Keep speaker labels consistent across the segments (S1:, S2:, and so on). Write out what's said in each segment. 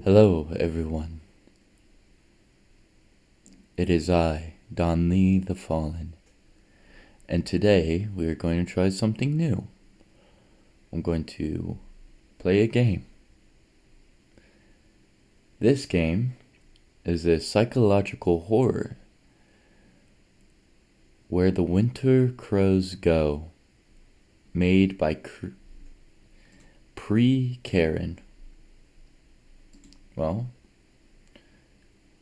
S1: Hello, everyone. It is I, DonLee the Fallen, and today we are going to try something new. I'm going to play a game. This game is a psychological horror. Where the Winter Crows Go, made by Karen. Well,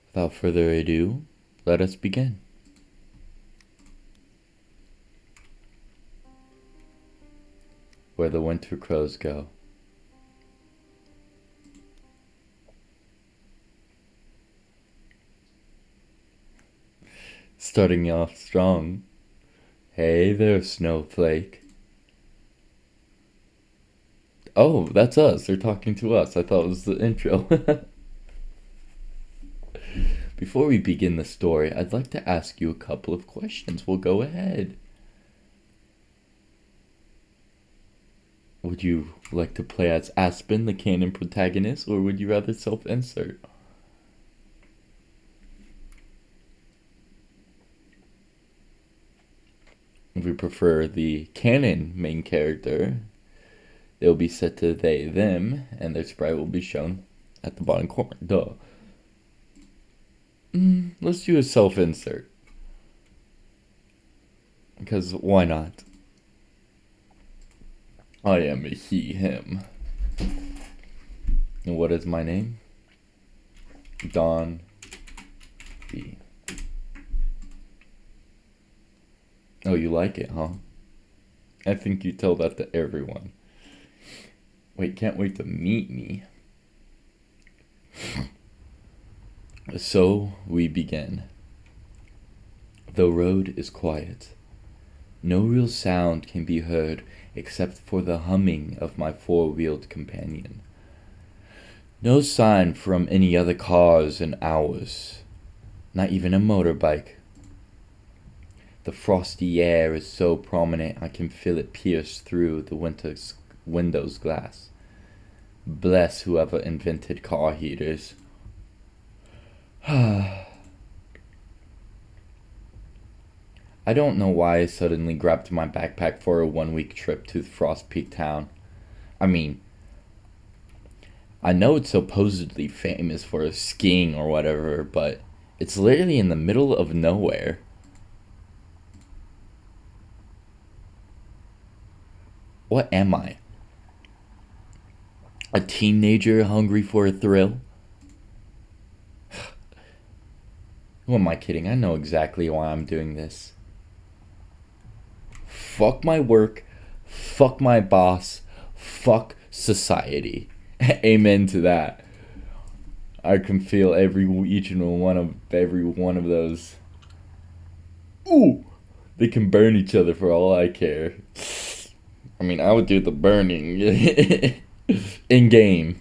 S1: without further ado, let us begin. Where the Winter Crows Go. Starting off strong. Hey there, Snowflake. Oh, that's us. They're talking to us. I thought it was the intro. Before we begin the story, I'd like to ask you a couple of questions. We'll go ahead. Would you like to play as Aspen, the canon protagonist, or would you rather self-insert? If we prefer the canon main character, it will be set to they, them, and their sprite will be shown at the bottom corner. Duh. Let's do a self-insert. Because why not? I am a he, him. And what is my name? DonLee. Oh, you like it, huh? I think you tell that to everyone. Wait, can't wait to meet me. So we begin. The road is quiet. No real sound can be heard except for the humming of my four-wheeled companion. No sign from any other cars in hours. Not even a motorbike. The frosty air is so prominent I can feel it pierce through the window's glass. Bless whoever invented car heaters. I don't know why I suddenly grabbed my backpack for a 1-week trip to Frostpeak town. I mean, I know it's supposedly famous for skiing or whatever, but it's literally in the middle of nowhere. What am I? A teenager hungry for a thrill? Who am I kidding? I know exactly why I'm doing this. Fuck my work. Fuck my boss. Fuck society. Amen to that. I can feel every one of those. Ooh! They can burn each other for all I care. I mean, I would do the burning in game.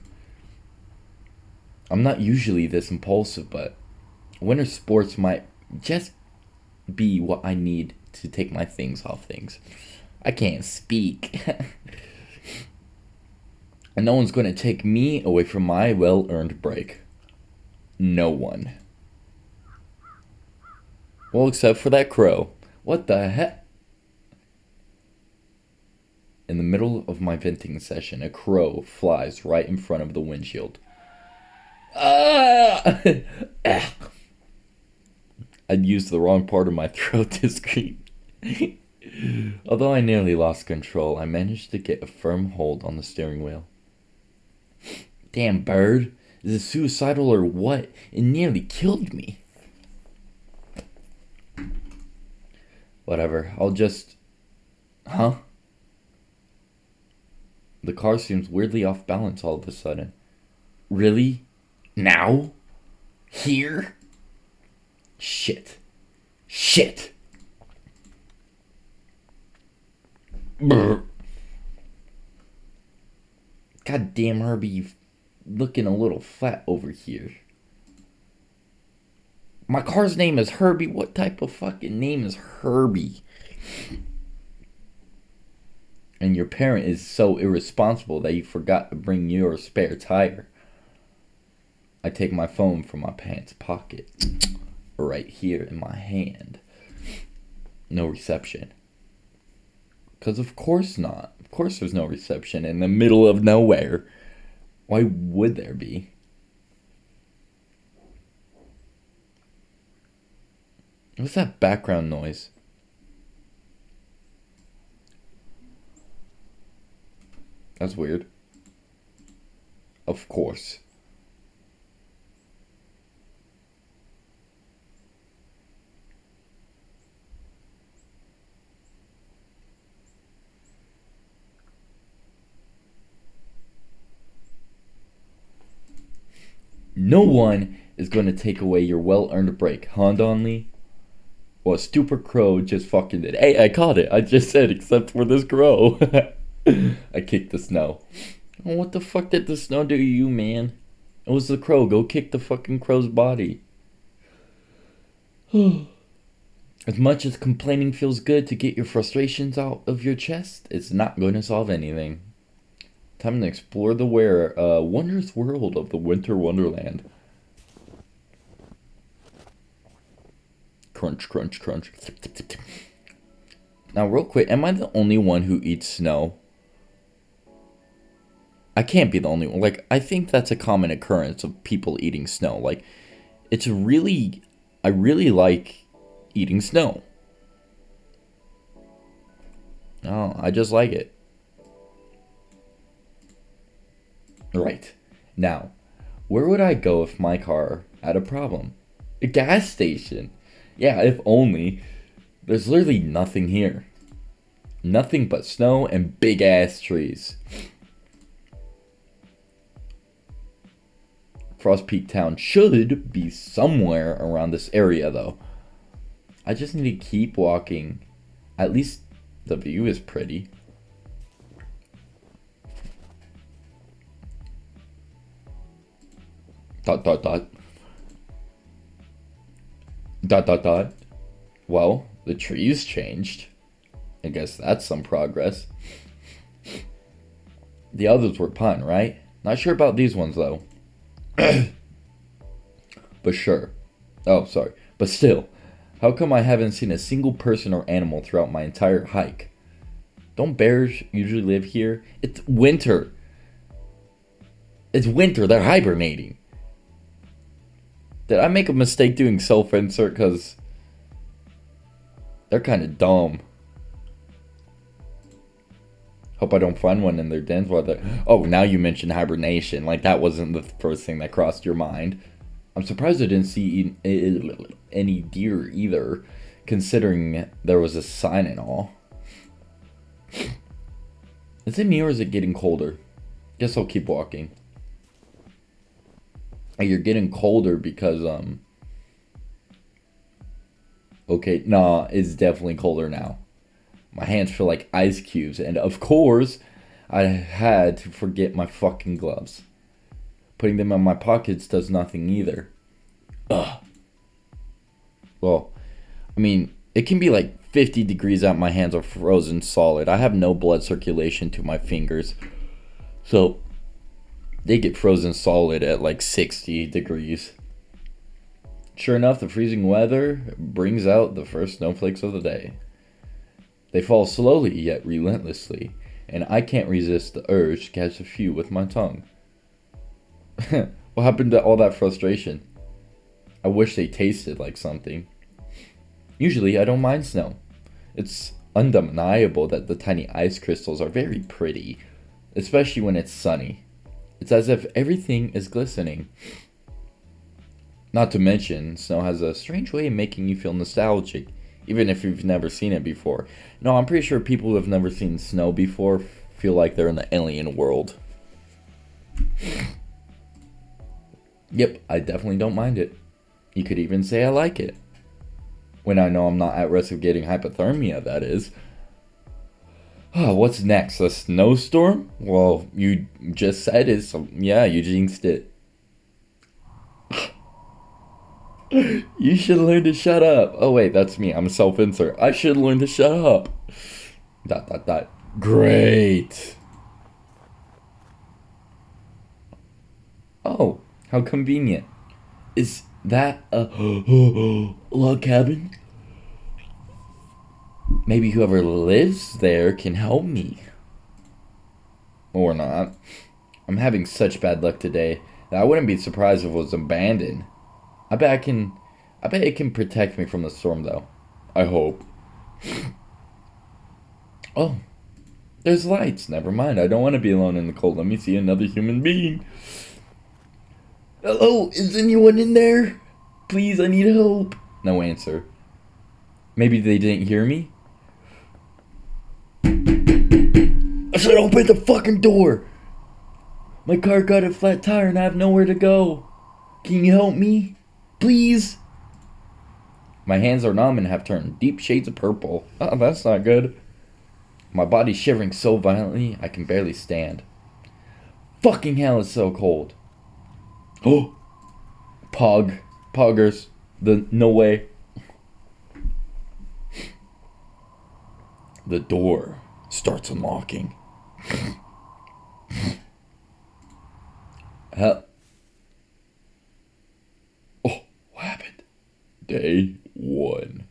S1: I'm not usually this impulsive, but winter sports might just be what I need to take my things off things. I can't speak. And no one's going to take me away from my well-earned break. No one. Well, except for that crow. What the heck? In the middle of my venting session, a crow flies right in front of the windshield. Ah! I'd used the wrong part of my throat to scream. Although I nearly lost control, I managed to get a firm hold on the steering wheel. Damn bird, is it suicidal or what? It nearly killed me. Whatever, I'll just... Huh? The car seems weirdly off balance all of a sudden. Really? Now? Here? Shit. Brr. God damn, Herbie, you looking a little fat over here. My car's name is Herbie. What type of fucking name is Herbie? And your parent is so irresponsible that you forgot to bring your spare tire. I take my phone from my pants pocket, right here in my hand. No reception. Because of course not. Of course there's no reception in the middle of nowhere. Why would there be? What's that background noise? That's weird. Of course. No one is going to take away your well-earned break, huh, DonLee? Well, a stupid crow just fucking did. Hey, I caught it. I just said, except for this crow. I kicked the snow. Oh, what the fuck did the snow do to you, man? It was the crow. Go kick the fucking crow's body. As much as complaining feels good to get your frustrations out of your chest, it's not going to solve anything. Time to explore the wondrous world of the Winter Wonderland. Crunch, crunch, crunch. Now, real quick, am I the only one who eats snow? I can't be the only one. Like, I think that's a common occurrence of people eating snow. Like, I really like eating snow. Oh, I just like it. Right. Now, where would I go if my car had a problem? A gas station. Yeah, if only. There's literally nothing here. Nothing but snow and big ass trees. Frostpeak Town should be somewhere around this area, though. I just need to keep walking. At least the view is pretty. Dot, dot, dot. Dot, dot, dot. Well, the trees changed. I guess that's some progress. The others were pine, right? Not sure about these ones, though. But sure. Oh, sorry. But still, how come I haven't seen a single person or animal throughout my entire hike? Don't bears usually live here? It's winter. It's winter. They're hibernating. Did I make a mistake doing self-insert? Because they're kind of dumb. Hope I don't find one in their dens while they're... Oh, now you mentioned hibernation. Like, that wasn't the first thing that crossed your mind. I'm surprised I didn't see any deer either, considering there was a sign and all. Is it me or is it getting colder? Guess I'll keep walking. You're getting colder because, okay, nah, it's definitely colder now. My hands feel like ice cubes, and of course, I had to forget my fucking gloves. Putting them in my pockets does nothing either. Ugh. Well, I mean, it can be like 50 degrees out, my hands are frozen solid. I have no blood circulation to my fingers. So, they get frozen solid at like 60 degrees. Sure enough, the freezing weather brings out the first snowflakes of the day. They fall slowly yet relentlessly, and I can't resist the urge to catch a few with my tongue. What happened to all that frustration? I wish they tasted like something. Usually, I don't mind snow. It's undeniable that the tiny ice crystals are very pretty, especially when it's sunny. It's as if everything is glistening. Not to mention, snow has a strange way of making you feel nostalgic, even if you've never seen it before. No, I'm pretty sure people who have never seen snow before feel like they're in the alien world. Yep, I definitely don't mind it. You could even say I like it. When I know I'm not at risk of getting hypothermia, that is. Oh, what's next? A snowstorm? Well, you just said it, so yeah, you jinxed it. You should learn to shut up. Oh wait, that's me. I'm a self-insert. I should learn to shut up. ... Great. Oh, How convenient. Is that a log cabin? Maybe whoever lives there can help me. Or not. I'm having such bad luck today that I wouldn't be surprised if it was abandoned. I bet it can protect me from the storm though. I hope. Oh, there's lights. Never mind. I don't want to be alone in the cold. Let me see another human being. Hello, is anyone in there? Please, I need help. No answer. Maybe they didn't hear me? I said open the fucking door! My car got a flat tire and I have nowhere to go. Can you help me? Please? My hands are numb and have turned deep shades of purple. Oh, that's not good. My body's shivering so violently I can barely stand. Fucking hell, it's so cold. Oh! Poggers. No way. The door starts unlocking. Oh, what happened? Day 1.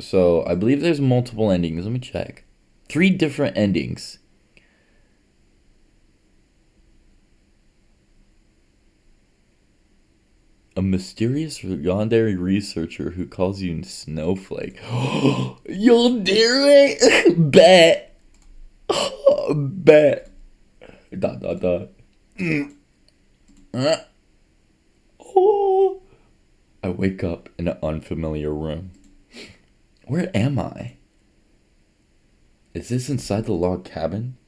S1: So, I believe there's multiple endings. Let me check. 3 different endings. A mysterious yandere researcher who calls you Snowflake. Yandere? Bet. Bet. ... Oh. I wake up in an unfamiliar room. Where am I? Is this inside the log cabin?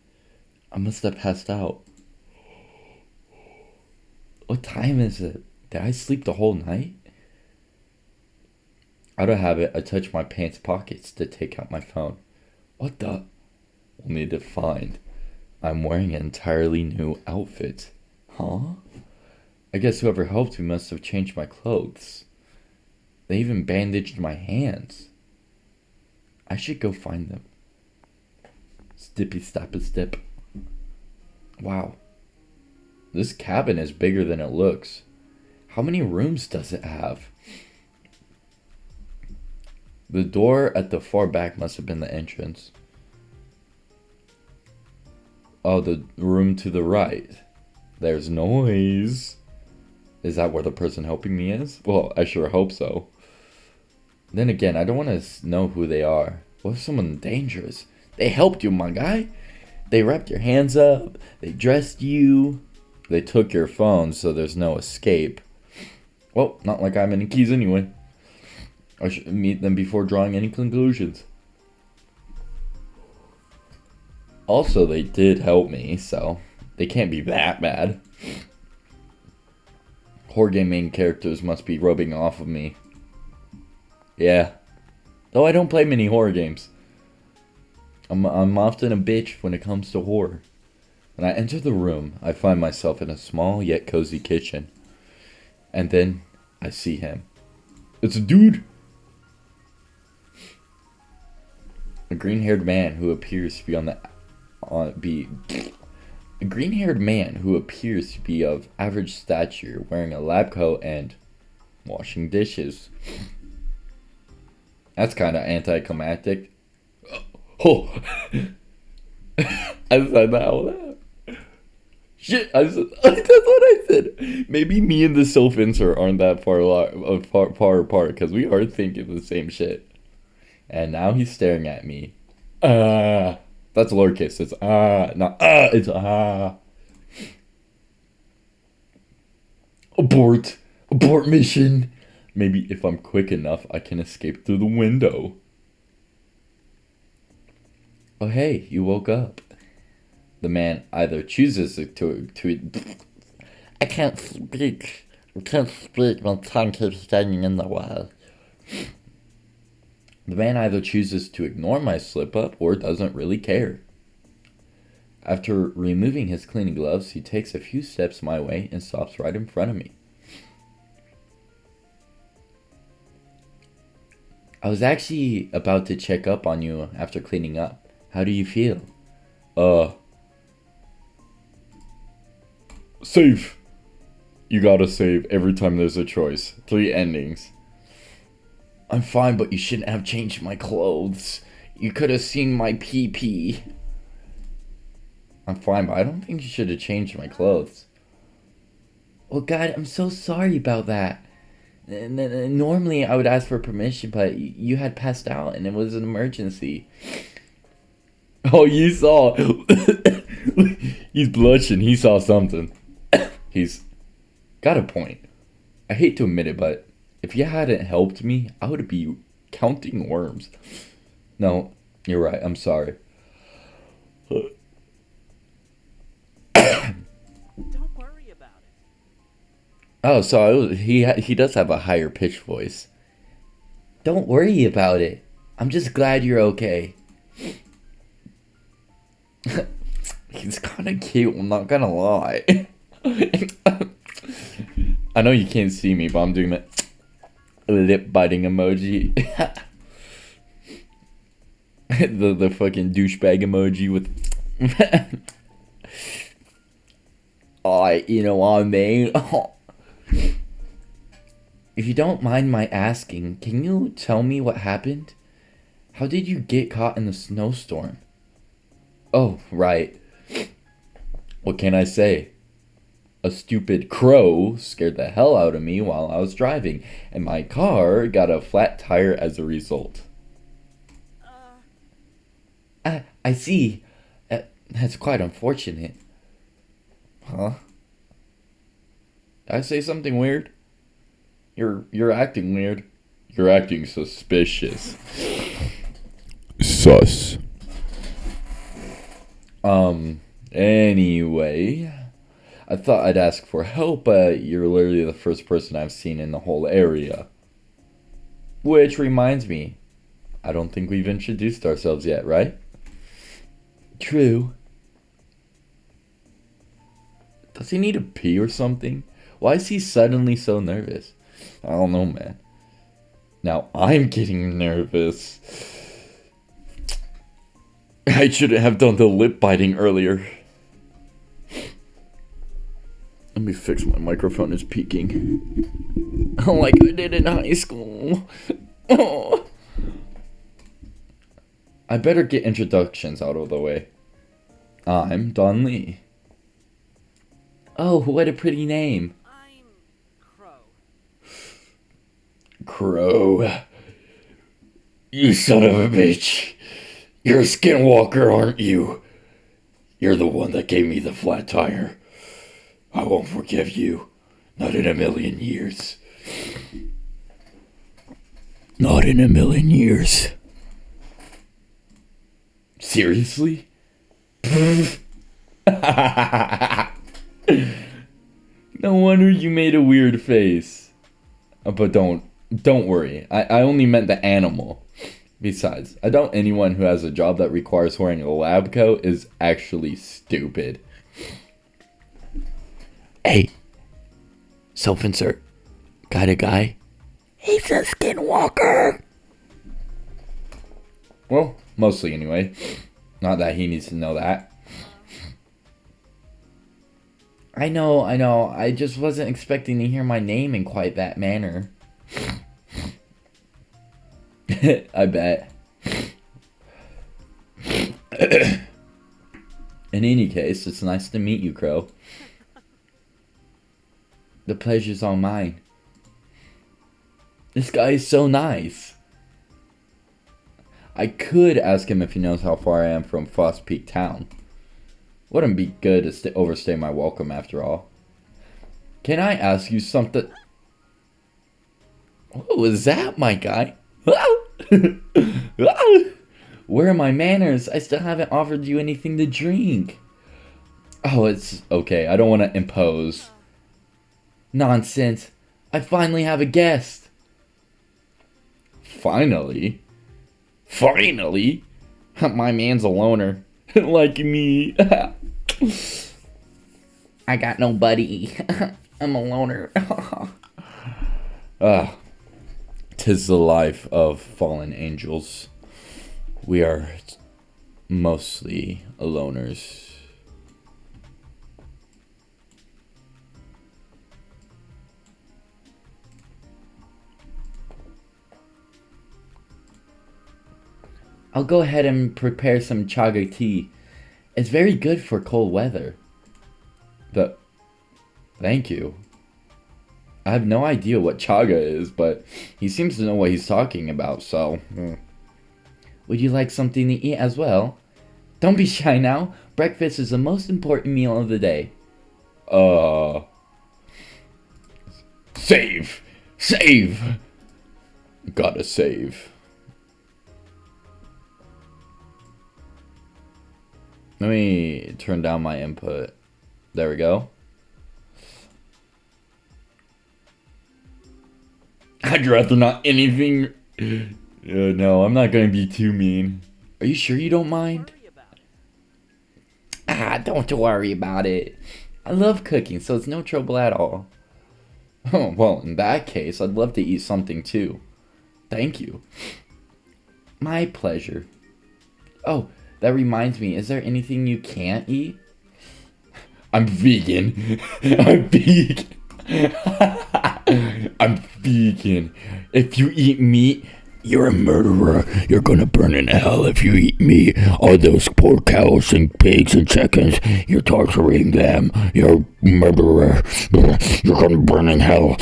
S1: I must have passed out. What time is it? Did I sleep the whole night? Out of habit, I touch my pants pockets to take out my phone. What the? We'll need to find. I'm wearing an entirely new outfit. Huh? I guess whoever helped me must have changed my clothes. They even bandaged my hands. I should go find them. Stippy stop a step. Wow. This cabin is bigger than it looks. How many rooms does it have? The door at the far back must have been the entrance. Oh, the room to the right. There's noise. Is that where the person helping me is? Well, I sure hope so. Then again, I don't want to know who they are. What if someone dangerous? They helped you, my guy. They wrapped your hands up. They dressed you. They took your phone, so there's no escape. Well, not like I have any keys anyway. I should meet them before drawing any conclusions. Also, they did help me, so they can't be that bad. Horror game main characters must be rubbing off of me. Yeah. Though I don't play many horror games. I'm often a bitch when it comes to horror. When I enter the room, I find myself in a small yet cozy kitchen. And then I see him. It's a dude! A green-haired man who appears to be a green-haired man who appears to be of average stature, wearing a lab coat and washing dishes. That's kind of anticlimactic. Oh, I said that out loud. Shit, that's what I said. Maybe me and the self-insert aren't that far apart because we are thinking the same shit. And now he's staring at me. That's lowercase. It's not it's Abort mission. Maybe if I'm quick enough, I can escape through the window. Oh hey, you woke up. The man either chooses to I can't speak. My tongue keeps standing in the way. The man either chooses to ignore my slip-up or doesn't really care. After removing his cleaning gloves, he takes a few steps my way and stops right in front of me. I was actually about to check up on you after cleaning up. How do you feel? Save. You gotta save every time there's a choice. 3 endings. I'm fine, but you shouldn't have changed my clothes. You could have seen my pee-pee. I'm fine, but I don't think you should have changed my clothes. Well, God, I'm so sorry about that. Normally, I would ask for permission, but you had passed out, and it was an emergency. Oh, you saw. He's blushing. He saw something. He's got a point. I hate to admit it, but if you hadn't helped me, I would be counting worms. No, you're right. I'm sorry.
S2: Don't worry about it.
S1: Oh, so he does have a higher pitched voice. Don't worry about it. I'm just glad you're okay. He's kind of cute, I'm not gonna lie. I know you can't see me, but I'm doing the lip biting emoji. the fucking douchebag emoji with you know what I mean? If you don't mind my asking, can you tell me what happened? How did you get caught in the snowstorm? Oh, right. What can I say? A stupid crow scared the hell out of me while I was driving, and my car got a flat tire as a result. I see. That's quite unfortunate. Huh? Did I say something weird? You're acting weird. You're acting suspicious. Sus. Anyway, I thought I'd ask for help, but you're literally the first person I've seen in the whole area. Which reminds me, I don't think we've introduced ourselves yet, right? True. Does he need a pee or something? Why is he suddenly so nervous? I don't know, man. Now I'm getting nervous. I shouldn't have done the lip biting earlier. Let me fix my microphone, it's peaking. Like I did in high school. Oh. I better get introductions out of the way. I'm DonLee. Oh, what a pretty name.
S2: I'm Crow.
S1: Crow. You son of a bitch. You're a skinwalker, aren't you? You're the one that gave me the flat tire. I won't forgive you. Not in a million years. Not in a million years. Seriously? No wonder you made a weird face. But don't worry. I only meant the animal. Besides, I doubt anyone who has a job that requires wearing a lab coat is actually stupid. Hey, self-insert. Got a guy? He's a skinwalker. Well, mostly anyway. Not that he needs to know that. I know. I just wasn't expecting to hear my name in quite that manner. I bet. In any case, it's nice to meet you, Crow. The pleasure's all mine. This guy is so nice. I could ask him if he knows how far I am from Frostpeak town. Wouldn't be good to overstay my welcome after all. Can I ask you something? What was that, my guy? Where are my manners? I still haven't offered you anything to drink. Oh, it's okay. I don't want to impose. Nonsense. I finally have a guest. Finally? Finally? My man's a loner. Like me. I got nobody. I'm a loner. Tis the life of fallen angels. We are mostly loners. I'll go ahead and prepare some chaga tea. It's very good for cold weather. Thank you. I have no idea what chaga is, but he seems to know what he's talking about, so... Would you like something to eat as well? Don't be shy now. Breakfast is the most important meal of the day. Save! Save! Gotta save. Let me turn down my input. There we go. I'd rather not anything... no, I'm not gonna be too mean. Are you sure you don't mind?
S2: Worry about it.
S1: Don't worry about it. I love cooking, so it's no trouble at all. Oh, well, in that case, I'd love to eat something too. Thank you. My pleasure. Oh, that reminds me, is there anything you can't eat? I'm vegan. I'm vegan. I'm vegan. If you eat meat, you're a murderer. You're gonna burn in hell if you eat meat. All those poor cows and pigs and chickens, you're torturing them. You're a murderer. You're gonna burn in hell.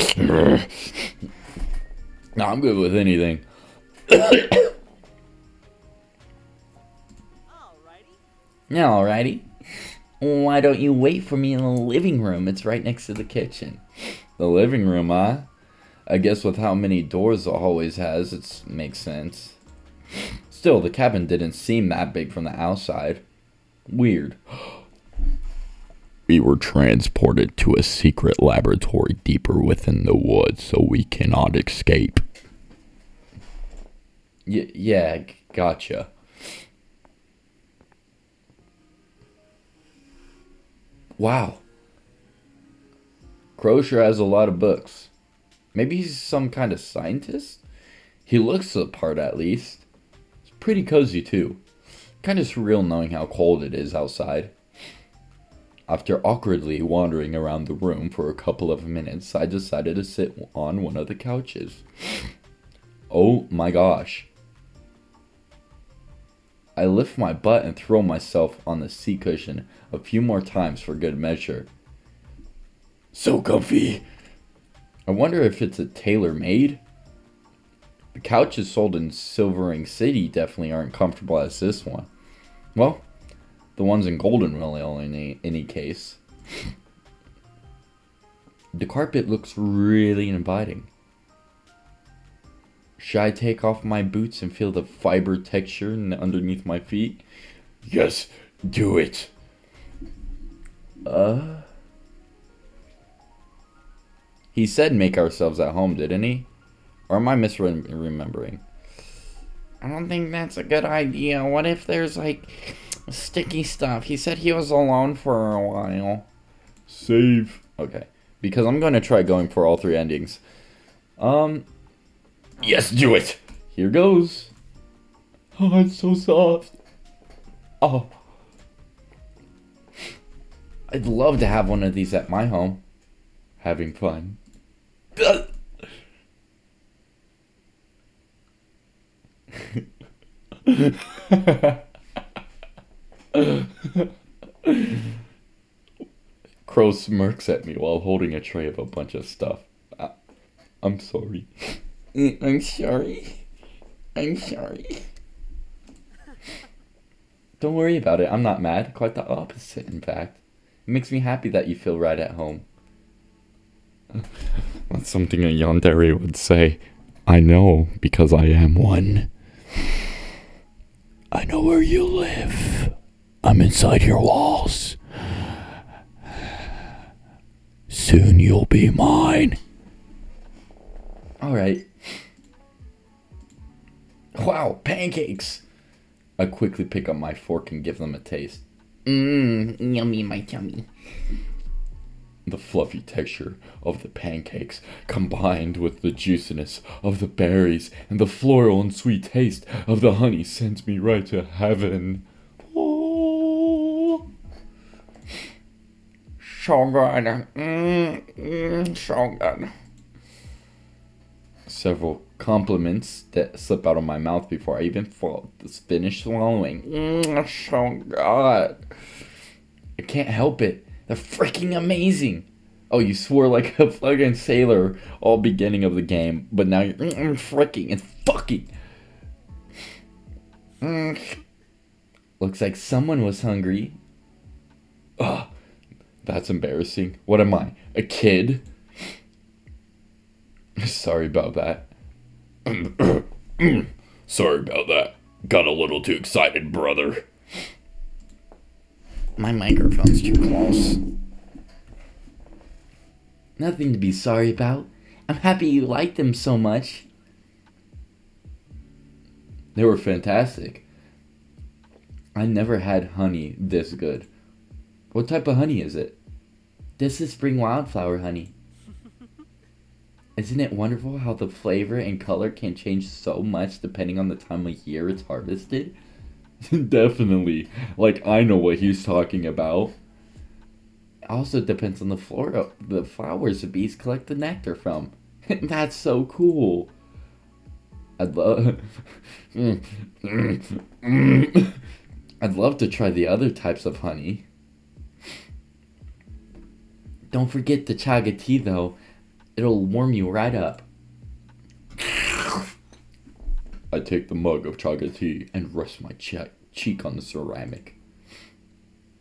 S1: No, I'm good with anything.
S2: Alrighty.
S1: Yeah, alrighty. Why don't you wait for me in the living room? It's right next to the kitchen. The living room, huh? I guess with how many doors the hallways has, it makes sense. Still, the cabin didn't seem that big from the outside. Weird. We were transported to a secret laboratory deeper within the woods, so we cannot escape. Yeah, gotcha. Wow. Crow sure has a lot of books. Maybe he's some kind of scientist? He looks the part at least. It's pretty cozy too. Kind of surreal knowing how cold it is outside. After awkwardly wandering around the room for a couple of minutes, I decided to sit on one of the couches. Oh my gosh. I lift my butt and throw myself on the seat cushion a few more times for good measure. So comfy. I wonder if it's a tailor-made? The couches sold in Silvering City definitely aren't comfortable as this one. Well, the ones in Goldenville in any case. The carpet looks really inviting. Should I take off my boots and feel the fiber texture underneath my feet? Yes, do it. He said make ourselves at home, didn't he? Or am I misremembering? I don't think that's a good idea. What if there's, like, sticky stuff? He said he was alone for a while. Save. Okay. Because I'm going to try going for all three endings. Yes, do it. Here goes. Oh, it's so soft. Oh. I'd love to have one of these at my home. Having fun. Crow smirks at me while holding a tray of a bunch of stuff. I'm sorry. I'm sorry. I'm sorry. Don't worry about it. I'm not mad. Quite the opposite, in fact. It makes me happy that you feel right at home. That's something a yandere would say. I know, because I am one. I know where you live. I'm inside your walls. Soon you'll be mine. Alright. Wow, pancakes! I quickly pick up my fork and give them a taste. Yummy in my tummy. The fluffy texture of the pancakes, combined with the juiciness of the berries and the floral and sweet taste of the honey, sends me right to heaven. Oh. So good. So good. Several compliments that slip out of my mouth before I even finish swallowing. Oh god. I can't help it. They're freaking amazing. Oh, you swore like a fucking sailor all beginning of the game, but now you're freaking and fucking. Looks like someone was hungry. Ugh, that's embarrassing. What am I, a kid? Sorry about that. Sorry about that. Got a little too excited, brother.
S2: My microphone's too close.
S1: Nothing to be sorry about. I'm happy you liked them so much. They were fantastic. I never had honey this good. What type of honey is it?
S2: This is spring wildflower honey.
S1: Isn't it wonderful how the flavor and color can change so much depending on the time of year it's harvested? Definitely. Like, I know what he's talking about. It also depends on the flowers the bees collect the nectar from. That's so cool. I'd love I'd love to try the other types of honey.
S2: Don't forget the chaga tea though. It'll warm you right up.
S1: I take the mug of chaga tea and rest my cheek on the ceramic.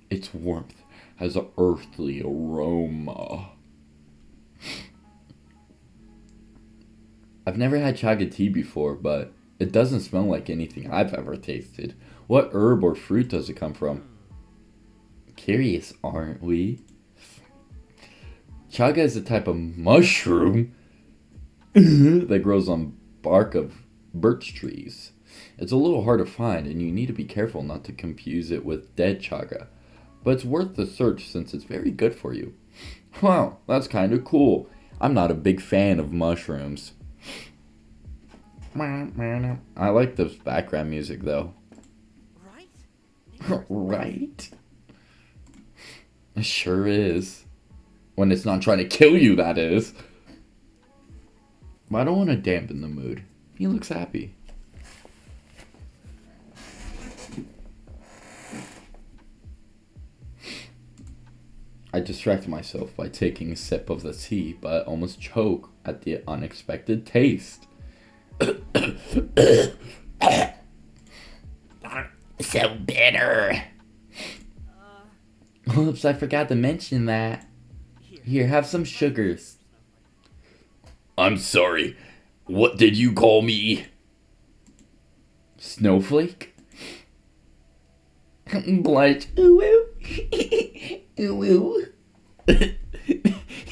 S1: Its warmth has an earthly aroma. I've never had chaga tea before, but it doesn't smell like anything I've ever tasted. What herb or fruit does it come from? Curious, aren't we? Chaga is a type of mushroom that grows on bark of birch trees. It's a little hard to find, and you need to be careful not to confuse it with dead chaga. But it's worth the search since it's very good for you. Wow, that's kind of cool. I'm not a big fan of mushrooms. I like this background music though.
S2: Right?
S1: Right? It sure is. When it's not trying to kill you, that is. But I don't want to dampen the mood. He looks happy. I distract myself by taking a sip of the tea, but almost choke at the unexpected taste.
S2: So bitter. Oops, I forgot to mention that. Here, have some sugars.
S1: I'm sorry. What did you call me? Snowflake?
S2: Blight. Ooh, ooh. Ooh, ooh.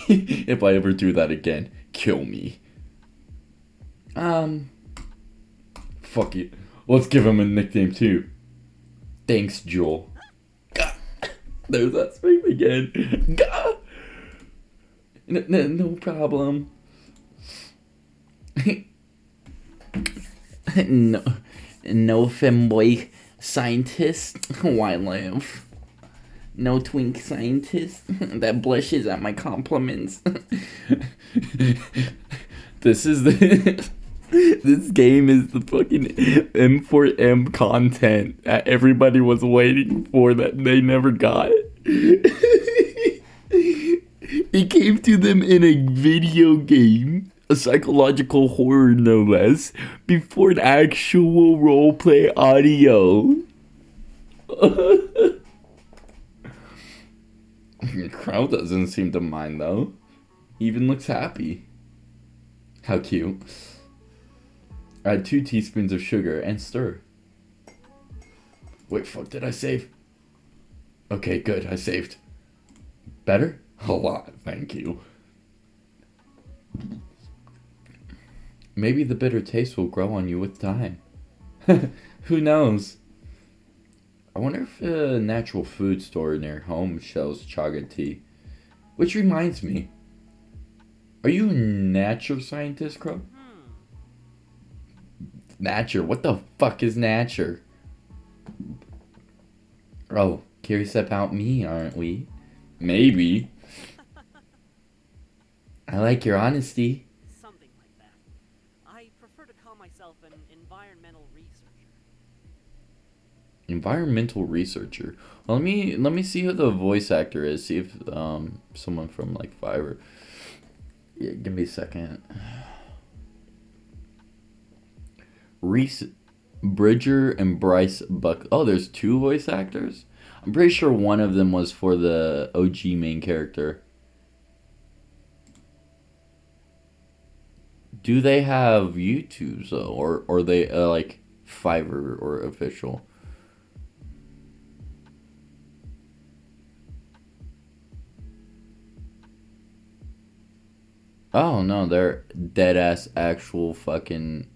S1: If I ever do that again, kill me. Fuck it. Let's give him a nickname too. Thanks, Joel. There's that scream again. No problem.
S2: No femboy scientist. Why live? No twink scientist that blushes at my compliments.
S1: This is the this game is the fucking M4M content that everybody was waiting for that they never got. It came to them in a video game, a psychological horror no less, before an actual roleplay audio. Crow doesn't seem to mind though. Even looks happy. How cute. Add 2 teaspoons of sugar and stir. Wait, fuck, did I save? Okay, good, I saved. Better? A lot, thank you. Maybe the bitter taste will grow on you with time. Who knows? I wonder if a natural food store near home sells chaga tea. Which reminds me. Are you a nature scientist, Crow? Nature? What the fuck is nature? Oh, curious about me, aren't we? Maybe. I like your honesty.
S3: Something like that. I prefer
S1: Environmental researcher. Well, let me see who the voice actor is. See if someone from like Fiverr. Yeah, give me a second. Reese Bridger and Bryce Buck. Oh, there's two voice actors. I'm pretty sure one of them was for the OG main character. Do they have YouTubes though, or are they like Fiverr or official? Oh no, they're dead ass actual fucking.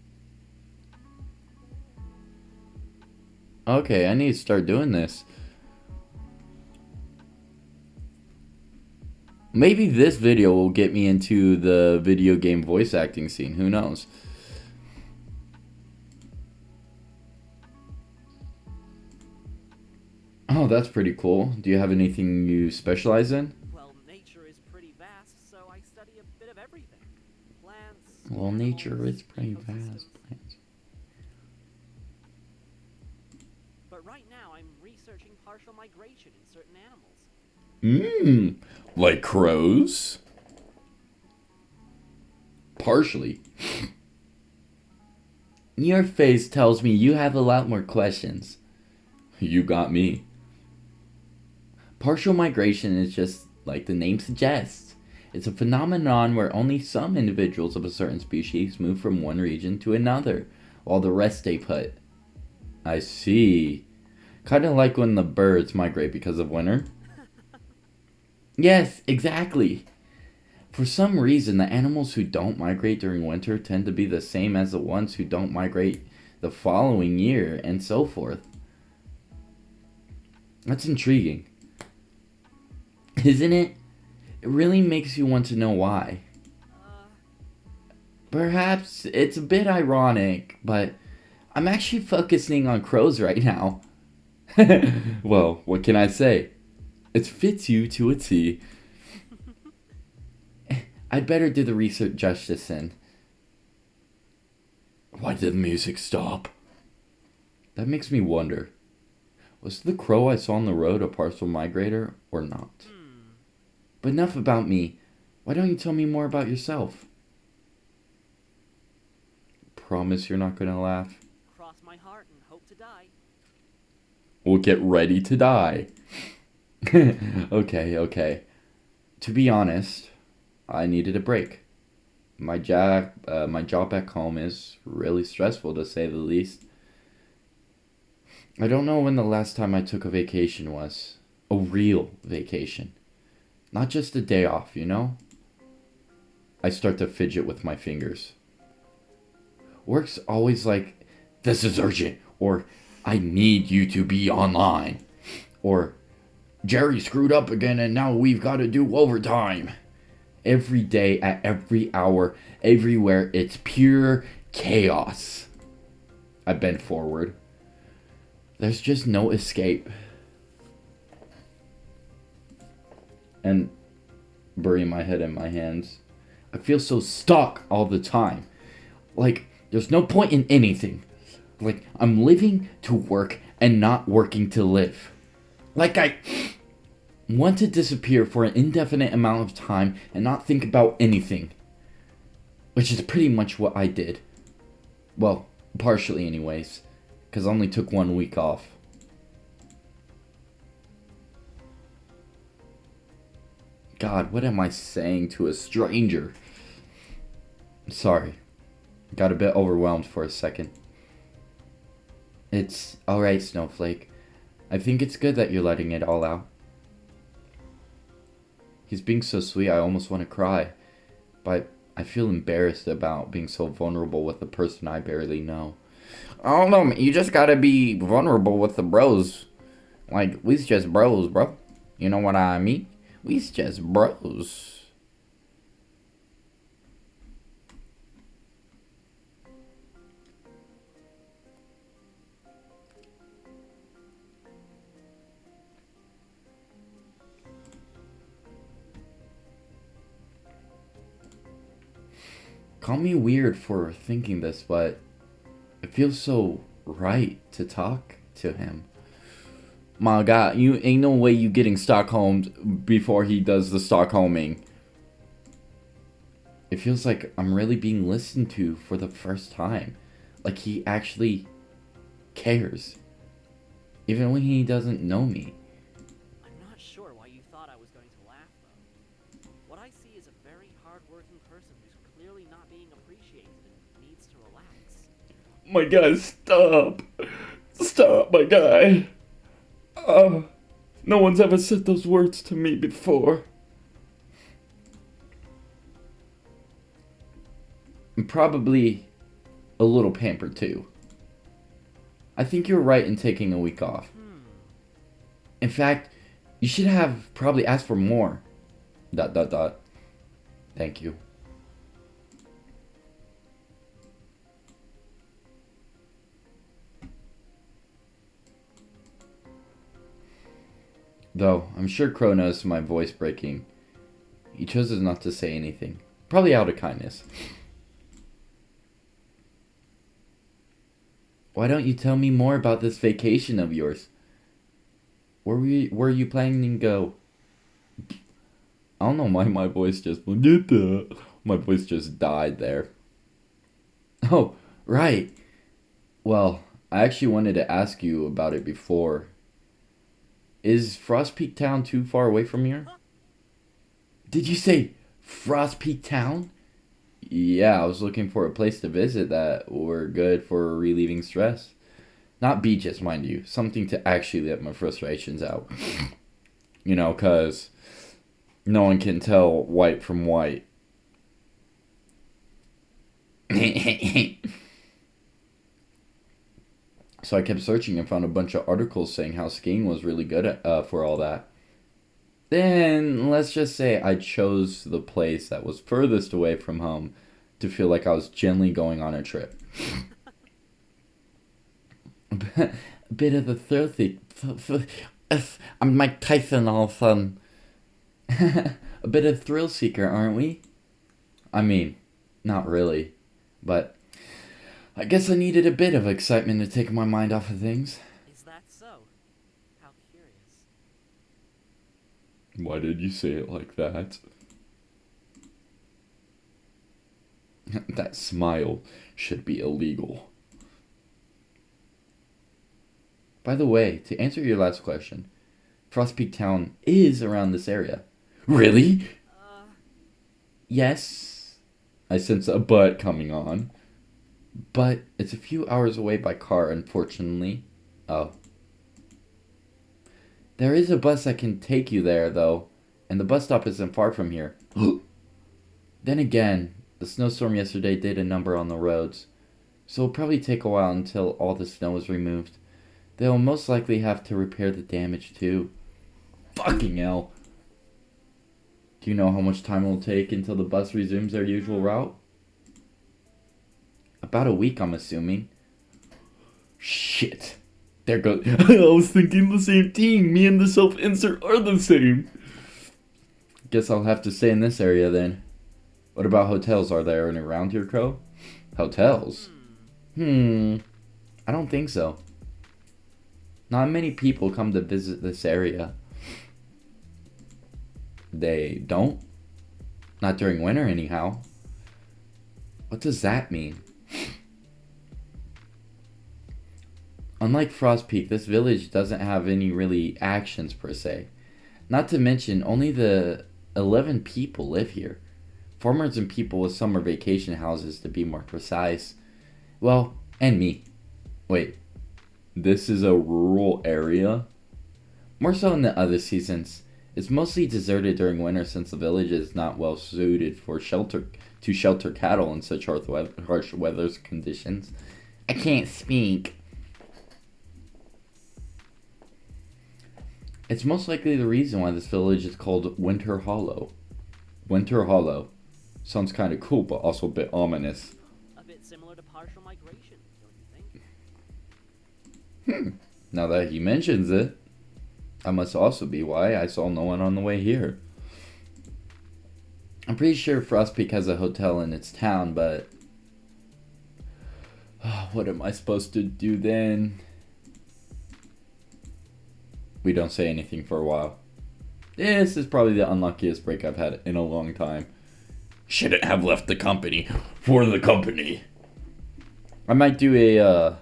S1: Okay, I need to start doing this. Maybe this video will get me into the video game voice acting scene. Who knows? Oh, that's pretty cool. Do you have anything you specialize in?
S3: Well, nature is pretty vast, so I study a bit of everything. Plants,
S1: Well, nature
S3: animals,
S1: is pretty
S3: ecosystems.
S1: vast.
S3: But right now I'm researching partial migration in certain animals.
S1: Mmm, like crows? Partially. Your face tells me you have a lot more questions. You got me. Partial migration is just like the name suggests. It's a phenomenon where only some individuals of a certain species move from one region to another, while the rest stay put. I see. Kind of like when the birds migrate because of winter. Yes, exactly. For some reason, the animals who don't migrate during winter tend to be the same as the ones who don't migrate the following year, and so forth. That's intriguing. Isn't it? It really makes you want to know why. Perhaps it's a bit ironic, but I'm actually focusing on crows right now. Well, what can I say? It fits you to a T. I'd better do the research justice then. Why did the music stop? That makes me wonder. Was the crow I saw on the road a partial migrator or not? But enough about me. Why don't you tell me more about yourself? Promise you're not gonna laugh?
S3: Cross my heart and hope to die.
S1: We'll get ready to die. Okay. To be honest, I needed a break. My job back home is really stressful to say the least. I don't know when the last time I took a vacation was. A real vacation. Not just a day off, you know? I start to fidget with my fingers. Work's always like, this is urgent, or I need you to be online, or Jerry screwed up again and now we've got to do overtime. Every day, at every hour, everywhere, it's pure chaos. I bend forward. There's just no escape. And bury my head in my hands. I feel so stuck all the time. Like, there's no point in anything. Like, I'm living to work and not working to live. Like, I want to disappear for an indefinite amount of time and not think about anything. Which is pretty much what I did. Well, partially anyways. Because I only took 1 week off. God, what am I saying to a stranger? Sorry. Got a bit overwhelmed for a second. It's alright, Snowflake. I think it's good that you're letting it all out. He's being so sweet, I almost want to cry. But I feel embarrassed about being so vulnerable with a person I barely know. I don't know, man. You just gotta be vulnerable with the bros. Like, we's just bros, bro. You know what I mean? We's just bros. Call me weird for thinking this, but it feels so right to talk to him. My God, you ain't no way you getting Stockholmed before he does the Stockholming. It feels like I'm really being listened to for the first time. Like he actually cares. Even when he doesn't know me.
S3: I'm not sure why you thought I was going to laugh, though. What I see is a very hard-working person who's clearly not being appreciated and needs to relax.
S1: My guy, stop. Stop, my guy. No one's ever said those words to me before. I'm probably a little pampered too. I think you're right in taking a week off. In fact, you should have probably asked for more. ... Thank you. Though, I'm sure Crow noticed my voice breaking. He chooses not to say anything. Probably out of kindness. Why don't you tell me more about this vacation of yours? Where were you planning to go? I don't know why my voice just... My voice just died there. Oh, right. Well, I actually wanted to ask you about it before. Is Frostpeak Town too far away from here? Did you say Frostpeak Town? Yeah, I was looking for a place to visit that were good for relieving stress. Not beaches, mind you. Something to actually let my frustrations out. You know, because no one can tell white from white. So I kept searching and found a bunch of articles saying how skiing was really good at, for all that. Then, let's just say I chose the place that was furthest away from home to feel like I was gently going on a trip. A bit of a thirsty... I'm Mike Tyson all of a sudden. A bit of thrill seeker, aren't we? I mean, not really. But I guess I needed a bit of excitement to take my mind off of things.
S3: Is that so? How curious.
S1: Why did you say it like that? That smile should be illegal. By the way, to answer your last question, Frostpeak Town is around this area. Really? Yes. I sense a but coming on. But it's a few hours away by car, unfortunately. Oh. There is a bus that can take you there, though, and the bus stop isn't far from here. Then again, the snowstorm yesterday did a number on the roads, so it'll probably take a while until all the snow is removed. They'll most likely have to repair the damage, too. Fucking hell. Do you know how much time it will take until the bus resumes their usual route? About a week, I'm assuming. Shit. There goes... I was thinking the same thing. Me and the self-insert are the same. Guess I'll have to stay in this area then. What about hotels? Are there any around here, Crow? Hotels? I don't think so. Not many people come to visit this area. They don't? Not during winter, anyhow. What does that mean? Unlike Frostpeak, this village doesn't have any really actions per se. Not to mention, only the 11 people live here. Farmers and people with summer vacation houses, to be more precise. Well, and me. Wait, this is a rural area? More so in the other seasons. It's mostly deserted during winter since the village is not well suited for shelter cattle in such harsh weather conditions. I can't speak. It's most likely the reason why this village is called Winter Hollow. Winter Hollow. Sounds kind of cool, but also a bit ominous.
S3: A bit similar to partial migration, don't you think?
S1: Now that he mentions it, that must also be why I saw no one on the way here. I'm pretty sure Frostpeak has a hotel in its town, but... what am I supposed to do then? We don't say anything for a while. This is probably the unluckiest break I've had in a long time. Shouldn't have left the company for the company. I might do a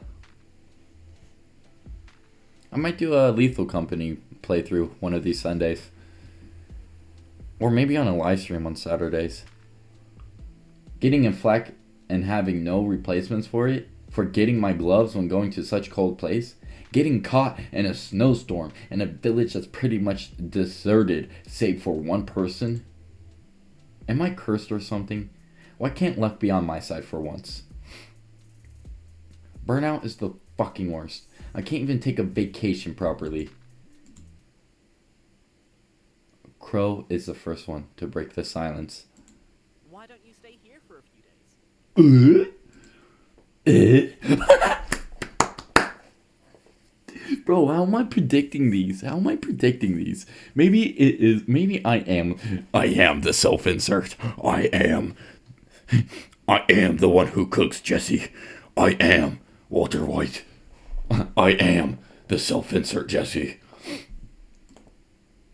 S1: Lethal Company playthrough one of these Sundays. Or maybe on a live stream on Saturdays. Getting in flak and having no replacements for it. Forgetting my gloves when going to such cold place. Getting caught in a snowstorm in a village that's pretty much deserted save for one person. Am I cursed or something? Why can't luck be on my side for once? Burnout is the fucking worst. I can't even take a vacation properly. Crow is the first one to break the silence.
S3: Why don't you stay here for a few days?
S1: Bro, how am I predicting these? Maybe I am the self-insert. I am the one who cooks, Jesse. I am Walter White. I am the self-insert, Jesse.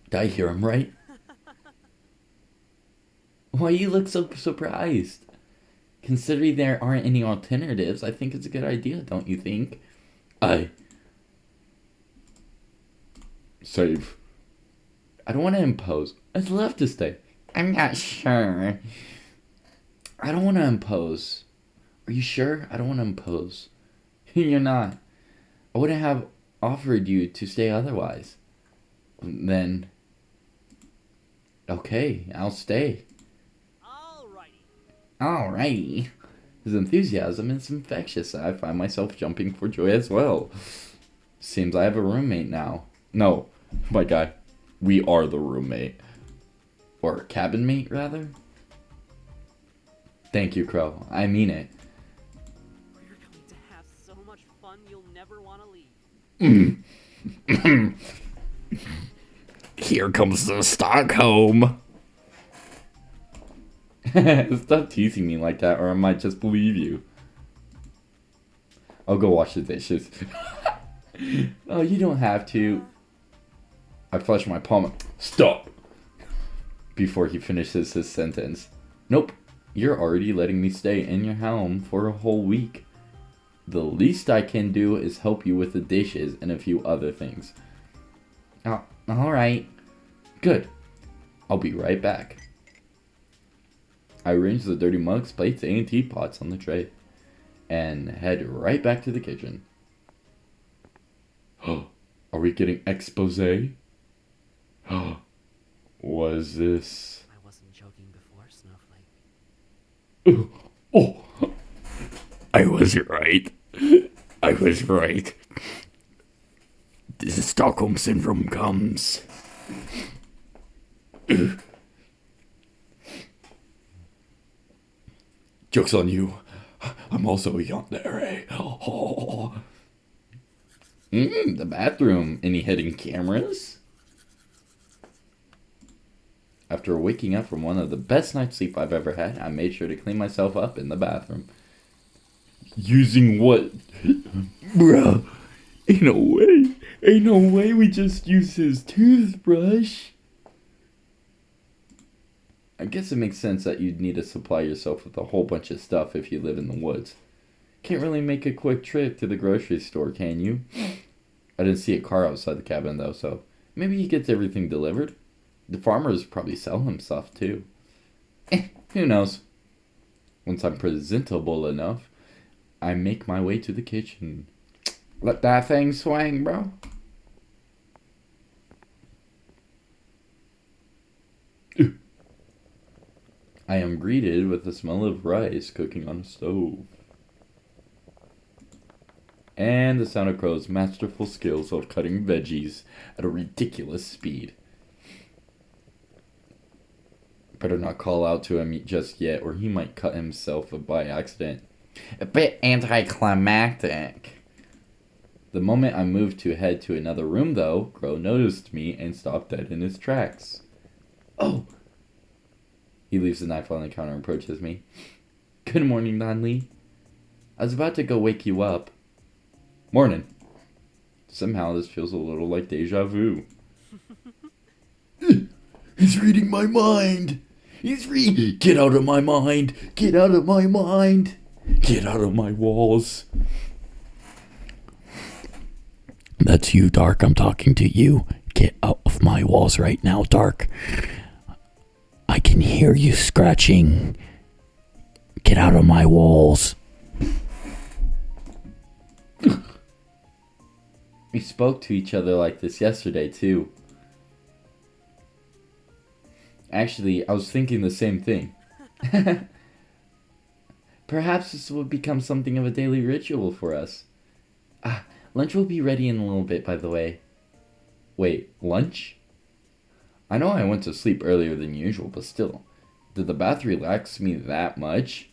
S1: Did I hear him right? Why you look so surprised? Considering there aren't any alternatives, I think it's a good idea, don't you think? Save. I don't want to impose. I'd love to stay. I'm not sure. I don't want to impose. Are you sure? I don't want to impose. You're not. I wouldn't have offered you to stay otherwise. Then, okay, I'll stay. Alrighty. His enthusiasm is infectious. I find myself jumping for joy as well. Seems I have a roommate now. No, my guy. We are the roommate. Or cabin mate, rather. Thank you, Crow. I mean it.
S3: We're going to have so much fun you'll never want to leave.
S1: Here comes the Stockholm. Stop teasing me like that or I might just believe you. I'll go wash the dishes. Oh, you don't have to. I flush my palm. Stop! Before he finishes his sentence. Nope. You're already letting me stay in your home for a whole week. The least I can do is help you with the dishes and a few other things. Oh, alright. Good. I'll be right back. I arrange the dirty mugs, plates, and teapots on the tray. And head right back to the kitchen. Are we getting expose? Was this...
S3: I wasn't joking before, Snowflake.
S1: Oh, I was right. I was right. This Stockholm Syndrome comes. Joke's on you. I'm also a yandere. The bathroom. Any hidden cameras? After waking up from one of the best night's sleep I've ever had, I made sure to clean myself up in the bathroom. Using what? Bruh, ain't no way we just used his toothbrush. I guess it makes sense that you'd need to supply yourself with a whole bunch of stuff if you live in the woods. Can't really make a quick trip to the grocery store, can you? I didn't see a car outside the cabin though, so maybe he gets everything delivered. The farmers probably sell him stuff too. Who knows? Once I'm presentable enough, I make my way to the kitchen. Let that thing swing, bro. I am greeted with the smell of rice cooking on a stove. And the sound of Crow's masterful skills of cutting veggies at a ridiculous speed. Better not call out to him just yet, or he might cut himself by accident. A bit anticlimactic. The moment I moved to head to another room, though, Crow noticed me and stopped dead in his tracks. Oh! He leaves the knife on the counter and approaches me. Good morning, DonLee. I was about to go wake you up. Morning. Somehow this feels a little like deja vu. He's reading my mind! Get out of my mind! Get out of my mind! Get out of my walls!
S2: That's you, Dark. I'm talking to you. Get out of my walls right now, Dark. I can hear you scratching. Get out of my walls.
S1: We spoke to each other like this yesterday, too. Actually, I was thinking the same thing. Perhaps this will become something of a daily ritual for us. Lunch will be ready in a little bit, by the way. Wait, lunch? I know I went to sleep earlier than usual, but still. Did the bath relax me that much?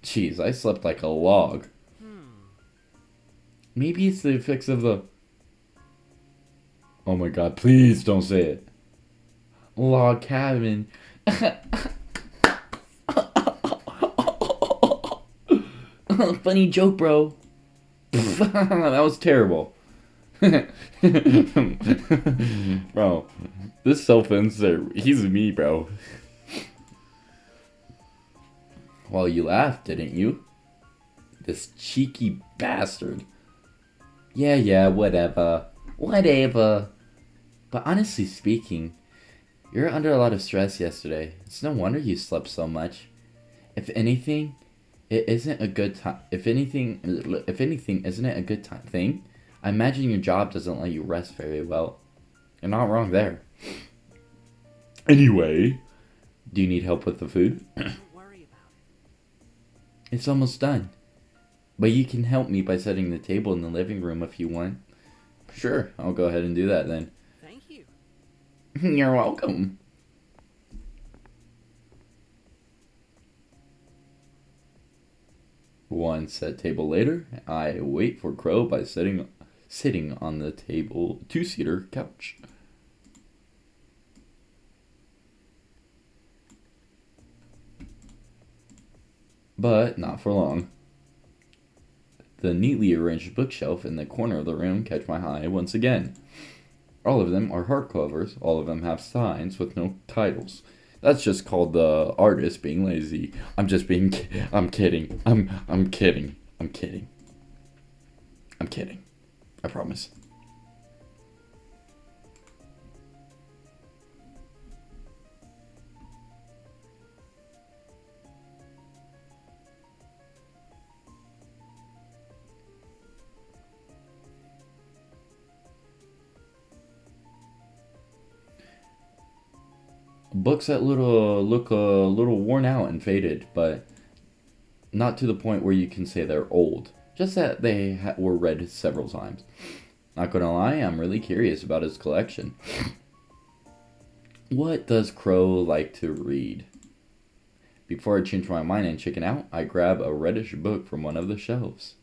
S1: Jeez, I slept like a log. Maybe it's the effects of the... Oh my god, please don't say it. Log cabin.
S2: Funny joke, bro.
S1: That was terrible. Bro, this self-insert, he's me, bro. Well, you laughed, didn't you? This cheeky bastard. Yeah, whatever. But honestly speaking, you were under a lot of stress yesterday. It's no wonder you slept so much. If anything, it isn't a good time. If anything, isn't it a good time thing? I imagine your job doesn't let you rest very well. You're not wrong there. Anyway, do you need help with the food?
S3: Don't worry about it.
S1: It's almost done. But you can help me by setting the table in the living room if you want. Sure, I'll go ahead and do that then.
S3: Thank you.
S1: You're welcome. One set table later, I wait for Crow by sitting on the table two-seater couch. But not for long. The neatly arranged bookshelf in the corner of the room catch my eye once again. All of them are hardcovers. All of them have signs with no titles. That's just called the artist being lazy. I'm kidding. I'm kidding. I promise. Books that look a little worn out and faded, but not to the point where you can say they're old. Just that they were read several times. Not gonna lie, I'm really curious about his collection. What does Crow like to read? Before I change my mind and chicken out, I grab a reddish book from one of the shelves.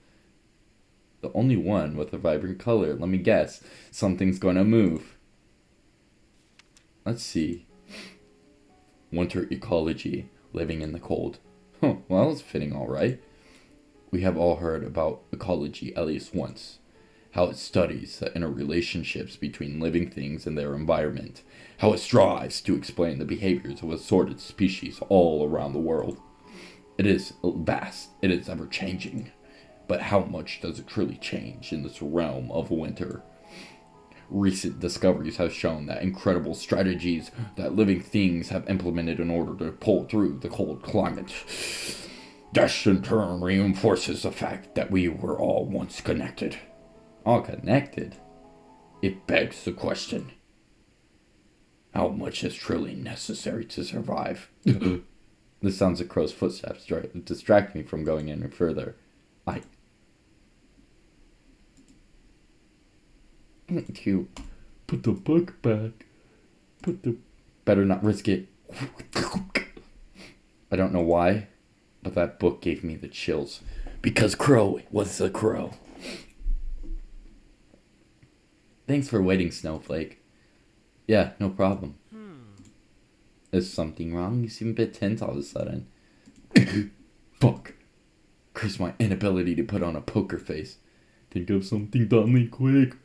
S1: The only one with a vibrant color. Let me guess. Something's gonna move. Let's see. Winter ecology, living in the cold. Well, it's fitting all right. We have all heard about ecology at least once. How it studies the interrelationships between living things and their environment. How it strives to explain the behaviors of assorted species all around the world. It is vast. It is ever-changing. But how much does it truly change in this realm of winter? Recent discoveries have shown that incredible strategies that living things have implemented in order to pull through the cold climate. This in turn reinforces the fact that we were all once connected. All connected? It begs the question. How much is truly necessary to survive? This sounds like Crow's footsteps distract me from going any further. You put the book back. Better not risk it. I don't know why, but that book gave me the chills. Because Crow was the Crow. Thanks for waiting, Snowflake. Yeah, no problem. Is something wrong? You seem a bit tense all of a sudden. Fuck. Curse my inability to put on a poker face. Think of something, DonLee, quick.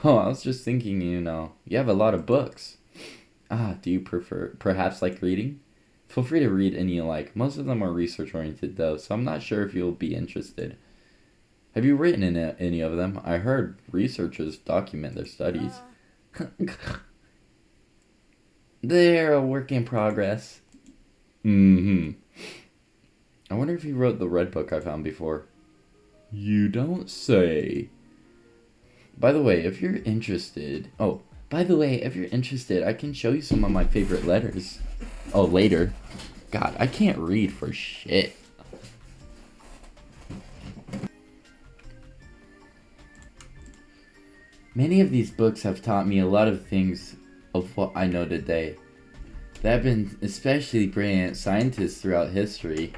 S1: Oh, I was just thinking, you have a lot of books. Do you perhaps like reading? Feel free to read any you like. Most of them are research oriented though, so I'm not sure if you'll be interested. Have you written in any of them? I heard researchers document their studies. They're a work in progress. Mm-hmm. I wonder if you wrote the red book I found before. You don't say. By the way, if you're interested... I can show you some of my favorite letters. Oh, later. God, I can't read for shit. Many of these books have taught me a lot of things of what I know today. There have been especially brilliant scientists throughout history.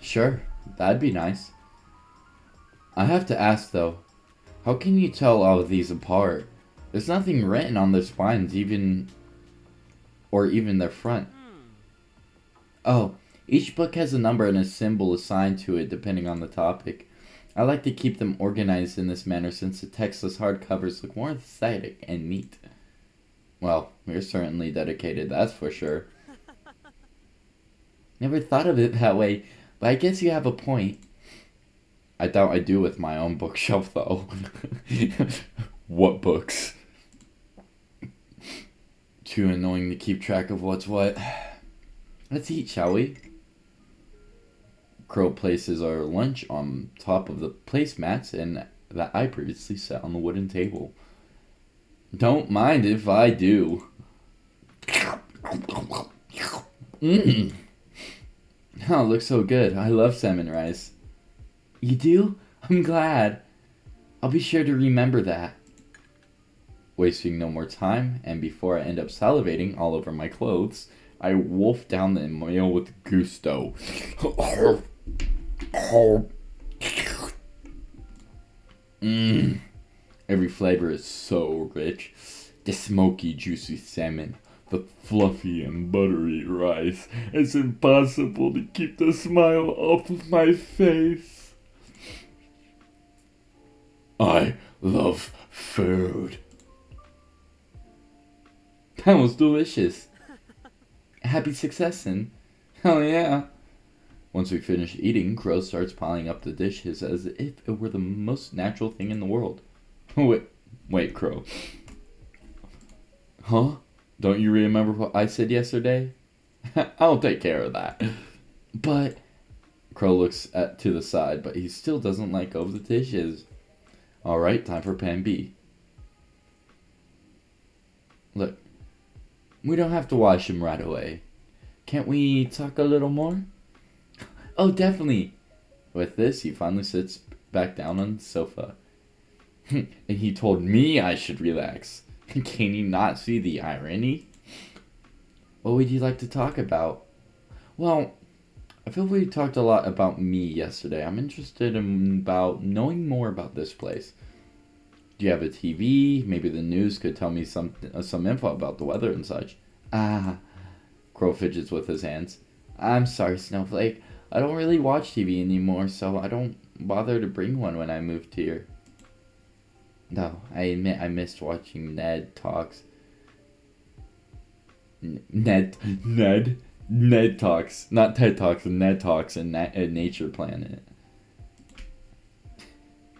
S1: Sure, that'd be nice. I have to ask though, how can you tell all of these apart? There's nothing written on their spines, even their front. Oh, each book has a number and a symbol assigned to it depending on the topic. I like to keep them organized in this manner since the textless hardcovers look more aesthetic and neat. Well, you're certainly dedicated, that's for sure. Never thought of it that way, but I guess you have a point. I doubt I do with my own bookshelf, though. What books? Too annoying to keep track of what's what. Let's eat, shall we? Crow places our lunch on top of the placemats and that I previously set on the wooden table. Don't mind if I do. Mmm. Oh, it looks so good. I love salmon rice. You do? I'm glad. I'll be sure to remember that. Wasting no more time, and before I end up salivating all over my clothes, I wolf down the meal with gusto. Mmm. Every flavor is so rich. The smoky, juicy salmon, the fluffy and buttery rice. It's impossible to keep the smile off of my face. I love food. That was delicious. Happy successin'. Hell yeah. Once we finish eating, Crow starts piling up the dishes as if it were the most natural thing in the world. Wait, Crow. Huh? Don't you remember what I said yesterday? I'll take care of that. But... Crow looks to the side, but he still doesn't let go of the dishes. Alright, time for plan B. Look, we don't have to wash him right away. Can't we talk a little more? Oh, definitely. With this, he finally sits back down on the sofa. And he told me I should relax. Can you not see the irony? What would you like to talk about? Well, I feel we talked a lot about me yesterday. I'm interested in knowing more about this place. Do you have a TV? Maybe the news could tell me some info about the weather and such. Crow fidgets with his hands. I'm sorry, Snowflake. I don't really watch TV anymore, so I don't bother to bring one when I moved here. No, I admit I missed watching Ned Talks. Ned Talks. Not TED Talks, Ned Talks and Nature Planet.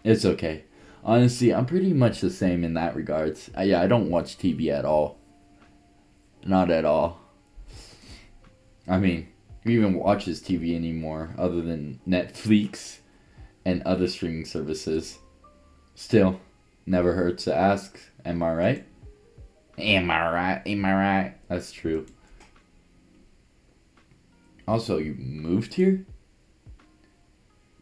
S1: It's okay. Honestly, I'm pretty much the same in that regards. I don't watch TV at all. Not at all. I mean, who even watches TV anymore other than Netflix and other streaming services? Still, never hurts to ask, am I right? Am I right? That's true. Also, you moved here?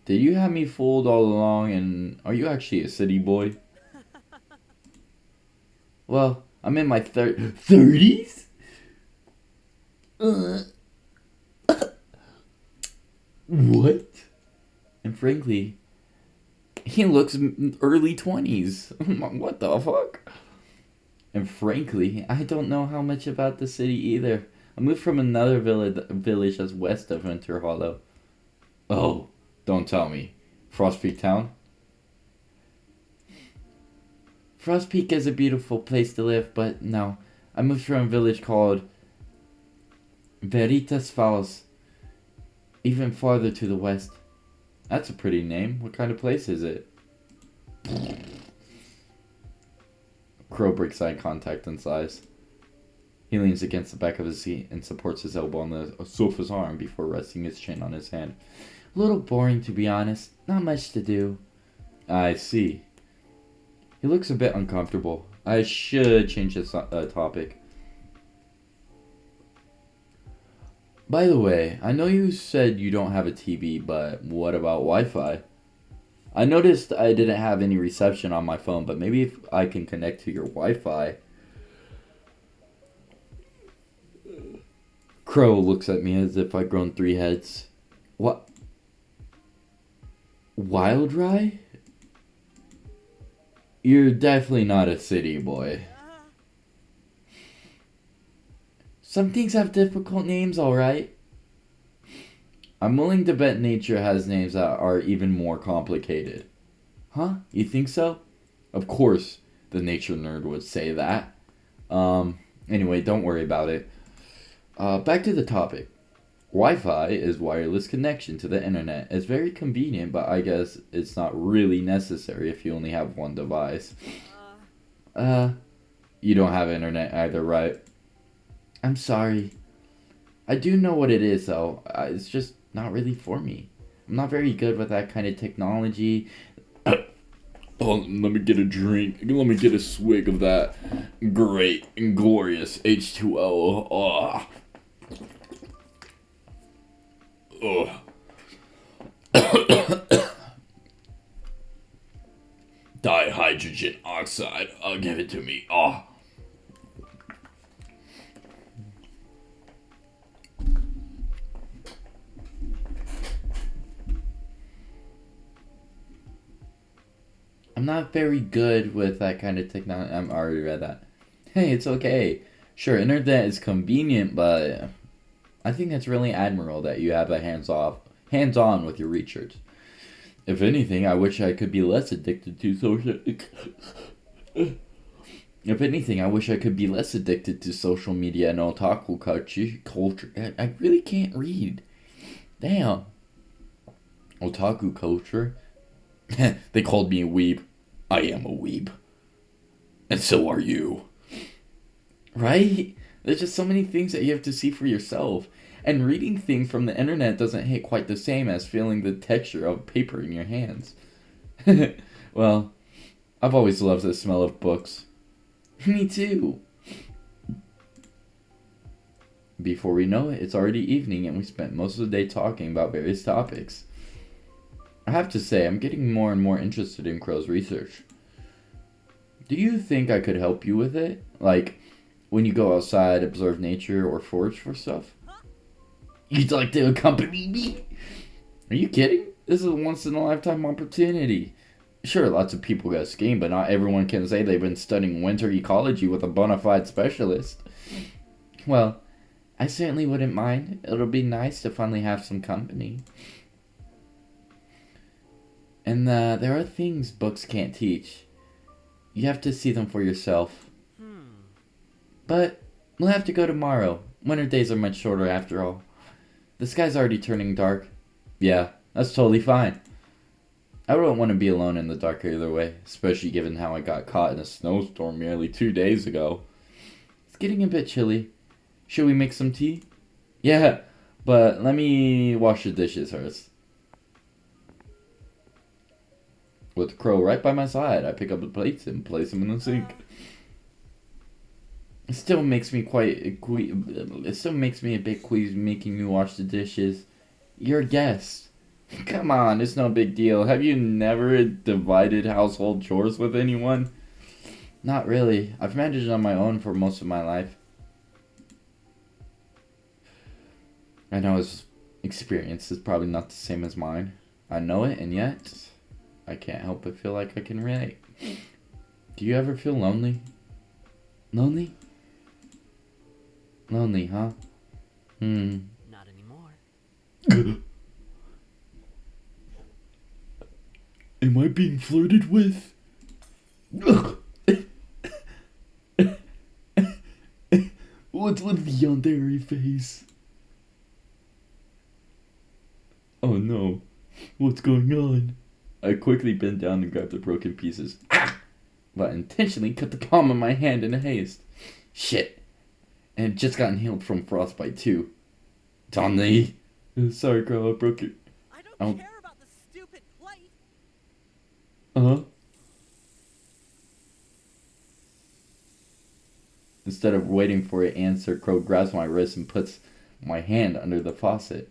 S1: Did you have me fooled all along, and are you actually a city boy? Well, I'm in my 30s? What? And frankly, he looks early 20s. What the fuck? And frankly, I don't know how much about the city either. I moved from another village that's west of Winter Hollow. Oh, Don't tell me. Frostpeak Town? Frostpeak is a beautiful place to live, but no. I moved from a village called Veritas Falls, even farther to the west. That's a pretty name. What kind of place is it? Crow breaks eye contact and sighs. He leans against the back of his seat and supports his elbow on the sofa's arm before resting his chin on his hand. A little boring, to be honest. Not much to do. I see. He looks a bit uncomfortable. I should change this topic. By the way, I know you said you don't have a TV, but what about Wi-Fi? I noticed I didn't have any reception on my phone, but maybe if I can connect to your Wi-Fi. Crow looks at me as if I'd grown 3 heads. What? Wild Rye? You're definitely not a city boy. Some things have difficult names, alright. I'm willing to bet nature has names that are even more complicated. Huh? You think so? Of course, the nature nerd would say that. Anyway, don't worry about it. Back to the topic. Wi-Fi is wireless connection to the internet. It's very convenient, but I guess it's not really necessary if you only have one device. You don't have internet either, right? I'm sorry. I do know what it is, though. It's just not really for me. I'm not very good with that kind of technology. Oh, let me get a drink. Let me get a swig of that great and glorious H2O. Oh. Dihydrogen oxide. Give it to me. Oh. I'm not very good with that kind of technology. I'm already read that. Hey, it's okay. Sure, internet is convenient, but I think that's really admirable that you have a hands-on with your research. If anything, I wish I could be less addicted to social. If anything, I wish I could be less addicted to social media and otaku culture. I really can't read. Damn. Otaku culture. They called me a weeb. I am a weeb. And so are you. Right? There's just so many things that you have to see for yourself. And reading things from the internet doesn't hit quite the same as feeling the texture of paper in your hands. Well, I've always loved the smell of books. Me too. Before we know it, it's already evening and we spent most of the day talking about various topics. I have to say, I'm getting more and more interested in Crow's research. Do you think I could help you with it? Like, when you go outside, observe nature, or forage for stuff? You'd like to accompany me? Are you kidding? This is a once-in-a-lifetime opportunity. Sure, lots of people go skiing, but not everyone can say they've been studying winter ecology with a bona fide specialist. Well, I certainly wouldn't mind. It'll be nice to finally have some company. And there are things books can't teach. You have to see them for yourself. But we'll have to go tomorrow. Winter days are much shorter after all. The sky's already turning dark. Yeah, that's totally fine. I wouldn't want to be alone in the dark either way, especially given how I got caught in a snowstorm nearly 2 days ago. It's getting a bit chilly. Should we make some tea? Yeah, but let me wash the dishes first. With Crow right by my side, I pick up the plates and place them in the sink. It still makes me a bit queasy making you wash the dishes. You're a guest. Come on, it's no big deal. Have you never divided household chores with anyone? Not really. I've managed on my own for most of my life. I know his experience is probably not the same as mine. I know it, and yet I can't help but feel like I can relate. Do you ever feel lonely? Lonely? Lonely, huh?
S3: Not anymore.
S1: Am I being flirted with? Ugh. What's with the yandere face? Oh no, what's going on? I quickly bent down and grabbed the broken pieces. Ah! But I intentionally cut the palm of my hand in haste. Shit. And it just gotten healed from frostbite too. DonLee. Sorry, girl, I broke it.
S3: I don't care about the stupid plate.
S1: Uh-huh. Instead of waiting for an answer, Crow grabs my wrist and puts my hand under the faucet.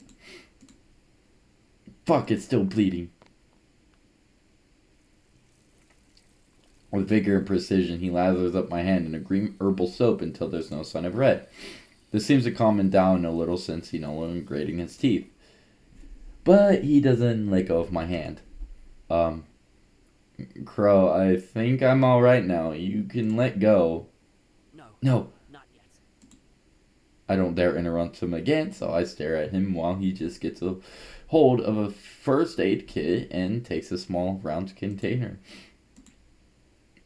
S1: Fuck, it's still bleeding. With vigor and precision, he lathers up my hand in a green herbal soap until there's no sign of red. This seems to calm him down a little since he no longer grating his teeth. But he doesn't let go of my hand. Crow, I think I'm alright now. You can let go. No.
S3: Not yet.
S1: I don't dare interrupt him again, so I stare at him while he just gets a hold of a first aid kit and takes a small round container.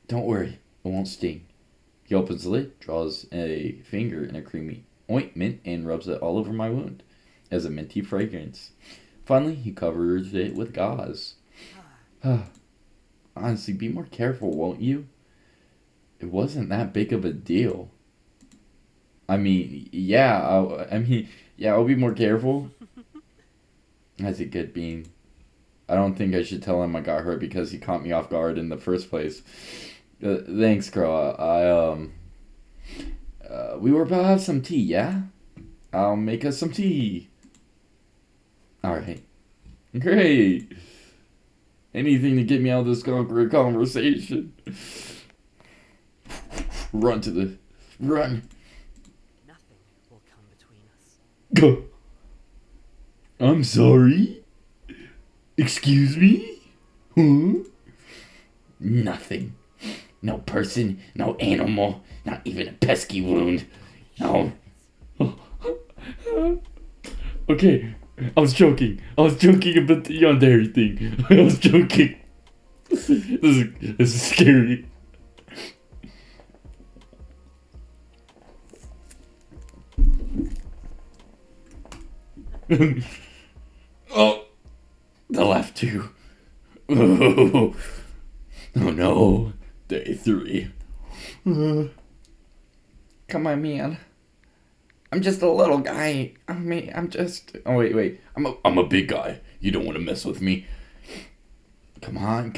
S1: Don't worry, it won't sting. He opens the lid, draws a finger in a creamy ointment, and rubs it all over my wound as a minty fragrance. Finally, he covers it with gauze. Honestly, be more careful, won't you? It wasn't that big of a deal. I'll be more careful. That's a good bean. I don't think I should tell him I got hurt because he caught me off guard in the first place. Thanks, Crow. We were about to have some tea, yeah? I'll make us some tea. Alright. Great. Anything to get me out of this awkward conversation. Run.
S3: Nothing will come between us.
S1: I'm sorry? Excuse me? Huh?
S2: Nothing. No person, no animal, not even a pesky wound. No.
S1: Okay, I was joking about the yandere thing. I was joking. This is scary. Oh, the left too. Oh no. Day 3. Come on, man. I'm just a little guy. Oh, wait. I'm a big guy. You don't want to mess with me. Come on.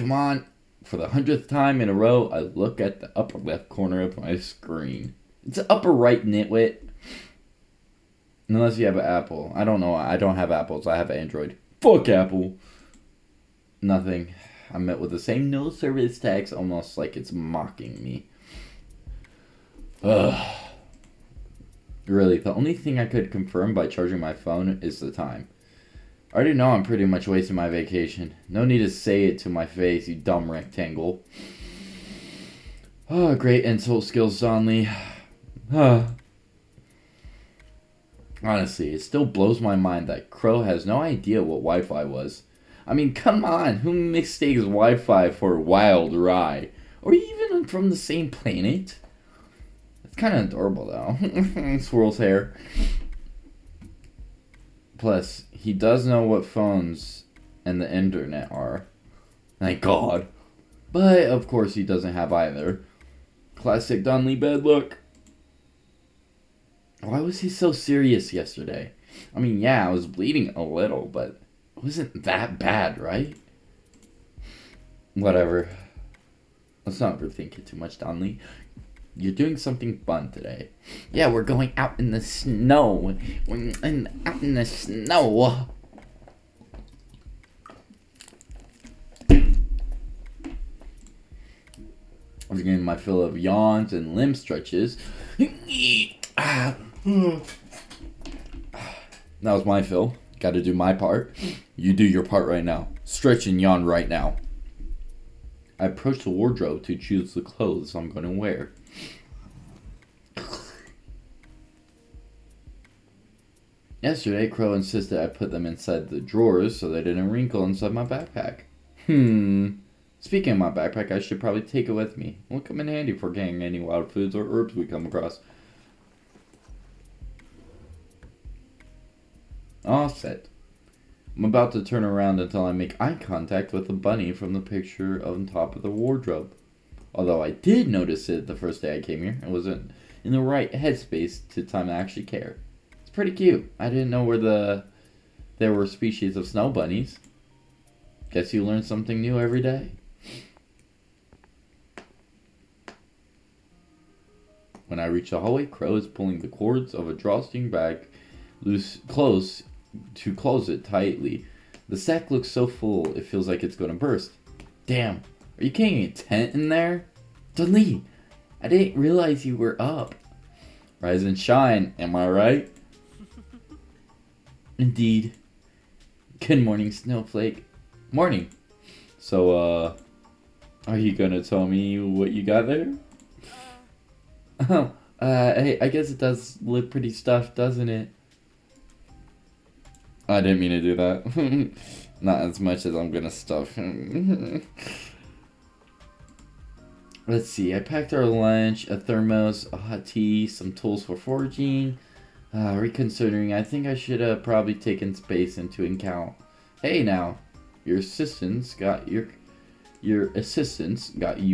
S1: For the 100th time in a row, I look at the upper left corner of my screen. It's the upper right, nitwit. Unless you have an Apple. I don't know. I don't have Apples. I have Android. Fuck Apple. Nothing. I'm met with the same no service text, almost like it's mocking me. Ugh. Really, the only thing I could confirm by charging my phone is the time. I already know I'm pretty much wasting my vacation. No need to say it to my face, you dumb rectangle. Oh, great insult skills, DonLee. Honestly, it still blows my mind that Crow has no idea what Wi-Fi was. I mean, come on, who mistakes Wi-Fi for wild rye? Or even from the same planet? It's kind of adorable, though. Swirls hair. Plus, he does know what phones and the internet are. Thank God. But, of course, he doesn't have either. Classic DonLee bad luck. Why was he so serious yesterday? I mean, yeah, I was bleeding a little, but it wasn't that bad, right? Whatever. Let's not overthink it too much, DonLee. You're doing something fun today. Yeah, we're going out in the snow. Out in the snow. I was getting my fill of yawns and limb stretches. That was my fill. Got to do my part. You do your part right now. Stretch and yawn right now. I approach the wardrobe to choose the clothes I'm going to wear. Yesterday, Crow insisted I put them inside the drawers so they didn't wrinkle inside my backpack. Speaking of my backpack, I should probably take it with me. It'll come in handy for carrying any wild foods or herbs we come across. All set. I'm about to turn around until I make eye contact with the bunny from the picture on top of the wardrobe. Although I did notice it the first day I came here, I wasn't in the right headspace to time to actually care. It's pretty cute. I didn't know there were species of snow bunnies. Guess you learn something new every day. When I reach the hallway, Crow is pulling the cords of a drawstring bag close to close it tightly. The sack looks so full, it feels like it's going to burst. Damn, are you carrying a tent in there? DonLee, I didn't realize you were up. Rise and shine, am I right? Indeed. Good morning, Snowflake. Morning. So, are you gonna tell me what you got there? Oh, hey, I guess it does look pretty stuffed, doesn't it? I didn't mean to do that. Not as much as I'm gonna stuff. Let's see, I packed our lunch, a thermos, a hot tea, some tools for foraging. Reconsidering, I think I should have probably taken space into account. Hey now, your assistants got you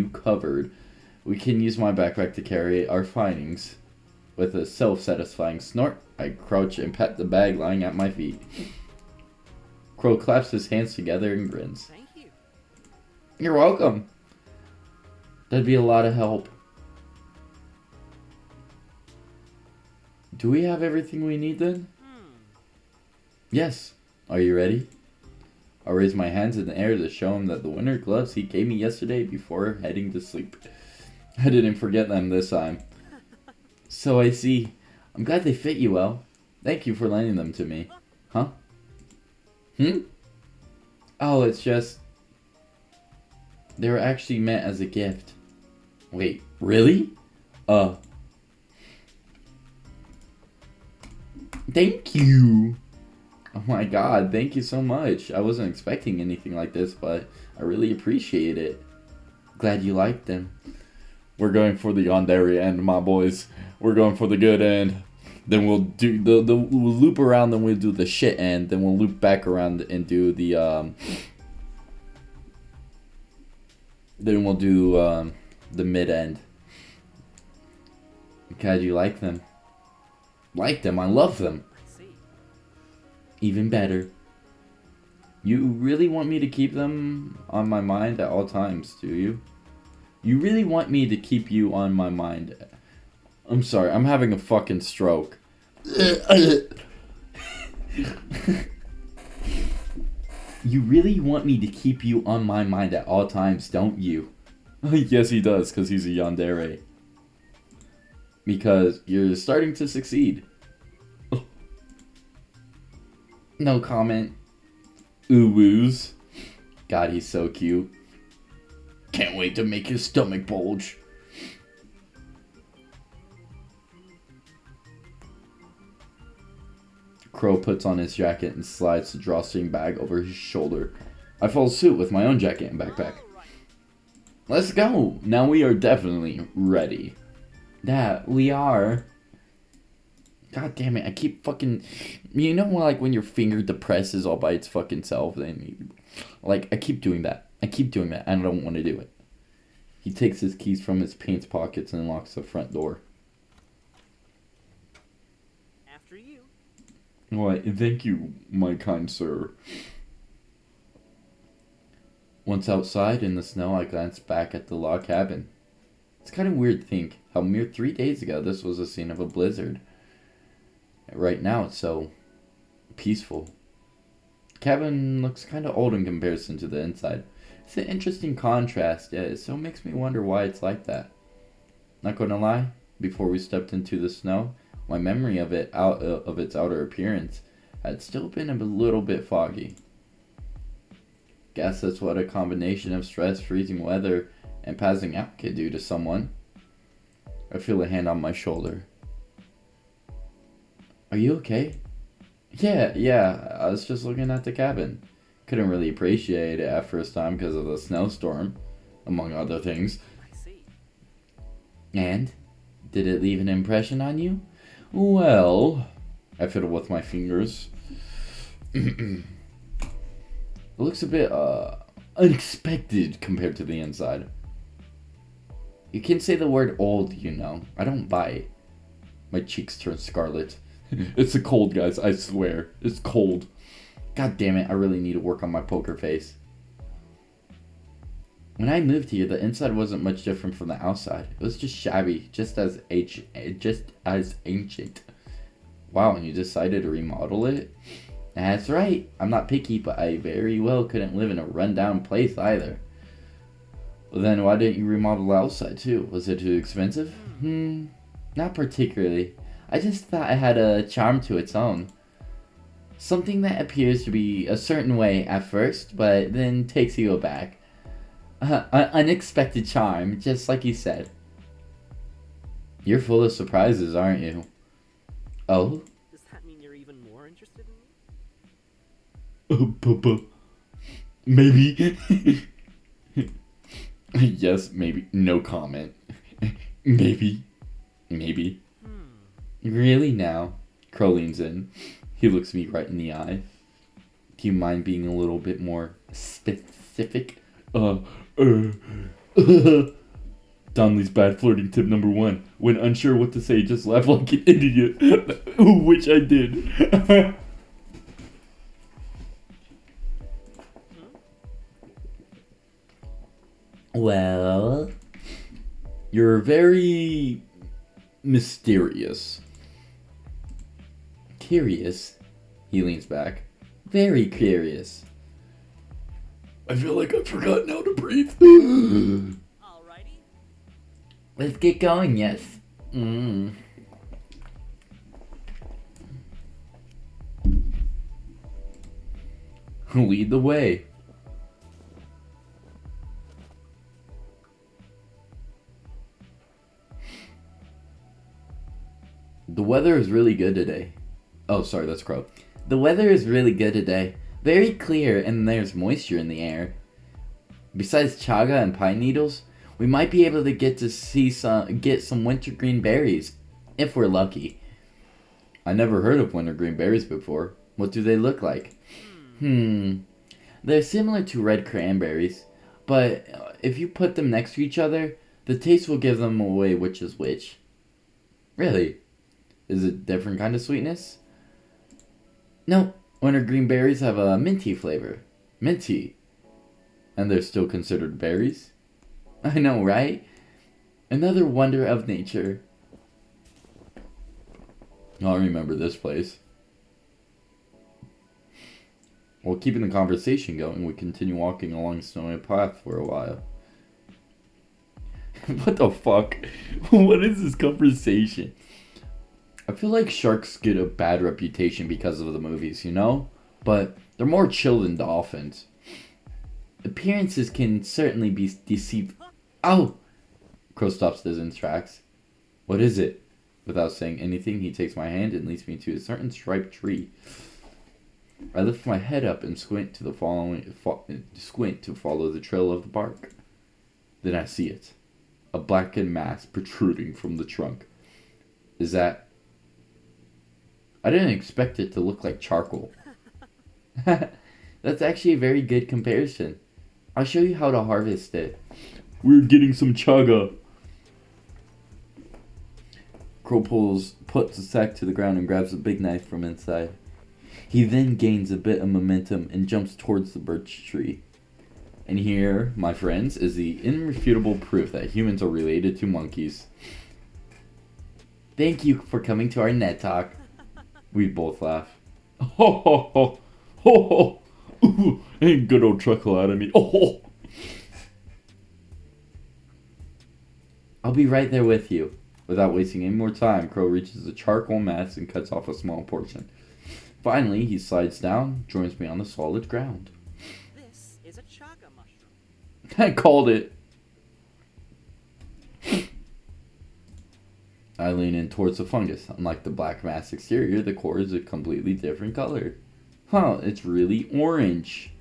S1: covered. We can use my backpack to carry our findings. With a self-satisfying snort, I crouch and pat the bag lying at my feet. Crow claps his hands together and grins.
S3: Thank you.
S1: You're welcome. That'd be a lot of help. Do we have everything we need then? Yes. Are you ready? I'll raise my hands in the air to show him that the winter gloves he gave me yesterday before heading to sleep. I didn't forget them this time. So I see. I'm glad they fit you well. Thank you for lending them to me. Huh? Oh, it's just... They were actually meant as a gift. Wait, really? Thank you! Oh my god, thank you so much. I wasn't expecting anything like this, but I really appreciate it. Glad you liked them. We're going for the yandere end, my boys. We're going for the good end. Then we'll do we'll loop around, then we'll do the shit end, then we'll loop back around and do the then we'll do the mid end. God, you like them? Like them? I love them.
S3: I see.
S1: Even better. You really want me to keep them on my mind at all times, do you? You really want me to keep you on my mind? I'm sorry, I'm having a fucking stroke. You really want me to keep you on my mind at all times, don't you? Yes, he does, because he's a yandere. Because you're starting to succeed. No comment. Ooh-woos. God, he's so cute. Can't wait to make his stomach bulge. Crow puts on his jacket and slides the drawstring bag over his shoulder. I follow suit with my own jacket and backpack. Let's go! Now we are definitely ready. That we are. God damn it, I keep fucking... You know like when your finger depresses all by its fucking self? Then like, I keep doing that. I don't want to do it. He takes his keys from his pants pockets and locks the front door.
S3: After you.
S1: Why, thank you, my kind sir. Once outside in the snow, I glance back at the log cabin. It's kind of weird to think how mere 3 days ago this was the scene of a blizzard. Right now it's so peaceful. The cabin looks kind of old in comparison to the inside. It's an interesting contrast, yet it still makes me wonder why it's like that. Not gonna lie, before we stepped into the snow, my memory of its outer appearance had still been a little bit foggy. Guess that's what a combination of stress, freezing weather, and passing out could do to someone. I feel a hand on my shoulder. Are you okay? Yeah, I was just looking at the cabin. Couldn't really appreciate it at first time because of the snowstorm, among other things.
S3: I see.
S1: And? Did it leave an impression on you? Well, I fiddle with my fingers. It looks a bit, unexpected compared to the inside. You can say the word old, you know. I don't buy it. My cheeks turn scarlet. It's the cold, guys, I swear. It's cold. God damn it, I really need to work on my poker face. When I moved here, the inside wasn't much different from the outside. It was just shabby, just as ancient. Wow, and you decided to remodel it? That's right. I'm not picky, but I very well couldn't live in a rundown place either. Well, then why didn't you remodel the outside too? Was it too expensive? Not particularly. I just thought it had a charm to its own. Something that appears to be a certain way at first, but then takes you aback. An unexpected charm, just like you said. You're full of surprises, aren't you? Oh?
S3: Does that mean you're even more interested in me?
S1: Maybe. Yes, maybe. No comment. Maybe. Really now? Crow leans in. He looks me right in the eye. Do you mind being a little bit more specific? DonLee's bad flirting tip number 1. When unsure what to say, just laugh like an idiot. Which I did. Well, you're very mysterious. Curious? He leans back. Very curious. I feel like I've forgotten how to breathe.
S3: Alrighty.
S1: Let's get going, yes. Lead the way. The weather is really good today. Oh, sorry, that's Crow. The weather is really good today. Very clear, and there's moisture in the air. Besides chaga and pine needles, we might be able to get some wintergreen berries, if we're lucky. I never heard of wintergreen berries before. What do they look like? They're similar to red cranberries, but if you put them next to each other, the taste will give them away which is which. Really? Is it a different kind of sweetness? No, wintergreen berries have a minty flavor. Minty. And they're still considered berries? I know, right? Another wonder of nature. I'll remember this place. While keeping the conversation going, we continue walking along a snowy path for a while. What the fuck? What is this conversation? I feel like sharks get a bad reputation because of the movies, you know? But they're more chill than dolphins. Appearances can certainly be deceived. Oh! Crow stops dead in his tracks. What is it? Without saying anything, he takes my hand and leads me to a certain striped tree. I lift my head up and squint to follow the trail of the bark. Then I see it. A blackened mass protruding from the trunk. Is that... I didn't expect it to look like charcoal. That's actually a very good comparison. I'll show you how to harvest it. We're getting some chaga. Crow puts the sack to the ground and grabs a big knife from inside. He then gains a bit of momentum and jumps towards the birch tree. And here, my friends, is the irrefutable proof that humans are related to monkeys. Thank you for coming to our net talk. We both laugh. Ho ho ho ho ho! Ooh, and good old chuckle out of me. Oh! I'll be right there with you. Without wasting any more time, Crow reaches the charcoal mass and cuts off a small portion. Finally, he slides down, joins me on the solid ground.
S3: This is a chaga mushroom.
S1: I called it. I lean in towards the fungus. Unlike the black mass exterior, the core is a completely different color. Huh, it's really orange.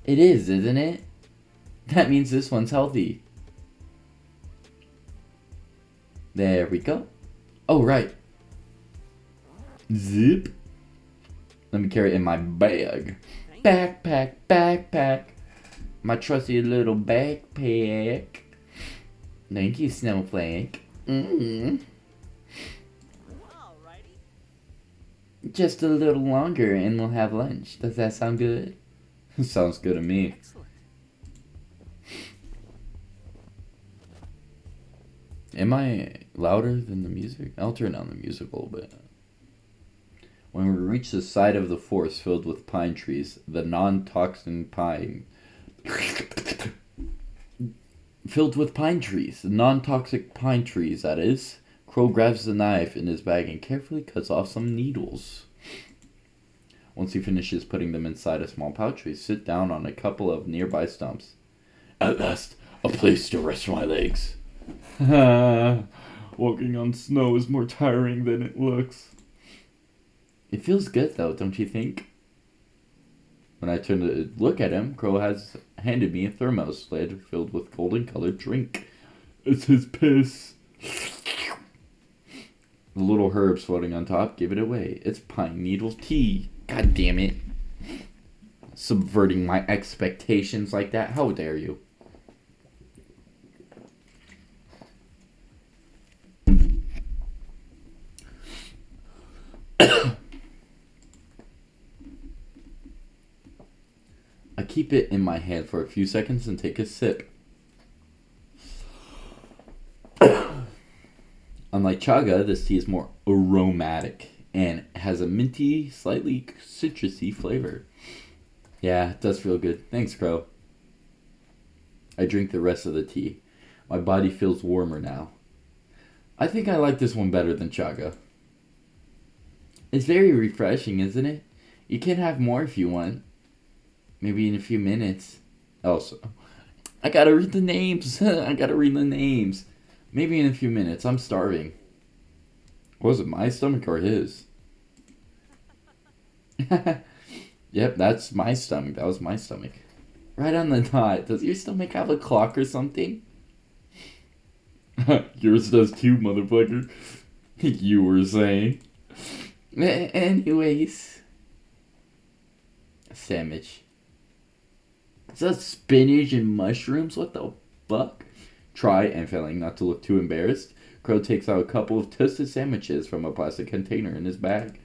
S1: It is, isn't it? That means this one's healthy. There we go. Oh, right. Zip. Let me carry it in my bag. Backpack, backpack. My trusty little backpack. Thank you, Snowflake.
S3: Alrighty.
S1: Just a little longer and we'll have lunch. Does that sound good? Sounds good to me.
S3: Excellent.
S1: Am I louder than the music? I'll turn down the music a little bit. When we reach the side of the forest filled with pine trees, the non-toxic pine... filled with pine trees. The non-toxic pine trees, that is. Crow grabs the knife in his bag and carefully cuts off some needles. Once he finishes putting them inside a small pouch, we sit down on a couple of nearby stumps. At last, a place to rest my legs. Walking on snow is more tiring than it looks. It feels good though, don't you think? When I turn to look at him, Crow has handed me a thermos lid filled with golden colored drink. It's his piss. The little herbs floating on top give it away. It's pine needle tea. God damn it. Subverting my expectations like that. How dare you? I keep it in my hand for a few seconds and take a sip. Unlike chaga, this tea is more aromatic and has a minty, slightly citrusy flavor. Yeah, it does feel good. Thanks, Crow. I drink the rest of the tea. My body feels warmer now. I think I like this one better than chaga. It's very refreshing, isn't it? You can have more if you want. Maybe in a few minutes. Also, I gotta read the names. Maybe in a few minutes. I'm starving. Was it my stomach or his? Yep, that's my stomach. That was my stomach. Right on the dot. Does your stomach have a clock or something? Yours does too, motherfucker. You were saying. Anyways. Sandwich. Is that spinach and mushrooms? What the fuck? Try, and failing not to look too embarrassed, Crow takes out a couple of toasted sandwiches from a plastic container in his bag.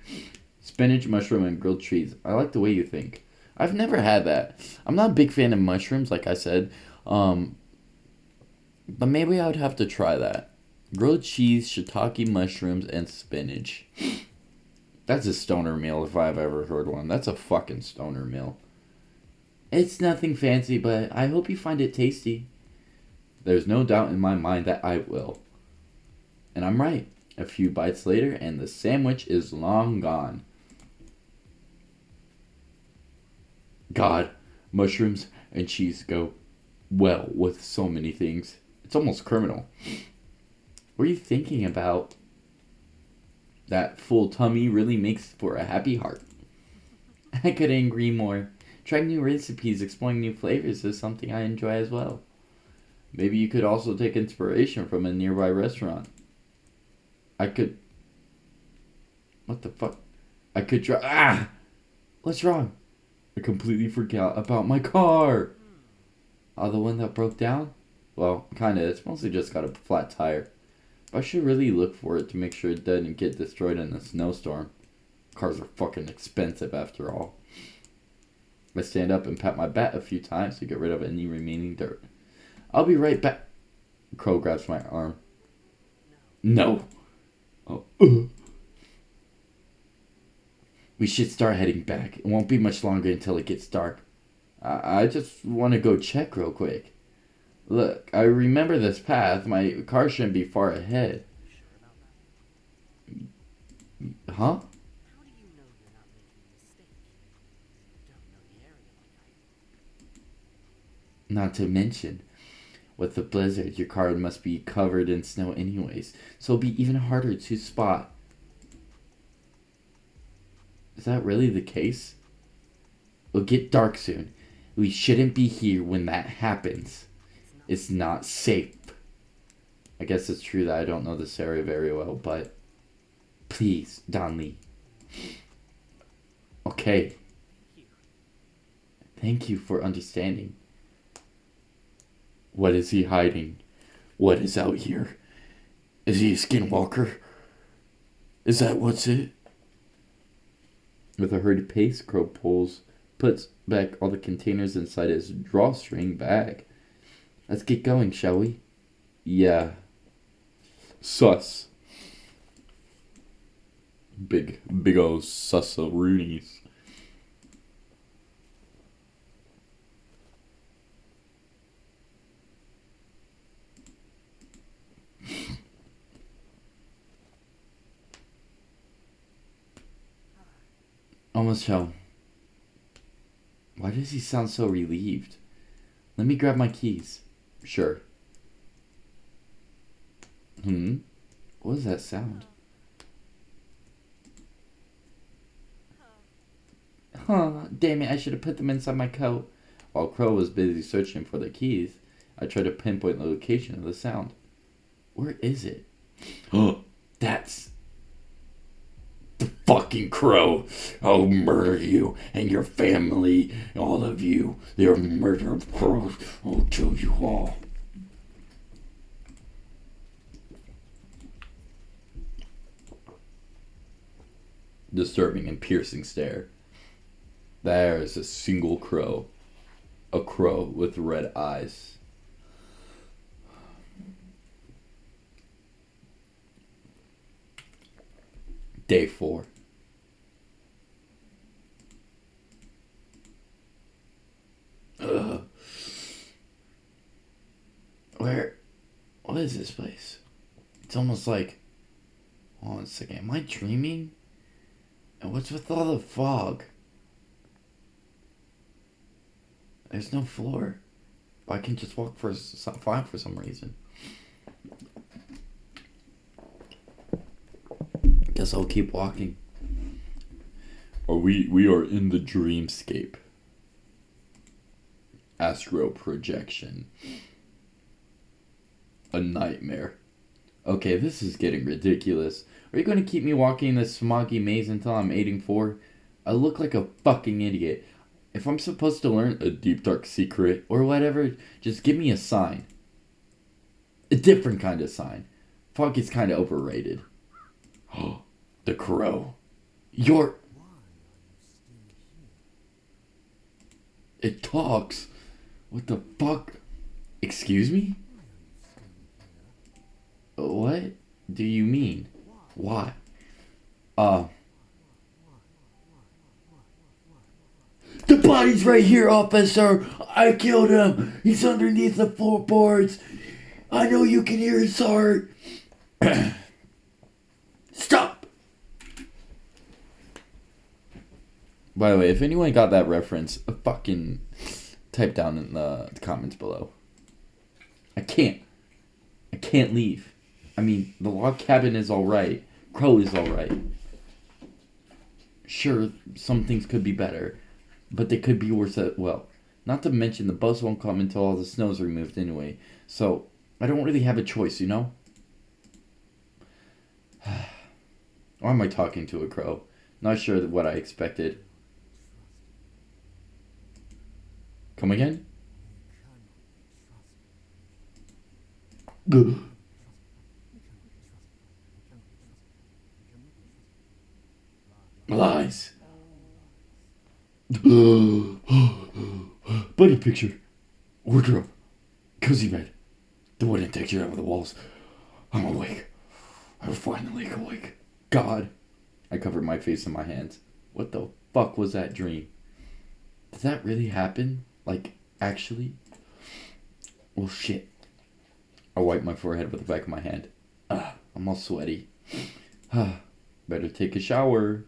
S1: Spinach, mushroom, and grilled cheese. I like the way you think. I've never had that. I'm not a big fan of mushrooms, like I said. But maybe I would have to try that. Grilled cheese, shiitake mushrooms, and spinach. That's a stoner meal if I've ever heard one. That's a fucking stoner meal. It's nothing fancy, but I hope you find it tasty. There's no doubt in my mind that I will. And I'm right. A few bites later, and the sandwich is long gone. God, mushrooms and cheese go well with so many things. It's almost criminal. What are you thinking about? That full tummy really makes for a happy heart. I couldn't agree more. Trying new recipes, exploring new flavors is something I enjoy as well. Maybe you could also take inspiration from a nearby restaurant. What the fuck? I could try. What's wrong? I completely forgot about my car. The one that broke down? Well, kinda. It's mostly just got a flat tire. I should really look for it to make sure it doesn't get destroyed in a snowstorm. Cars are fucking expensive after all. I stand up and pat my bat a few times to get rid of any remaining dirt. I'll be right back. Crow grabs my arm. No. Oh. We should start heading back. It won't be much longer until it gets dark. I just want to go check real quick. Look, I remember this path. My car shouldn't be far ahead. Huh?
S3: How do you know you're not making a mistake? You don't know the area like I do.
S1: Not to mention, with the blizzard, your car must be covered in snow anyways, so it'll be even harder to spot. Is that really the case? It'll get dark soon. We shouldn't be here when that happens. It's not safe. I guess it's true that I don't know this area very well, but please, DonLee. Okay. Thank you for understanding. What is he hiding? What is out here? Is he a skinwalker? Is that what's it? With a hurried pace, Crow puts back all the containers inside his drawstring bag. Let's get going, shall we? Yeah. Sus. Big old sus-a-roonies. Almost home. Why does he sound so relieved? Let me grab my keys. Sure. What was that sound? Huh, damn it, I should have put them inside my coat. While Crow was busy searching for the keys, I tried to pinpoint the location of the sound. Where is it? Oh, that's the fucking Crow. I'll murder you and your family, all of you. They're murder of crows. I'll kill you all. Disturbing and piercing stare. There is a single crow. A crow with red eyes. Day 4. What is this place? It's almost like... Hold on a second, am I dreaming? And what's with all the fog? There's no floor. But I can just walk fine for some reason. Guess I'll keep walking. We are in the dreamscape. Astro projection. A nightmare. Okay, this is getting ridiculous. Are you going to keep me walking this smoggy maze until I'm 84? I look like a fucking idiot. If I'm supposed to learn a deep dark secret or whatever, just give me a sign. A different kind of sign. Fog is kind of overrated. Oh, the crow. It talks. What the fuck? Excuse me? What do you mean? Why? The body's right here, officer. I killed him. He's underneath the floorboards. I know you can hear his heart. Stop! By the way, if anyone got that reference, fucking type down in the comments below. I can't leave. I mean, the log cabin is alright. Crow is alright. Sure, some things could be better, but they could be worse as well. Not to mention, the bus won't come until all the snow's removed anyway. So, I don't really have a choice, you know? Why am I talking to a crow? Not sure what I expected. Come again? Lies. Buddy picture. Wardrobe. Cozy bed. The wooden texture of the walls. I'm awake. I'm finally awake. God. I covered my face in my hands. What the fuck was that dream? Did that really happen? Like, actually? Well, shit. I wiped my forehead with the back of my hand. I'm all sweaty. Better take a shower.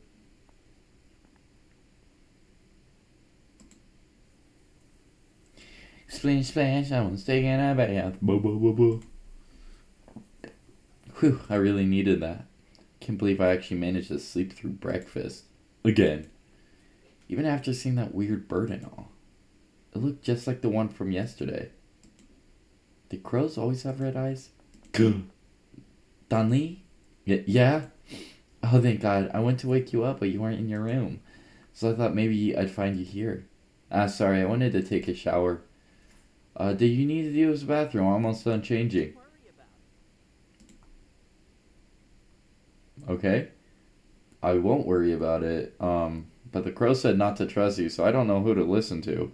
S1: Splash, splash, I was taking a bath. Whew, I really needed that. Can't believe I actually managed to sleep through breakfast. Again. Even after seeing that weird bird and all. It looked just like the one from yesterday. Did crows always have red eyes? DonLee? Yeah? Oh, thank God. I went to wake you up, but you weren't in your room. So I thought maybe I'd find you here. Sorry, I wanted to take a shower. Did you need to use the bathroom? I'm almost done changing.
S3: Worry about it.
S1: Okay? I won't worry about it. But the crow said not to trust you, so I don't know who to listen to.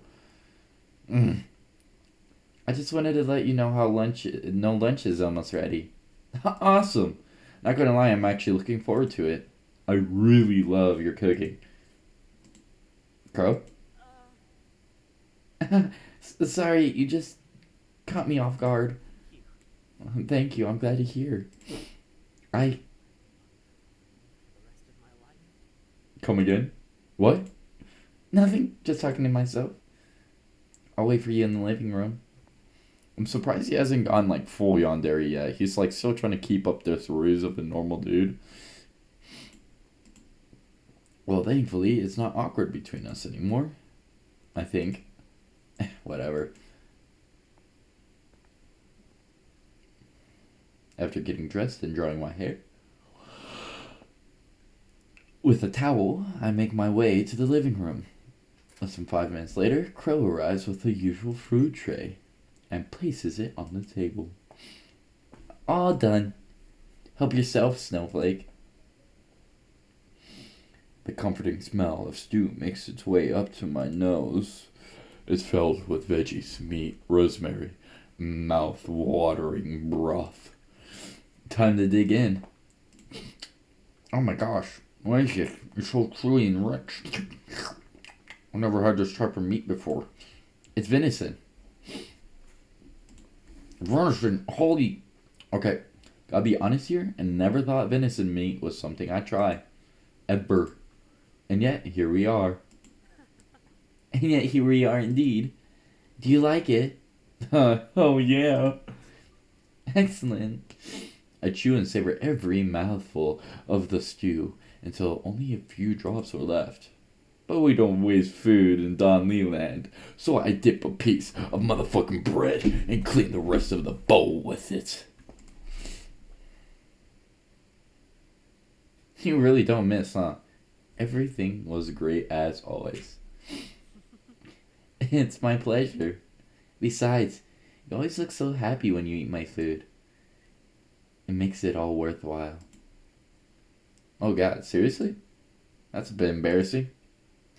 S1: I just wanted to let you know how lunch is almost ready. Awesome! Not gonna lie, I'm actually looking forward to it. I really love your cooking. Crow? Sorry, you just caught me off guard. Thank you, I'm glad to hear.
S3: For the rest of my life.
S1: Come again? What? Nothing, just talking to myself. I'll wait for you in the living room. I'm surprised he hasn't gone like full yandere yet. He's like still trying to keep up this ruse of a normal dude. Well, thankfully, it's not awkward between us anymore. I think. Whatever. After getting dressed and drying my hair, with a towel, I make my way to the living room. Less than 5 minutes later, Crow arrives with the usual food tray and places it on the table. All done. Help yourself, Snowflake. The comforting smell of stew makes its way up to my nose. It's filled with veggies, meat, rosemary, mouth-watering broth. Time to dig in. Oh my gosh, what is this? It's so chewy and rich. I've never had this type of meat before. It's venison. Venison, holy... Okay, gotta be honest here, and never thought venison meat was something I'd try. Ever. And yet, here we are. And yet, here we are indeed. Do you like it? Oh yeah. Excellent. I chew and savor every mouthful of the stew until only a few drops were left. But we don't waste food in DonLee land, so I dip a piece of motherfucking bread and clean the rest of the bowl with it. You really don't miss, huh? Everything was great as always. It's my pleasure. Besides, you always look so happy when you eat my food. It makes it all worthwhile. Oh God, seriously? That's a bit embarrassing.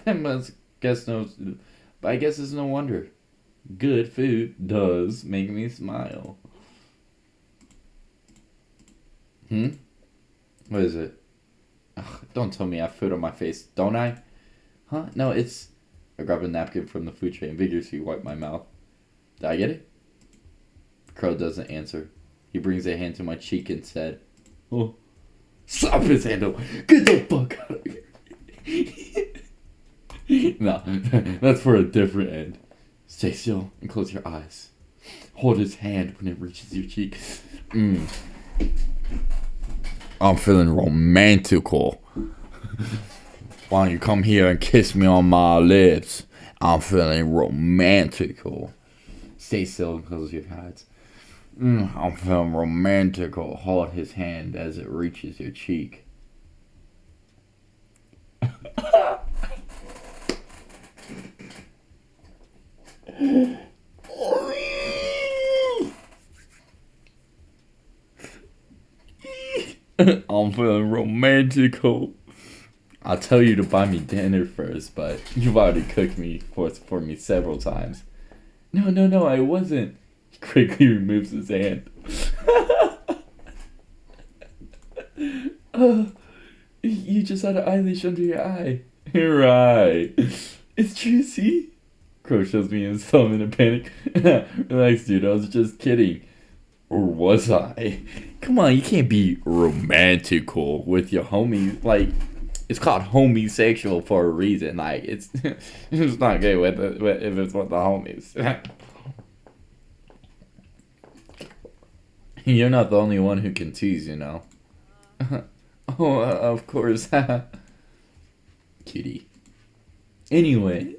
S1: I guess it's no wonder. Good food does make me smile. What is it? Ugh, don't tell me I have food on my face, don't I? Huh? No, it's... I grab a napkin from the food tray and vigorously wipe my mouth. Did I get it? Crow doesn't answer. He brings a hand to my cheek and said, "Oh, stop his handle! Get the fuck out of here!" No, that's for a different end. Stay still and close your eyes. Hold his hand when it reaches your cheek. I'm feeling romantical. Why don't you come here and kiss me on my lips? I'm feeling romantical. Stay still and close your eyes. I'm feeling romantical. Hold his hand as it reaches your cheek. I'm feeling romantical. I'll tell you to buy me dinner first, but you've already cooked me for me several times. No, I wasn't. He quickly removes his hand. You just had an eyelash under your eye. Right. It's juicy. Crow shows me his thumb in a panic. Relax, dude, I was just kidding. Or was I? Come on, you can't be romantical with your homie. Like, it's called homosexual for a reason. Like, it's it's not gay if it's with the homies. You're not the only one who can tease, you know. Oh, of course. Cutie. Anyway,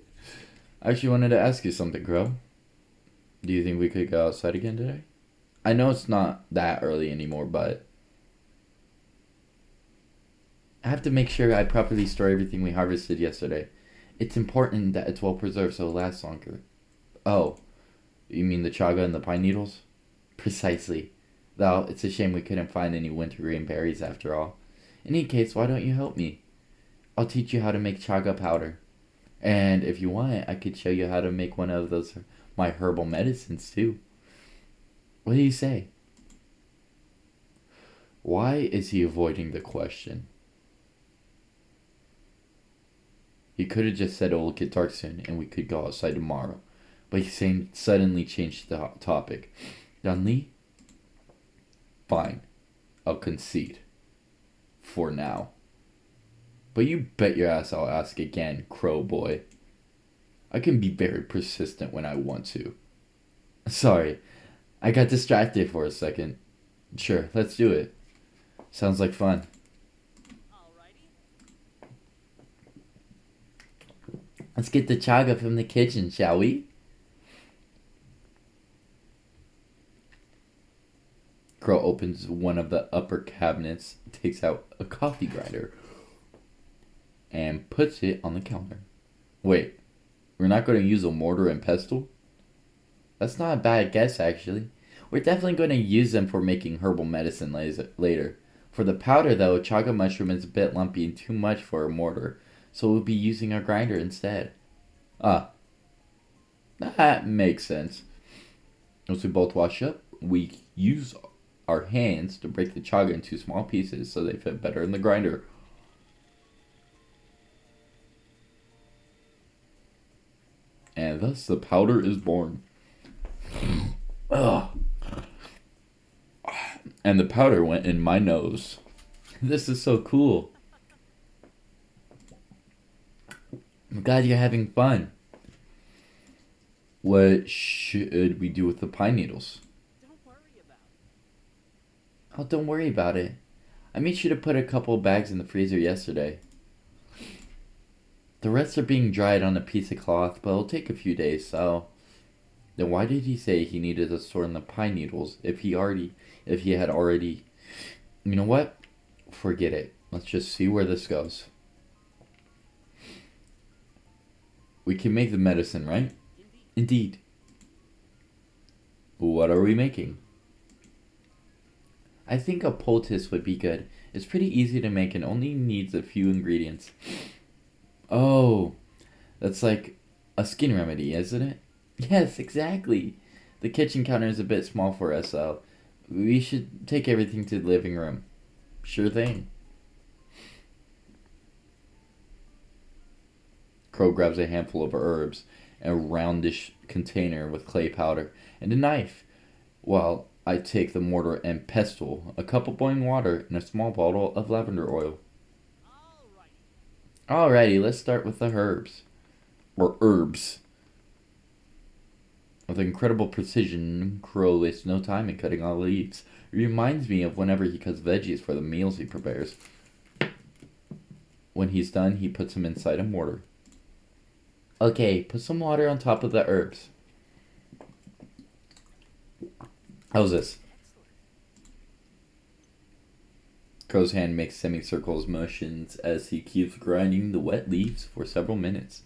S1: I actually wanted to ask you something, Crow. Do you think we could go outside again today? I know it's not that early anymore, but I have to make sure I properly store everything we harvested yesterday. It's important that it's well preserved so it lasts longer. Oh, you mean the chaga and the pine needles? Precisely. Though, it's a shame we couldn't find any wintergreen berries after all. In any case, why don't you help me? I'll teach you how to make chaga powder. And if you want, I could show you how to make one of those my herbal medicines too. What do you say? Why is he avoiding the question? He could have just said it will get dark soon and we could go outside tomorrow. But he suddenly changed the topic. DonLee? Fine. I'll concede. For now. But you bet your ass I'll ask again, Crow Boy. I can be very persistent when I want to. Sorry, I got distracted for a second. Sure, let's do it. Sounds like fun.
S3: Alrighty.
S1: Let's get the chaga from the kitchen, shall we? Crow opens one of the upper cabinets, takes out a coffee grinder, and puts it on the counter. Wait, we're not going to use a mortar and pestle? That's not a bad guess, actually. We're definitely going to use them for making herbal medicine later. For the powder, though, chaga mushroom is a bit lumpy and too much for a mortar, so we'll be using our grinder instead. Ah, that makes sense. Once we both wash up, we use our hands to break the chaga into small pieces so they fit better in the grinder. And thus the powder is born. Ugh. And the powder went in my nose. This is so cool. I'm glad you're having fun. What should we do with the pine needles?
S3: Don't worry about it.
S1: Oh, don't worry about it. I made sure to put a couple of bags in the freezer yesterday. The rest are being dried on a piece of cloth, but it'll take a few days, so... Then why did he say he needed to store in the pine needles if he had already... You know what? Forget it. Let's just see where this goes. We can make the medicine, right? Indeed. What are we making? I think a poultice would be good. It's pretty easy to make and only needs a few ingredients. Oh, that's like a skin remedy, isn't it? Yes, exactly. The kitchen counter is a bit small for us, so we should take everything to the living room. Sure thing. Crow grabs a handful of herbs, a roundish container with clay powder, and a knife, while I take the mortar and pestle, a cup of boiling water, and a small bottle of lavender oil. Alrighty, let's start with the herbs. Or herbs. With incredible precision, Crow wastes no time in cutting all the leaves. It reminds me of whenever he cuts veggies for the meals he prepares. When he's done, he puts them inside a mortar. Okay, put some water on top of the herbs. How's this? Crow's hand makes semicircles motions as he keeps grinding the wet leaves for several minutes.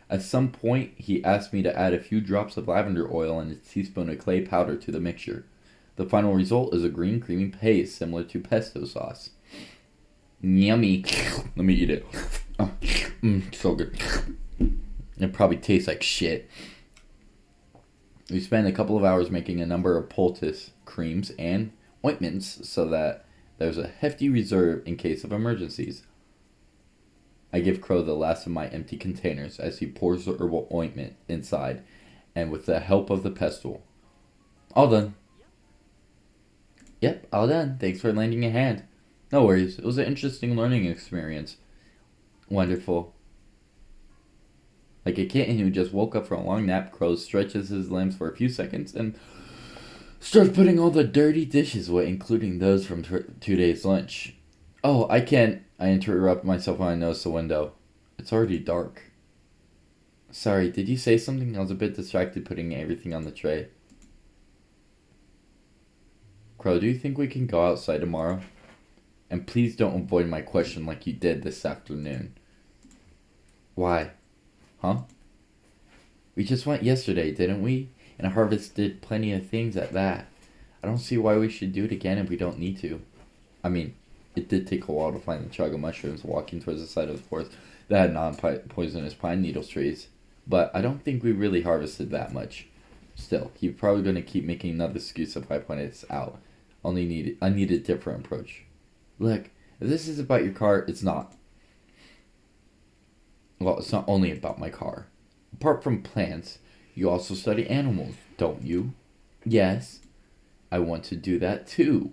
S1: At some point, he asks me to add a few drops of lavender oil and a teaspoon of clay powder to the mixture. The final result is a green creamy paste similar to pesto sauce. Yummy. Let me eat it. Oh, so good. It probably tastes like shit. We spent a couple of hours making a number of poultice creams and ointments so that there's a hefty reserve in case of emergencies. I give Crow the last of my empty containers as he pours the herbal ointment inside, and with the help of the pestle. All done. Yep, all done. Thanks for lending a hand. No worries. It was an interesting learning experience. Wonderful. Like a kitten who just woke up from a long nap, Crow stretches his limbs for a few seconds and starts putting all the dirty dishes away, including those from today's lunch. Oh, I interrupt myself when I notice the window. It's already dark. Sorry, did you say something? I was a bit distracted putting everything on the tray. Crow, do you think we can go outside tomorrow? And please don't avoid my question like you did this afternoon. Why? Huh? We just went yesterday, didn't we? And harvested plenty of things at that. I don't see why we should do it again if we don't need to. I mean, it did take a while to find the chaga mushrooms walking towards the side of the forest that had non-poisonous pine needle trees. But I don't think we really harvested that much. Still, he's probably going to keep making another excuse if I point this out. I need a different approach. Look, if this is about your car, it's not. Well, it's not only about my car. Apart from plants, you also study animals, don't you? Yes, I want to do that too.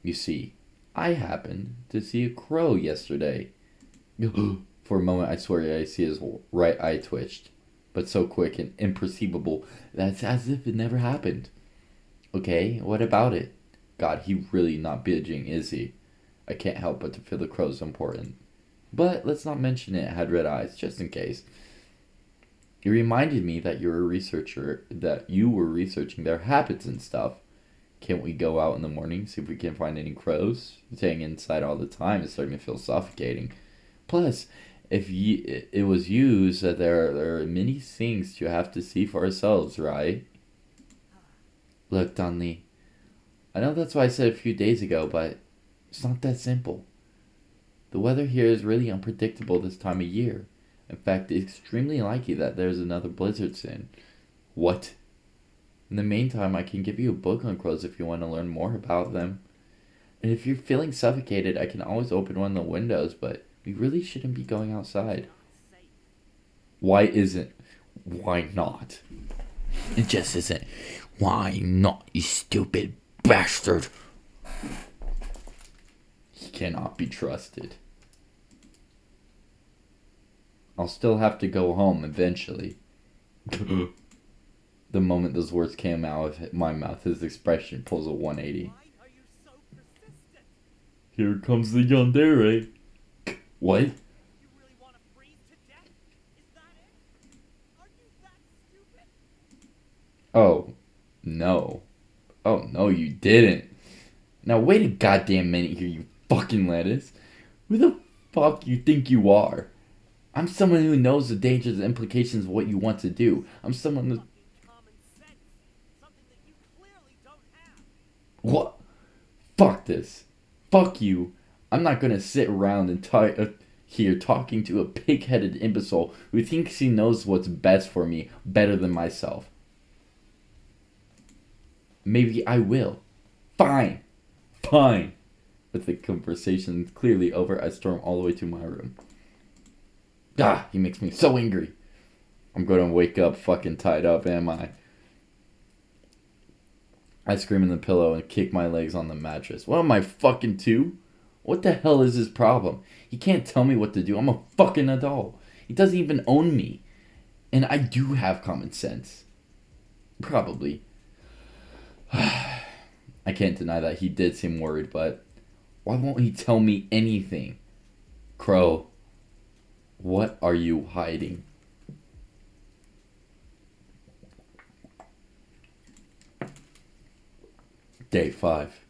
S1: You see, I happened to see a crow yesterday. For a moment, I swear I see his right eye twitched, but so quick and imperceivable that it's as if it never happened. Okay, what about it? God, he really not budging, is he? I can't help but to feel the crow's important. But let's not mention it had red eyes, just in case. It reminded me that you were researching their habits and stuff. Can't we go out in the morning, see if we can find any crows? Staying inside all the time is starting to feel suffocating. Plus, if it was used, that there are many things to have to see for ourselves, right? Look, DonLee, I know that's what I said a few days ago, but it's not that simple. The weather here is really unpredictable this time of year. In fact, it's extremely likely that there's another blizzard soon. What? In the meantime, I can give you a book on crows if you want to learn more about them. And if you're feeling suffocated, I can always open one of the windows, but we really shouldn't be going outside. Why isn't? Why not?
S2: It just isn't. Why not, you stupid bastard?
S1: He cannot be trusted. I'll still have to go home eventually. The moment those words came out of my mouth, his expression pulls a 180.
S3: Why are you so persistent?
S1: Here comes the yandere. What?
S3: You really want to freeze to death? Is that it? Are you that stupid?
S1: Oh, no. Oh, no, you didn't. Now, wait a goddamn minute here, you fucking lettuce. Who the fuck you think you are? I'm someone who knows the dangers and implications of what you want to do. I'm someone who...
S3: Common sense. Something that you clearly don't have.
S1: What? Fuck this. Fuck you. I'm not gonna sit around and here talking to a pig-headed imbecile who thinks he knows what's best for me better than myself. Maybe I will. Fine. Fine. With the conversation clearly over, I storm all the way to my room. Ah, he makes me so angry. I'm gonna wake up fucking tied up, am I? I scream in the pillow and kick my legs on the mattress. What am I, fucking two? What the hell is his problem? He can't tell me what to do. I'm a fucking adult. He doesn't even own me. And I do have common sense. Probably. I can't deny that he did seem worried, but why won't he tell me anything? Crow, what are you hiding? Day 5.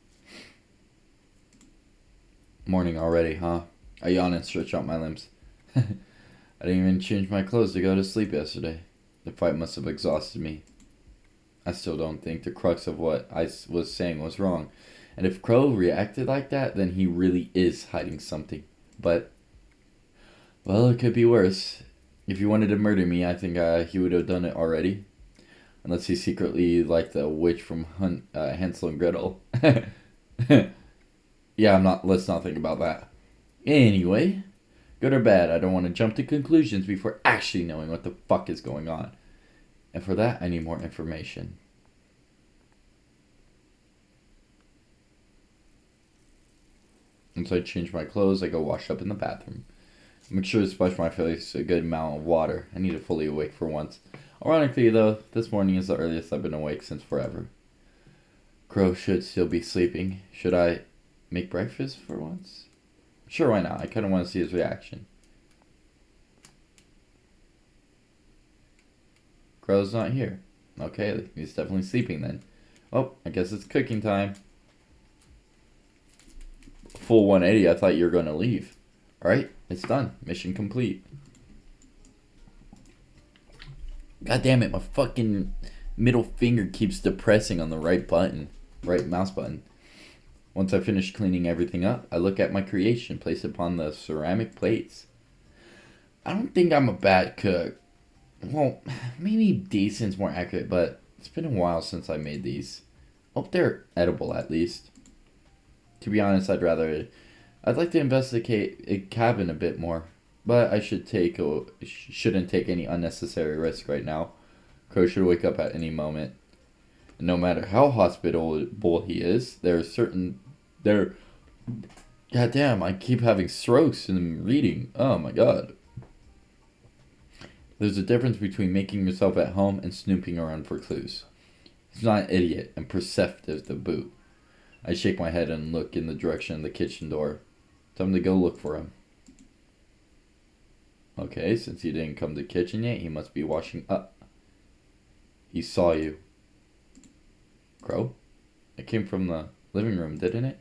S1: Morning already, huh? I yawn and stretch out my limbs. I didn't even change my clothes to go to sleep yesterday. The fight must have exhausted me. I still don't think the crux of what I was saying was wrong. And if Crow reacted like that, then he really is hiding something. But, well, it could be worse. If he wanted to murder me, I think he would have done it already. Unless he's secretly like the witch from Hansel and Gretel. Yeah, let's not think about that. Anyway, good or bad, I don't want to jump to conclusions before actually knowing what the fuck is going on. And for that, I need more information. Once I change my clothes, I go wash up in the bathroom. Make sure to splash my face a good amount of water. I need to fully awake for once. Ironically, though, this morning is the earliest I've been awake since forever. Crow should still be sleeping. Should I make breakfast for once? Sure, why not? I kind of want to see his reaction. Crow's not here. Okay, he's definitely sleeping then. Oh, I guess it's cooking time. Full 180, I thought you were going to leave. Alright, it's done. Mission complete. God damn it, my fucking middle finger keeps depressing on the right button. Right mouse button. Once I finish cleaning everything up, I look at my creation, place it upon the ceramic plates. I don't think I'm a bad cook. Well, maybe decent's more accurate, but it's been a while since I made these. Hope they're edible at least. To be honest, I'd like to investigate a cabin a bit more, but I shouldn't take any unnecessary risk right now. Crow should wake up at any moment. And no matter how hospitable he is, God damn, I keep having strokes and reading. Oh my god. There's a difference between making yourself at home and snooping around for clues. He's not an idiot and perceptive to boot. I shake my head and look in the direction of the kitchen door. Time to go look for him. Okay, since he didn't come to the kitchen yet, he must be washing up. He saw you. Crow? It came from the living room, didn't it?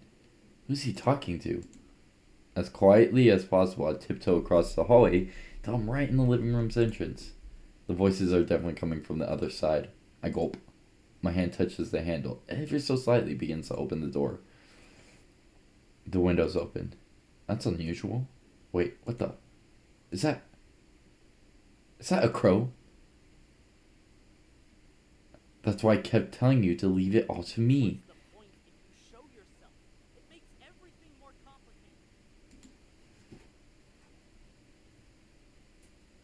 S1: Who's he talking to? As quietly as possible, I tiptoe across the hallway till I'm right in the living room's entrance. The voices are definitely coming from the other side. I gulp. My hand touches the handle. Ever so slightly begins to open the door. The window's open. That's unusual. Wait, what the? Is that a crow? That's why I kept telling you to leave it all to me.
S3: What's the point if you show yourself? It makes everything more complicated.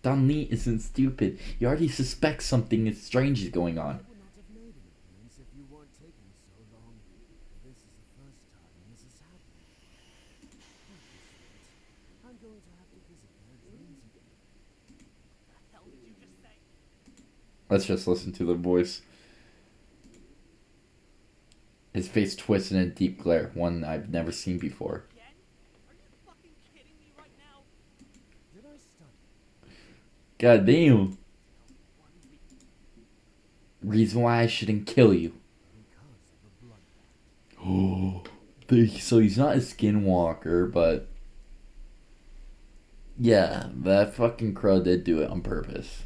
S1: DonLee isn't stupid. He already suspects something strange is going on.
S4: I would not have made an appearance if you weren't taking so long. This is the first time this has happened. I'm going to have to visit their dreams again.
S3: What the hell did you just say?
S1: Let's just listen to the voice. His face twists in a deep glare, one I've never seen before.
S3: Again? Are you fucking kidding me right now?
S4: Did I study?
S1: God damn.
S3: 1 week.
S1: Reason why I shouldn't kill you.
S4: Because of the blood.
S1: Oh, so he's not a skinwalker, but yeah, that fucking crow did do it on purpose.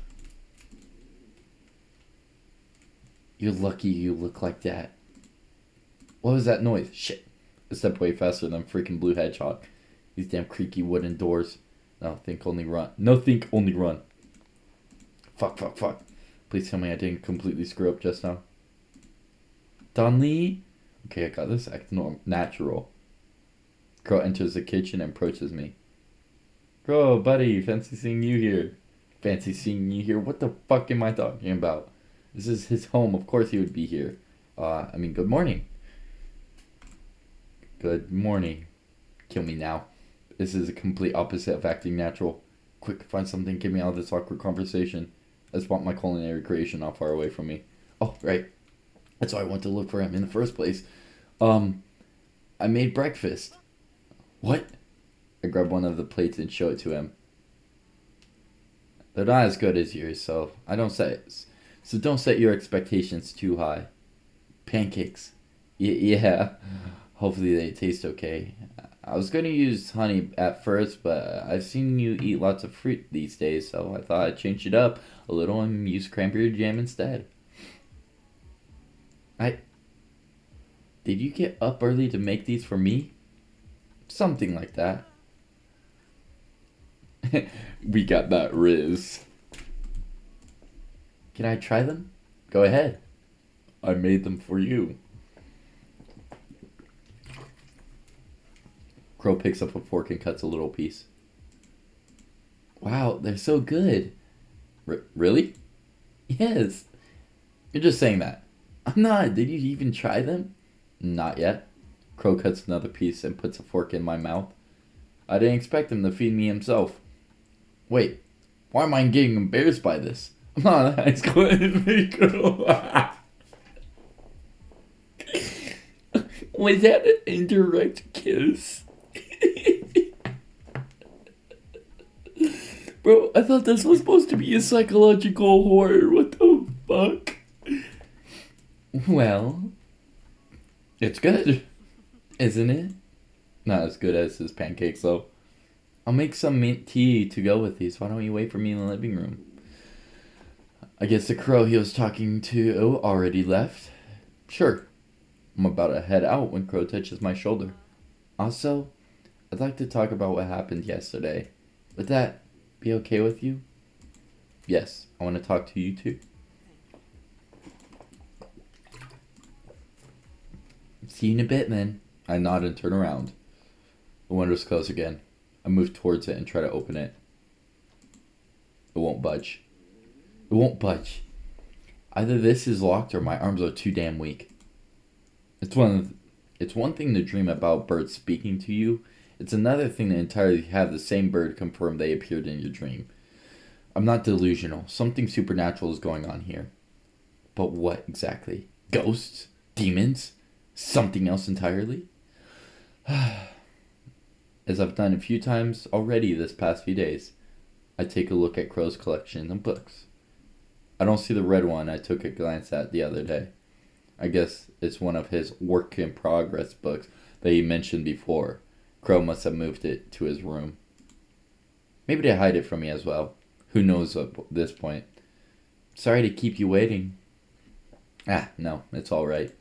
S1: You're lucky you look like that. What was that noise? Shit. I stepped way faster than freaking blue hedgehog. These damn creaky wooden doors. No, think only run. No, think only run. Fuck. Please tell me I didn't completely screw up just now. DonLee? Okay, I got this. Act natural. Crow enters the kitchen and approaches me. Crow, buddy, fancy seeing you here. Fancy seeing you here? What the fuck am I talking about? This is his home. Of course he would be here. Good morning. Good morning. Kill me now. This is a complete opposite of acting natural. Quick, find something, get me out of this awkward conversation. I just want my culinary creation not far away from me. Oh, right. That's why I went to look for him in the first place. I made breakfast. What? I grab one of the plates and show it to him. They're not as good as yours, so don't set your expectations too high. Pancakes. Yeah. Hopefully they taste okay. I was going to use honey at first, but I've seen you eat lots of fruit these days, so I thought I'd change it up a little and use cranberry jam instead. Did you get up early to make these for me? Something like that. We got that Riz. Can I try them? Go ahead. I made them for you. Crow picks up a fork and cuts a little piece. Wow, they're so good. Really? Yes. You're just saying that. I'm not. Did you even try them? Not yet. Crow cuts another piece and puts a fork in my mouth. I didn't expect him to feed me himself. Wait, why am I getting embarrassed by this? I'm not a high school individual. Was that an indirect kiss? Bro, I thought this was supposed to be a psychological horror. What the fuck? Well, it's good, isn't it? Not as good as his pancakes, though. I'll make some mint tea to go with these. Why don't you wait for me in the living room? I guess the crow he was talking to already left. Sure. I'm about to head out when Crow touches my shoulder. Also, I'd like to talk about what happened yesterday. Would that be okay with you? Yes, I want to talk to you too. See you in a bit, then. I nod and turn around. The window's closed again. I move towards it and try to open it. It won't budge. It won't budge. Either this is locked or my arms are too damn weak. It's one thing to dream about birds speaking to you. It's another thing to entirely have the same bird confirm they appeared in your dream. I'm not delusional. Something supernatural is going on here. But what exactly? Ghosts? Demons? Something else entirely? As I've done a few times already this past few days, I take a look at Crow's collection of books. I don't see the red one I took a glance at the other day. I guess it's one of his work in progress books that he mentioned before. Crow must have moved it to his room. Maybe to hide it from me as well. Who knows at this point. Sorry to keep you waiting. No, it's alright.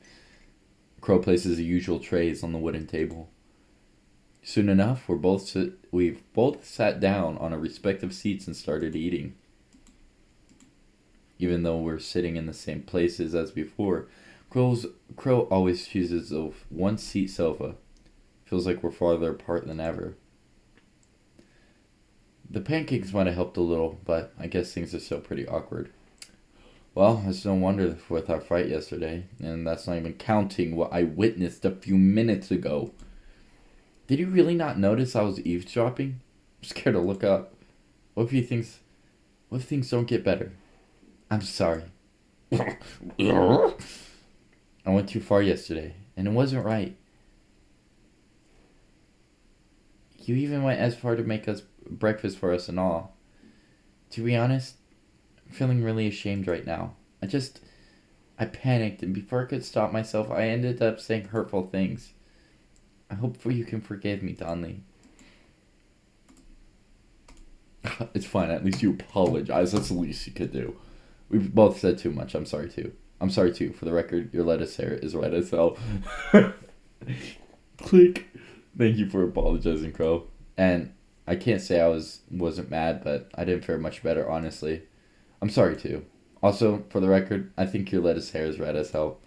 S1: Crow places the usual trays on the wooden table. Soon enough, we've both sat down on our respective seats and started eating. Even though we're sitting in the same places as before, Crow always chooses a one-seat sofa. Feels like we're farther apart than ever. The pancakes might have helped a little, but I guess things are still pretty awkward. Well, it's no wonder with our fight yesterday, and that's not even counting what I witnessed a few minutes ago. Did you really not notice I was eavesdropping? I'm scared to look up. What if things don't get better? I'm sorry. I went too far yesterday, and it wasn't right. You even went as far to make us breakfast for us and all. To be honest, I'm feeling really ashamed right now. I panicked, and before I could stop myself, I ended up saying hurtful things. I hope you can forgive me, DonLee. It's fine, at least you apologize. That's the least you could do. We've both said too much. I'm sorry too. I'm sorry too. For the record, your lettuce hair is red as hell. Click. Thank you for apologizing, Crow. And I can't say I wasn't mad, but I didn't fare much better, honestly. I'm sorry too. Also, for the record, I think your lettuce hair is red as hell.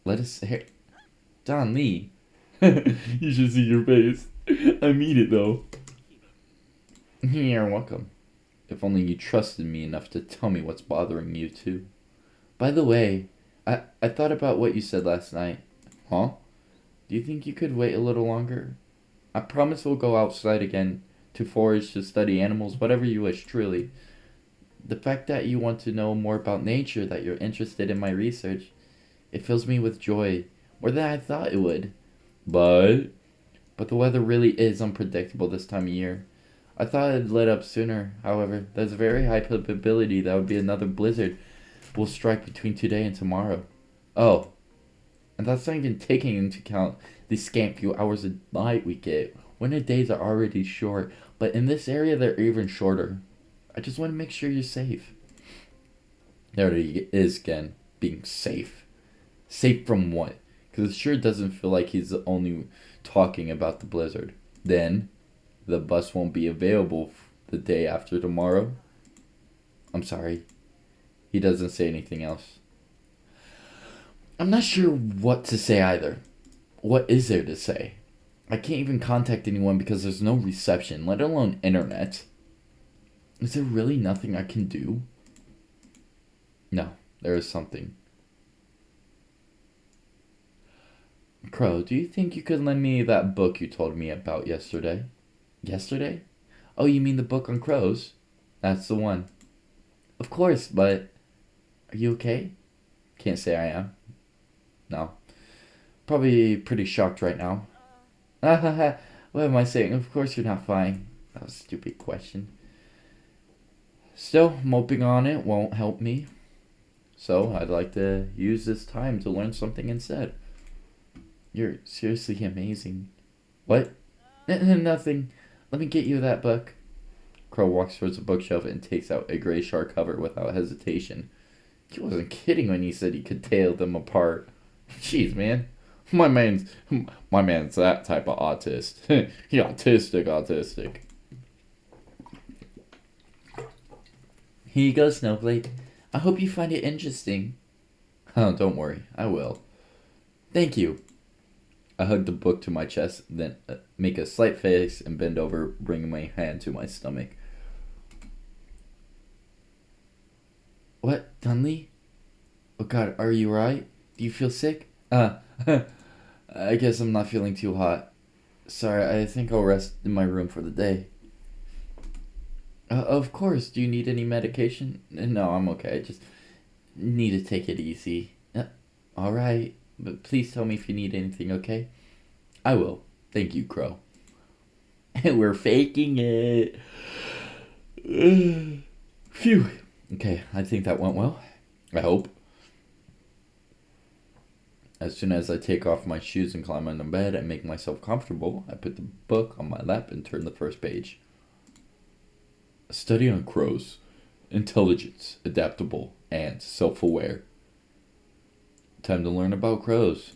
S1: Lettuce hair? DonLee. You should see your face. I mean it though. You're welcome. If only you trusted me enough to tell me what's bothering you too. By the way, I thought about what you said last night. Huh? Do you think you could wait a little longer? I promise we'll go outside again to forage, to study animals, whatever you wish, truly. The fact that you want to know more about nature, that you're interested in my research, it fills me with joy, more than I thought it would. But the weather really is unpredictable this time of year. I thought it'd let up sooner. However, there's a very high probability that would be another blizzard will strike between today and tomorrow. Oh, and that's not even taking into account the scant few hours of light we get. Winter days are already short, but in this area they're even shorter. I just want to make sure you're safe. There it is again, being safe. Safe from what? Because it sure doesn't feel like he's only talking about the blizzard. Then, the bus won't be available the day after tomorrow. I'm sorry. He doesn't say anything else. I'm not sure what to say either. What is there to say? I can't even contact anyone because there's no reception, let alone internet. Is there really nothing I can do? No, there is something. Crow, do you think you could lend me that book you told me about yesterday? Yesterday? Oh, you mean the book on crows? That's the one. Of course, but... Are you okay? Can't say I am. No. Probably pretty shocked right now. What am I saying? Of course you're not fine. That was a stupid question. Still, moping on it won't help me. So I'd like to use this time to learn something instead. You're seriously amazing. What? Nothing. Let me get you that book. Crow walks towards the bookshelf and takes out a gray shark cover without hesitation. He wasn't kidding when he said he could tear them apart. Jeez, man. My man's that type of autist. He autistic. Here you go, Snowflake. I hope you find it interesting. Oh, don't worry. I will. Thank you. I hug the book to my chest, then make a slight face and bend over, bringing my hand to my stomach. What, DonLee? Oh God, are you alright? Do you feel sick? I guess I'm not feeling too hot. Sorry, I think I'll rest in my room for the day. Of course. Do you need any medication? No, I'm okay. I just need to take it easy. Alright, but please tell me if you need anything, okay? I will. Thank you, Crow. We're faking it. Phew. Okay, I think that went well. I hope. As soon as I take off my shoes and climb on the bed and make myself comfortable, I put the book on my lap and turn the first page. A study on crows. Intelligence, adaptable, and self-aware. Time to learn about crows.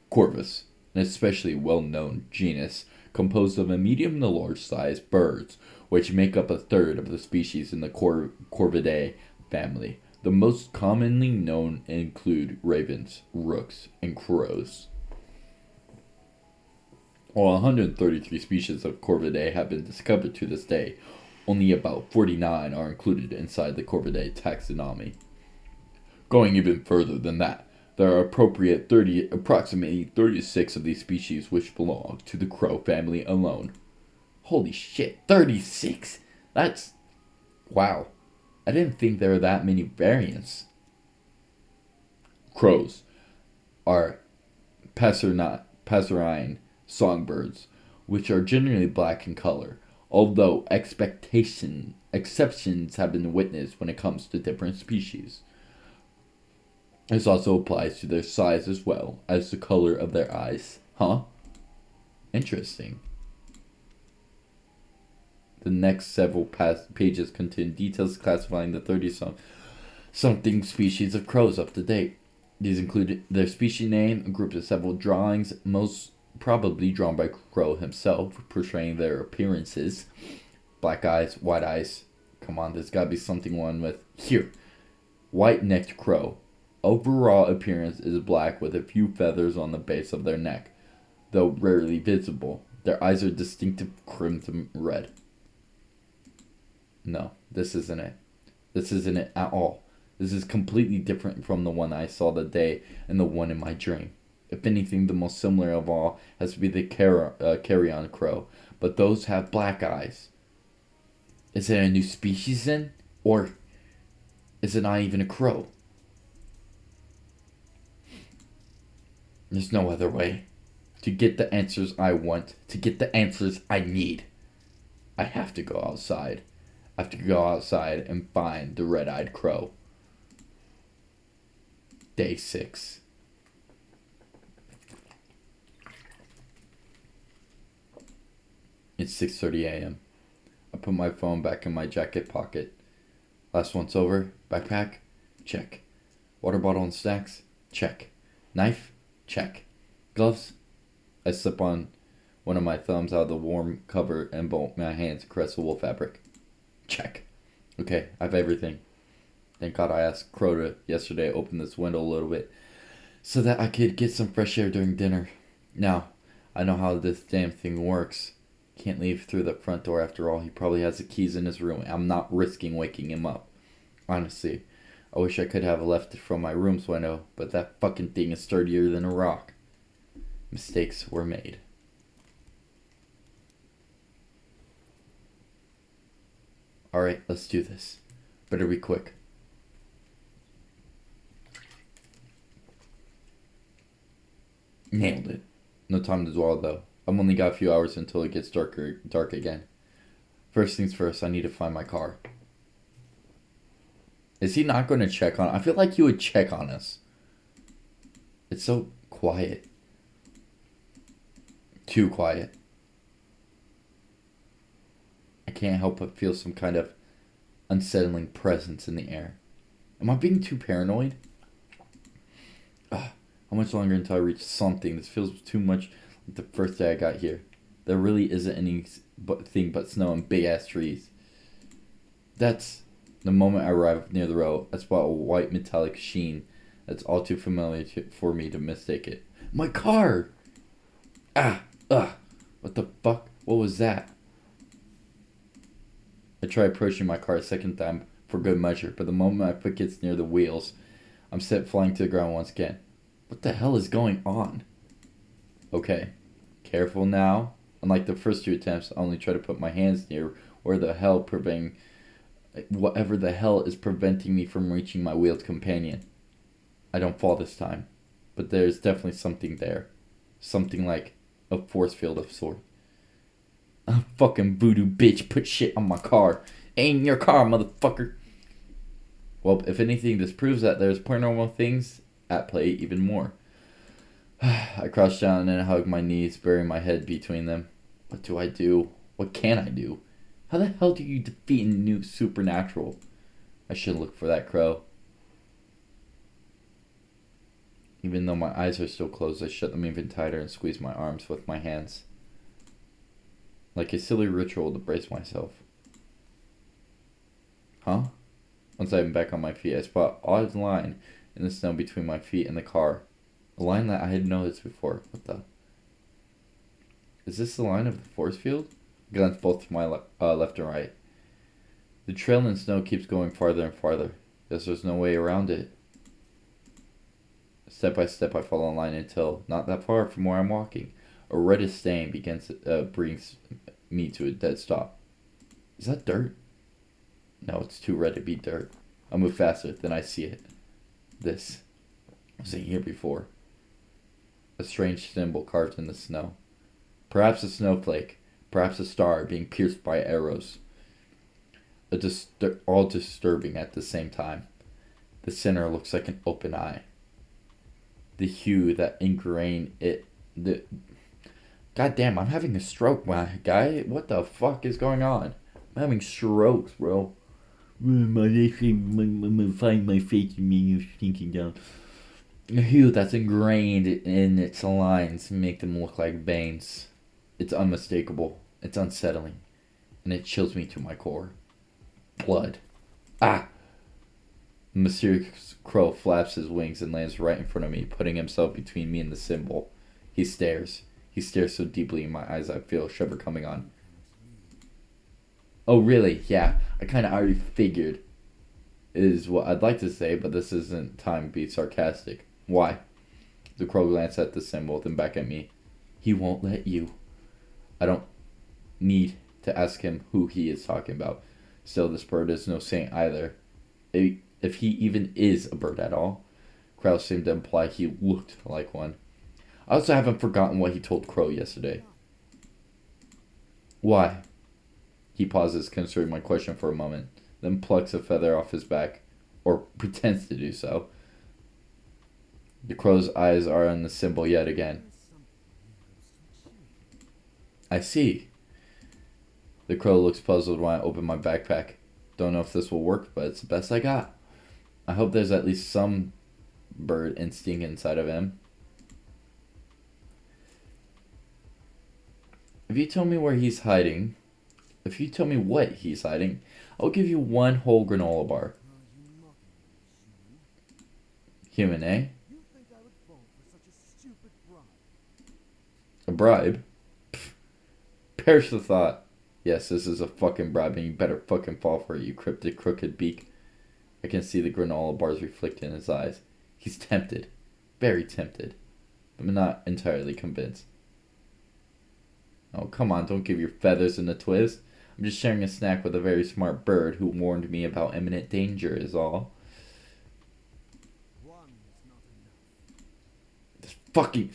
S1: Corvus, an especially well-known genus composed of a medium to large-sized birds, which make up a third of the species in the Corvidae family. The most commonly known include ravens, rooks, and crows. While 133 species of Corvidae have been discovered to this day, only about 49 are included inside the Corvidae taxonomy. Going even further than that, there are approximately 36 of these species which belong to the crow family alone. Holy shit, 36? That's... wow. I didn't think there were that many variants. Crows are passerine songbirds, which are generally black in color, although exceptions have been witnessed when it comes to different species. This also applies to their size as well as the color of their eyes. Huh? Interesting. The next several pages contain details classifying the 30-something species of crows up to date. These include their species name, a group of several drawings, most probably drawn by Crow himself, portraying their appearances. Black eyes, white eyes. Come on, there's gotta be something one with... Here. White-necked crow. Overall appearance is black with a few feathers on the base of their neck, though rarely visible. Their eyes are distinctive crimson red. No, this isn't it. This isn't it at all. This is completely different from the one I saw that day and the one in my dream. If anything, the most similar of all has to be the carrion crow, but those have black eyes. Is it a new species then? Or is it not even a crow? There's no other way. To get the answers I want, to get the answers I need, I have to go outside. I have to go outside and find the red-eyed crow. Day 6. It's 6:30 a.m. I put my phone back in my jacket pocket. Last once over. Backpack? Check. Water bottle and snacks? Check. Knife? Check. Gloves? I slip on one of my thumbs out of the warm cover and bolt my hands across the wool fabric. Check. Okay, I have everything. Thank God I asked Crow to yesterday open this window a little bit so that I could get some fresh air during dinner. Now, I know how this damn thing works. Can't leave through the front door after all. He probably has the keys in his room. I'm not risking waking him up. Honestly, I wish I could have left it from my room's window, but that fucking thing is sturdier than a rock. Mistakes were made. Alright, let's do this. Better be quick. Nailed it. No time to dwell though. I've only got a few hours until it gets dark again. First things first, I need to find my car. Is he not going to check on? I feel like he would check on us. It's so quiet. Too quiet. I can't help but feel some kind of unsettling presence in the air. Am I being too paranoid? Ugh, how much longer until I reach something? This feels too much like the first day I got here. There really isn't anything but snow and big ass trees. That's the moment I arrive near the road. I spot a white metallic sheen that's all too familiar for me to mistake it. My car! What the fuck? What was that? I try approaching my car a second time for good measure, but the moment my foot gets near the wheels, I'm sent flying to the ground once again. What the hell is going on? Okay, careful now. Unlike the first two attempts, I only try to put my hands near whatever the hell is preventing me from reaching my wheeled companion. I don't fall this time, but there's definitely something there. Something like a force field of sort. A fucking voodoo bitch put shit on my car. Ain't your car, motherfucker. Well, if anything, this proves that there's paranormal things at play even more. I crouch down and hug my knees, burying my head between them. What do I do? What can I do? How the hell do you defeat a new supernatural? I should look for that crow. Even though my eyes are still closed, I shut them even tighter and squeeze my arms with my hands. Like a silly ritual to brace myself. Huh? Once I'm back on my feet, I spot an odd line in the snow between my feet and the car. A line that I had noticed before. What the? Is this the line of the force field? I glance both to my left and right. The trail in snow keeps going farther and farther. Guess there's no way around it. Step by step, I follow a line until, not that far from where I'm walking, a reddish stain brings me to a dead stop. Is that dirt? No, it's too red to be dirt. I move faster, then I see it. This wasn't here before. A strange symbol carved in the snow. Perhaps a snowflake, perhaps a star being pierced by arrows. All disturbing at the same time. The center looks like an open eye. The hue that ingrained it. God damn, I'm having a stroke, my guy. What the fuck is going on? I'm having strokes, bro. I'm gonna find my face and me thinking down. The hue that's ingrained in its lines make them look like veins. It's unmistakable. It's unsettling. And it chills me to my core. Blood. Ah! The mysterious crow flaps his wings and lands right in front of me, putting himself between me and the symbol. He stares. He stares so deeply in my eyes I feel a shiver coming on. Oh, really? Yeah, I kind of already figured, is what I'd like to say, but this isn't time to be sarcastic. Why? The crow glanced at the symbol, then back at me. He won't let you. I don't need to ask him who he is talking about. Still, this bird is no saint either. If he even is a bird at all. Crow seemed to imply he looked like one. I also haven't forgotten what he told Crow yesterday. Why? He pauses, considering my question for a moment, then plucks a feather off his back, or pretends to do so. The crow's eyes are on the symbol yet again. I see. The crow looks puzzled when I open my backpack. Don't know if this will work, but it's the best I got. I hope there's at least some bird instinct inside of him. If you tell me where he's hiding, if you tell me what he's hiding, I'll give you one whole granola bar. Human, eh?
S4: You think I would fall for such a stupid bribe?
S1: A bribe? Pfft. Perish the thought. Yes, this is a fucking bribe and you better fucking fall for it, you cryptic crooked beak. I can see the granola bars reflect in his eyes. He's tempted. Very tempted. But I'm not entirely convinced. Oh, come on, don't give your feathers in a twist. I'm just sharing a snack with a very smart bird who warned me about imminent danger is all.
S4: One is not enough.
S1: This fucking...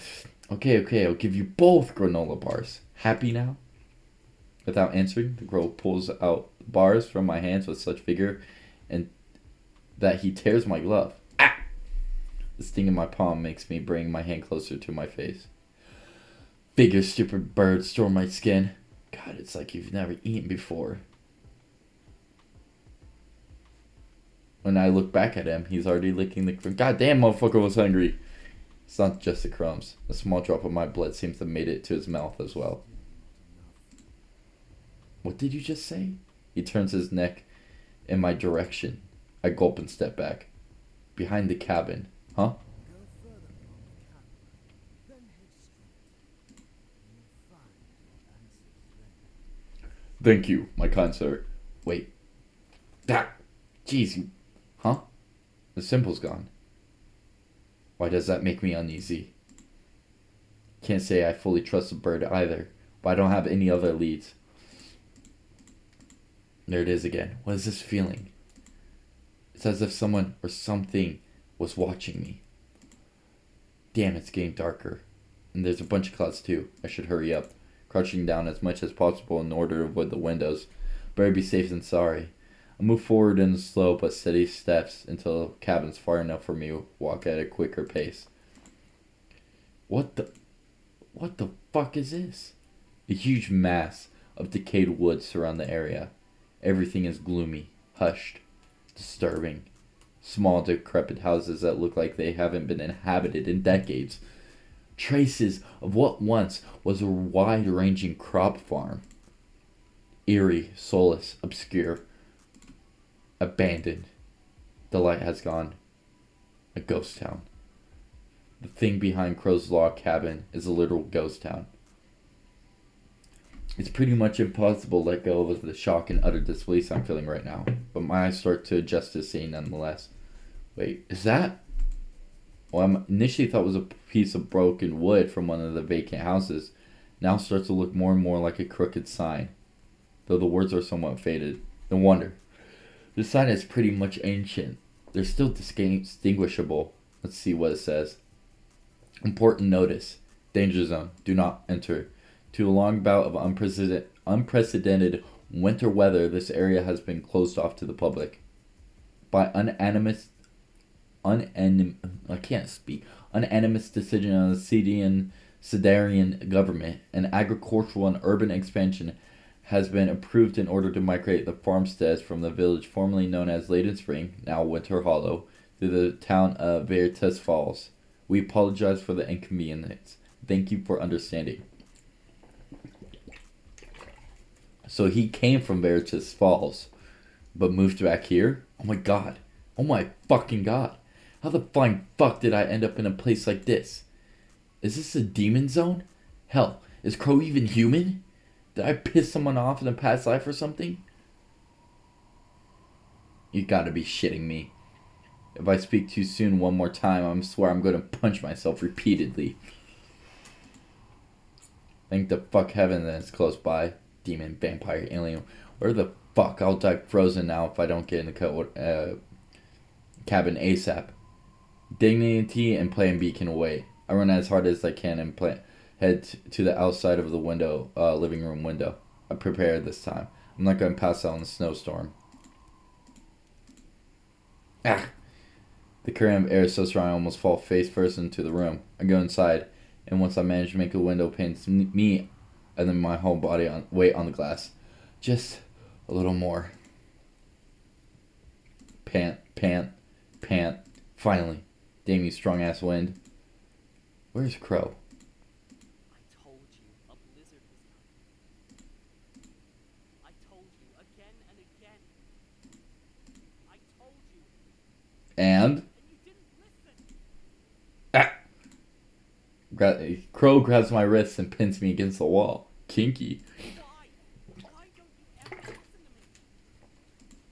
S1: Okay, I'll give you both granola bars. Happy now? Without answering, the crow pulls out bars from my hands with such vigor and that he tears my glove. Ah! The sting in my palm makes me bring my hand closer to my face. Bigger, stupid bird, store my skin. God, it's like you've never eaten before. When I look back at him, he's already licking the crumbs. God damn, motherfucker was hungry. It's not just the crumbs. A small drop of my blood seems to have made it to his mouth as well. What did you just say? He turns his neck in my direction. I gulp and step back. Behind the cabin. Huh?
S4: Go further along the cabin, then head straight. You'll find your answers there.
S1: Thank you, my kind sir. Wait. Ah! Jeez, you... Huh? The symbol's gone. Why does that make me uneasy? Can't say I fully trust the bird either, but I don't have any other leads. There it is again. What is this feeling? It's as if someone or something was watching me. Damn, it's getting darker. And there's a bunch of clouds too. I should hurry up, crouching down as much as possible in order to avoid the windows. Better be safe than sorry. I move forward in slow but steady steps until the cabin's far enough for me to walk at a quicker pace. What the fuck is this? A huge mass of decayed wood surround the area. Everything is gloomy, hushed, disturbing. Small, decrepit houses that look like they haven't been inhabited in decades. Traces of what once was a wide-ranging crop farm. Eerie, soulless, obscure, abandoned. The light has gone. A ghost town. The thing behind Crow's log cabin is a literal ghost town. It's pretty much impossible to let go of the shock and utter disbelief I'm feeling right now, but my eyes start to adjust to the scene nonetheless. Wait, is that? Well, I initially thought it was a piece of broken wood from one of the vacant houses. Now starts to look more and more like a crooked sign, though the words are somewhat faded. No wonder. The sign is pretty much ancient. They're still distinguishable. Let's see what it says. Important notice. Danger zone. Do not enter. To a long bout of unprecedented winter weather, this area has been closed off to the public. By unanimous decision of the Cedarian government, an agricultural and urban expansion has been approved in order to migrate the farmsteads from the village formerly known as Layden Spring, now Winter Hollow, to the town of Veritas Falls. We apologize for the inconvenience. Thank you for understanding. So he came from Veritas Falls, but moved back here? Oh my god. Oh my fucking god. How the flying fuck did I end up in a place like this? Is this a demon zone? Hell, is Crow even human? Did I piss someone off in a past life or something? You gotta be shitting me. If I speak too soon one more time, I swear I'm gonna punch myself repeatedly. Thank the fuck heaven that it's close by. Demon, vampire, alien. Where the fuck? I'll die frozen now if I don't get in the cabin ASAP. Dignity and plan B can wait. I run as hard as I can and head to the outside of the living room window. I'm prepared this time. I'm not going to pass out in the snowstorm. Ah! The current of air is so strong I almost fall face first into the room. I go inside, and once I manage to make the window panes me and then my whole body weight on the glass. Just a little more. Pant, pant, pant. Finally. Damn you strong ass wind. Where's Crow?
S3: I told you a blizzard was coming. I told you again and again. I told you.
S1: And?
S3: And you didn't listen.
S1: Ah! Crow grabs my wrist and pins me against the wall. Kinky.
S3: Why? Why don't you ever listen to me?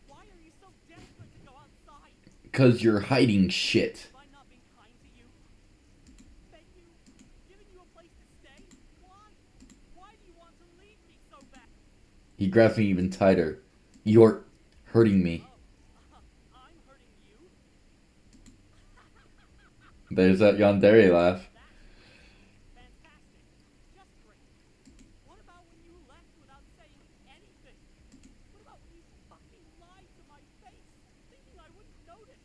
S3: Why are you so desperate to go outside?
S1: 'Cause you're hiding shit.
S3: Have I not been kind to you? Fed you? Given you a place to stay? Why? Why do you want to leave me so bad?
S1: He grabs me even tighter. You're hurting me.
S3: Oh, I'm hurting you?
S1: There's that yandere laugh.
S3: Fantastic. Just great. What about when you left without saying anything? What about when you fucking lied to my face, thinking I wouldn't notice?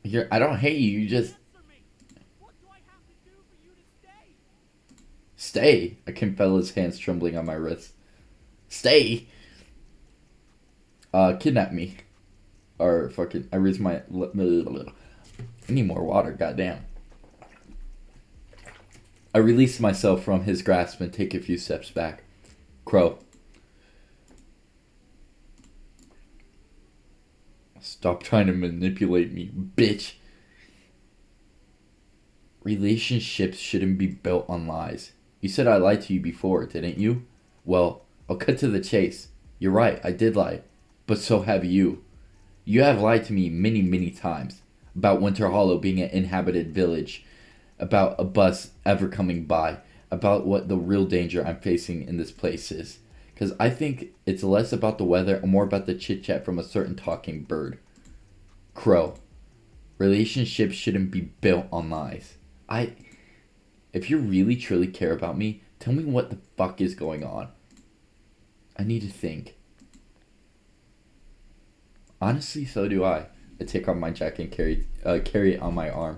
S1: I don't hate you. You just
S3: Answer me! What do I have to do for you to stay?
S1: stay. I can feel his hands trembling on my wrist. Stay. Kidnap me. Or fucking. I raise my. I need more water. Goddamn. I release myself from his grasp and take a few steps back. Crow. Stop trying to manipulate me, bitch. Relationships shouldn't be built on lies. You said I lied to you before, didn't you? Well, I'll cut to the chase. You're right, I did lie. But so have you. You have lied to me many, many times. About Winter Hollow being an inhabited village. About a bus ever coming by. About what the real danger I'm facing in this place is. Because I think it's less about the weather and more about the chit-chat from a certain talking bird. Crow. Relationships shouldn't be built on lies. If you really truly care about me, tell me what the fuck is going on. I need to think. Honestly, so do I. I take off my jacket and carry it on my arm.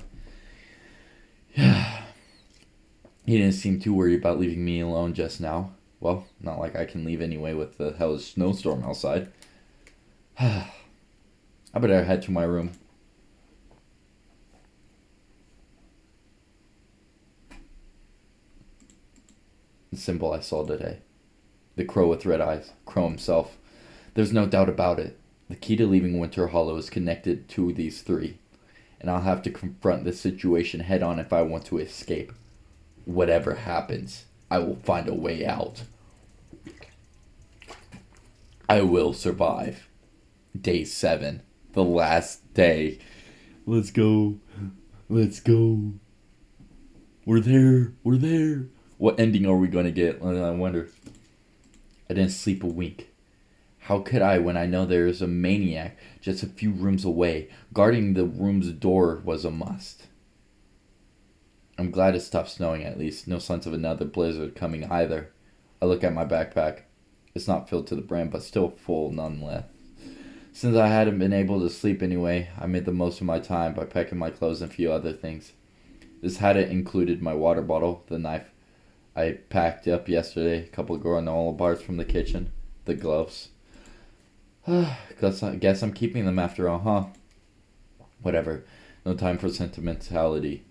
S1: He didn't seem too worried about leaving me alone just now. Well, not like I can leave anyway with the hell's snowstorm outside. I better head to my room. The symbol I saw today. The crow with red eyes. Crow himself. There's no doubt about it. The key to leaving Winter Hollow is connected to these three. And I'll have to confront this situation head on if I want to escape. Whatever happens, I will find a way out. I will survive. Day 7. The last day. Let's go. Let's go. We're there. We're there. What ending are we going to get? I wonder. I didn't sleep a wink. How could I when I know there is a maniac just a few rooms away? Guarding the room's door was a must. I'm glad it stopped snowing at least. No signs of another blizzard coming either. I look at my backpack. It's not filled to the brim, but still full nonetheless. Since I hadn't been able to sleep anyway, I made the most of my time by packing my clothes and a few other things. This hadn't included my water bottle, the knife I packed up yesterday, a couple of granola bars from the kitchen, the gloves. Guess I'm keeping them after all, huh? Whatever. No time for sentimentality.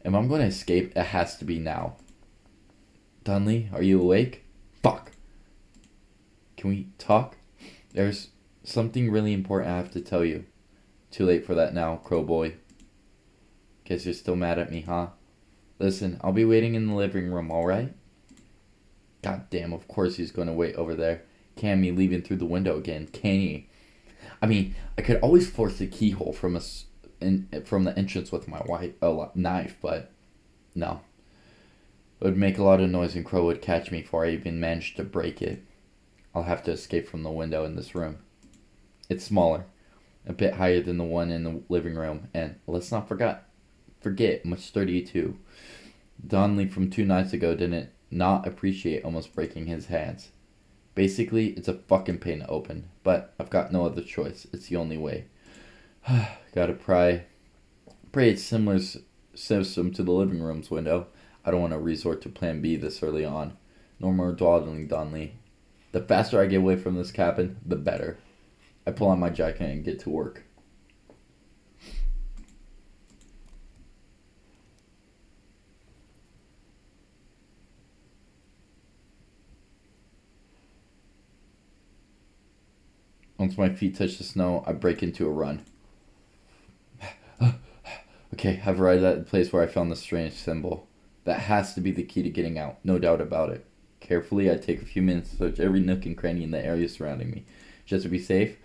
S1: If I'm going to escape, it has to be now. DonLee, are you awake? Fuck. Can we talk? There's something really important I have to tell you. Too late for that now, crow boy. Guess you're still mad at me, huh? Listen, I'll be waiting in the living room, alright? God damn, of course he's going to wait over there. Can't me leaving through the window again, can he? I mean, I could always force the keyhole from the entrance with my knife, but no. It would make a lot of noise and Crow would catch me before I even managed to break it. I'll have to escape from the window in this room. It's smaller, a bit higher than the one in the living room, and let's not forget, much sturdier too. DonLee from 2 nights ago didn't not appreciate almost breaking his hands. Basically, it's a fucking pain to open, but I've got no other choice. It's the only way. Gotta pray it's similar system to the living room's window. I don't want to resort to plan B this early on. No more dawdling, DonLee. The faster I get away from this cabin, the better. I pull on my jacket and get to work. Once my feet touch the snow, I break into a run. Okay, I've arrived at the place where I found the strange symbol. That has to be the key to getting out, no doubt about it. Carefully, I take a few minutes to search every nook and cranny in the area surrounding me. Just to be safe,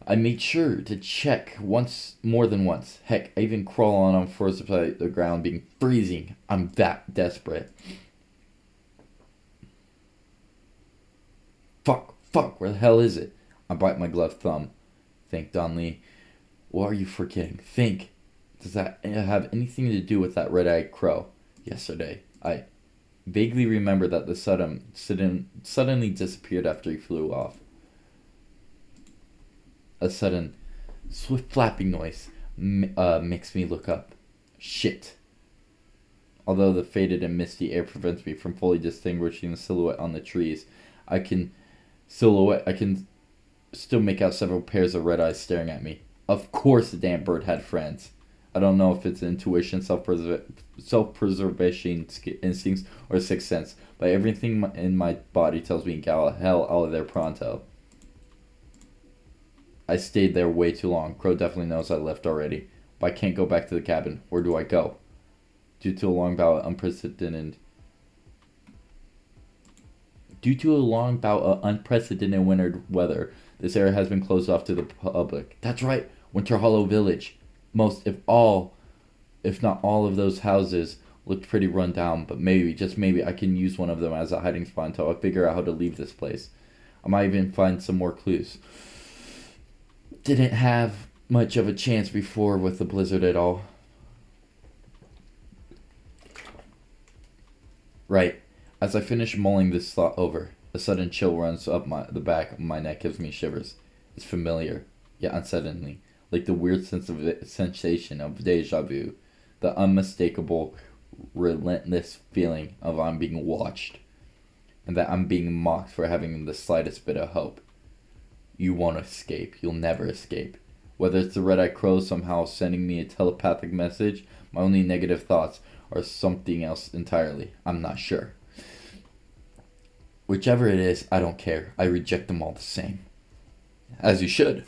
S1: I made sure to check more than once. Heck, I even crawl on floors of the ground, being freezing. I'm that desperate. Fuck, where the hell is it? I bite my gloved thumb. Think, DonLee. What are you forgetting? Think. Does that have anything to do with that red-eyed crow yesterday? I vaguely remember that the suddenly disappeared after he flew off. A sudden, swift flapping noise. makes me look up. Shit. Although the faded and misty air prevents me from fully distinguishing the silhouette on the trees, I can still make out several pairs of red eyes staring at me. Of course the damn bird had friends. I don't know if it's intuition, self-preservation instincts, or sixth sense, but everything in my body tells me gal hell out of there pronto. I stayed there way too long. Crow definitely knows I left already. But I can't go back to the cabin. Where do I go? Due to a long bout of unprecedented winter weather, this area has been closed off to the public. That's right, Winter Hollow Village. Most, if not all of those houses looked pretty run down, but maybe, just maybe, I can use one of them as a hiding spot until I figure out how to leave this place. I might even find some more clues. Didn't have much of a chance before with the blizzard at all. Right. As I finish mulling this thought over, a sudden chill runs up the back of my neck, gives me shivers. It's familiar, yet unsettlingly, like the weird sensation of deja vu, the unmistakable, relentless feeling of I'm being watched, and that I'm being mocked for having the slightest bit of hope. You won't escape. You'll never escape. Whether it's the red-eyed crow somehow sending me a telepathic message, my only negative thoughts are something else entirely. I'm not sure. Whichever it is, I don't care. I reject them all the same. As you should.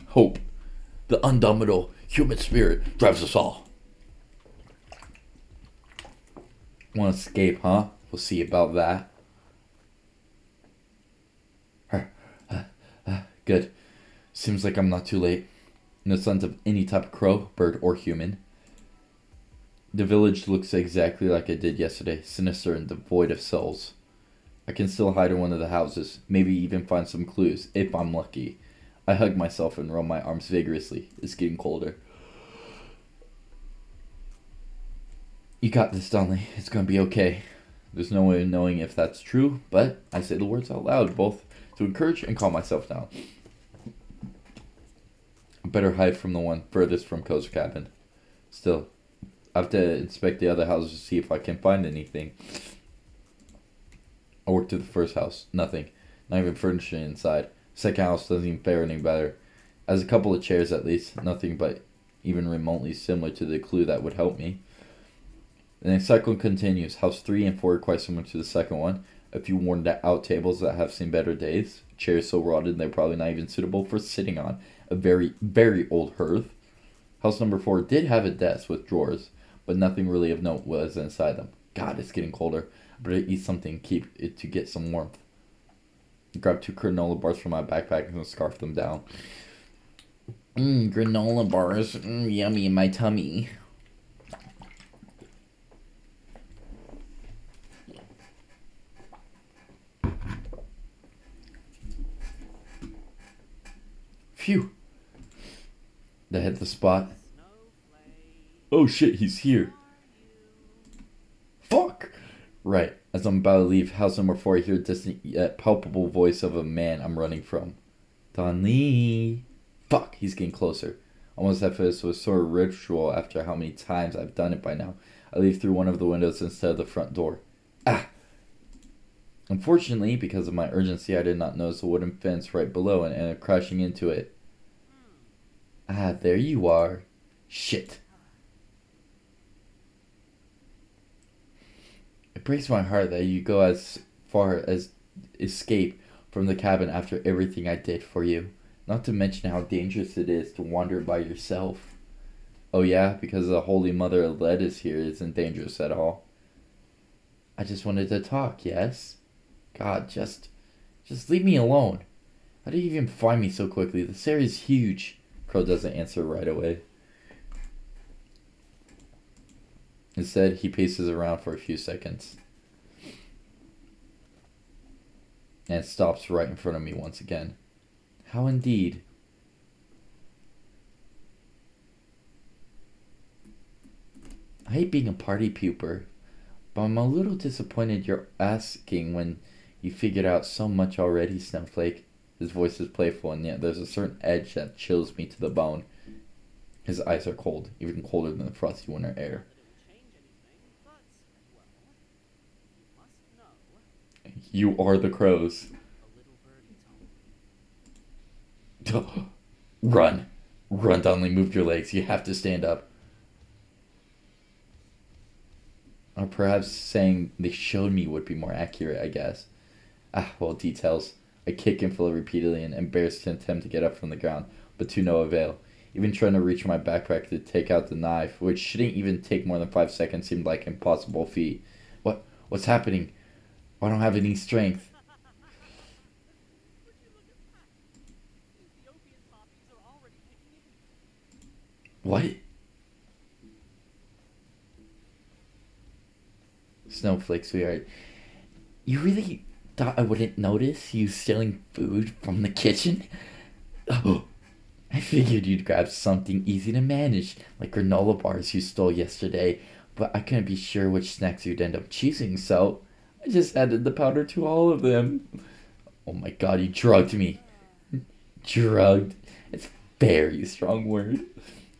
S1: Hope, the undoubtable human spirit, drives us all. Want to escape, huh? We'll see about that. Good. Seems like I'm not too late. No signs of any type of crow, bird, or human. The village looks exactly like it did yesterday, sinister and devoid of souls. I can still hide in one of the houses, maybe even find some clues, if I'm lucky. I hug myself and roll my arms vigorously. It's getting colder. You got this, DonLee. It's gonna be okay. There's no way of knowing if that's true, but I say the words out loud, both to encourage and calm myself down. I better hide from the one furthest from Co's cabin. Still, I have to inspect the other houses to see if I can find anything. I worked to the first house. Nothing. Not even furniture inside. Second house doesn't even fare any better. Has a couple of chairs at least. Nothing but even remotely similar to the clue that would help me. The next cycle continues. House 3 and 4 are quite similar to the second one. A few worn out tables that have seen better days. Chairs so rotted they're probably not even suitable for sitting on. A very, very old hearth. House number 4 did have a desk with drawers, but nothing really of note was inside them. God, it's getting colder. I better eat something, keep it to get some warmth. Grab 2 granola bars from my backpack and scarf them down. Granola bars. Yummy in my tummy. Phew. That hit the spot. Oh shit, he's here. Fuck! Right, as I'm about to leave house number 4, I hear a distant yet palpable voice of a man I'm running from. DonLee. Fuck, he's getting closer. Almost as if this was sort of ritual after how many times I've done it by now. I leave through one of the windows instead of the front door. Ah! Unfortunately, because of my urgency, I did not notice the wooden fence right below and ended up crashing into it. Ah, there you are. Shit. It breaks my heart that you go as far as escape from the cabin after everything I did for you. Not to mention how dangerous it is to wander by yourself. Oh yeah, because the Holy Mother of Lead is here isn't dangerous at all. I just wanted to talk, yes? God, just leave me alone. How did you even find me so quickly? This area is huge. Crow doesn't answer right away. Instead, he paces around for a few seconds. And stops right in front of me once again. How indeed. I hate being a party pooper, but I'm a little disappointed you're asking when you figured out so much already, Snowflake. His voice is playful, and yet there's a certain edge that chills me to the bone. His eyes are cold, even colder than the frosty winter air.
S3: Not that it would change anything, but, well, you must know.
S1: You are the crows.
S3: A little birdie told me.
S1: Run. Run, DonLee, move your legs. You have to stand up. Or perhaps saying they showed me would be more accurate, I guess. Well, details. I kick and feel repeatedly and embarrassed attempt to get up from the ground, but to no avail. Even trying to reach my backpack to take out the knife, which shouldn't even take more than 5 seconds, seemed like an impossible feat. What's happening? I don't have any strength.
S3: Would you look at that? Ethiopian poppies are already kicking in.
S1: What? Snowflake, sweetheart. You really thought I wouldn't notice you stealing food from the kitchen? Oh, I figured you'd grab something easy to manage, like granola bars you stole yesterday, but I couldn't be sure which snacks you'd end up choosing, so I just added the powder to all of them. Oh my god, you drugged me. Drugged? It's a very strong word.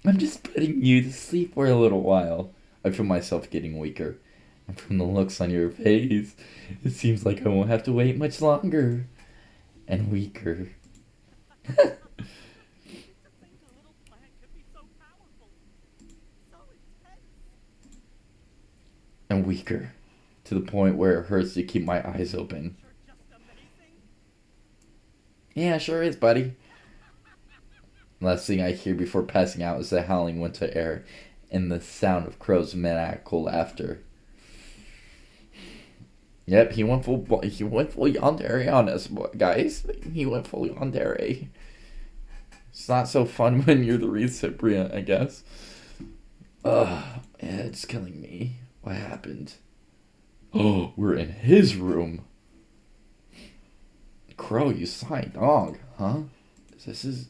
S1: I'm just putting you to sleep for a little while. I feel myself getting weaker. And from the looks on your face, it seems like I won't have to wait much longer. And weaker.
S3: To think a little plant could be so powerful, so intense.
S1: And weaker. To the point where it hurts to keep my eyes open.
S3: You're just amazing.
S1: Yeah, sure is, buddy. Last thing I hear before passing out is the howling winter air and the sound of crows' maniacal laughter. Yep, he went full yandere on us, guys. He went full yandere. It's not so fun when you're the recipient, I guess. Yeah, it's killing me. What happened? Oh, we're in his room. Crow, you sly dog, huh? This is...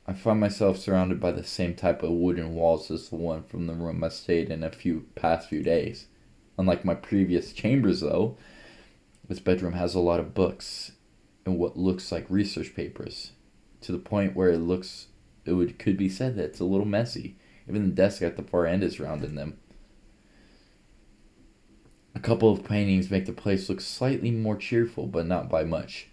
S1: I find myself surrounded by the same type of wooden walls as the one from the room I stayed in past few days. Unlike my previous chambers, though, this bedroom has a lot of books and what looks like research papers, to the point where could be said that it's a little messy. Even the desk at the far end is round in them. A couple of paintings make the place look slightly more cheerful, but not by much.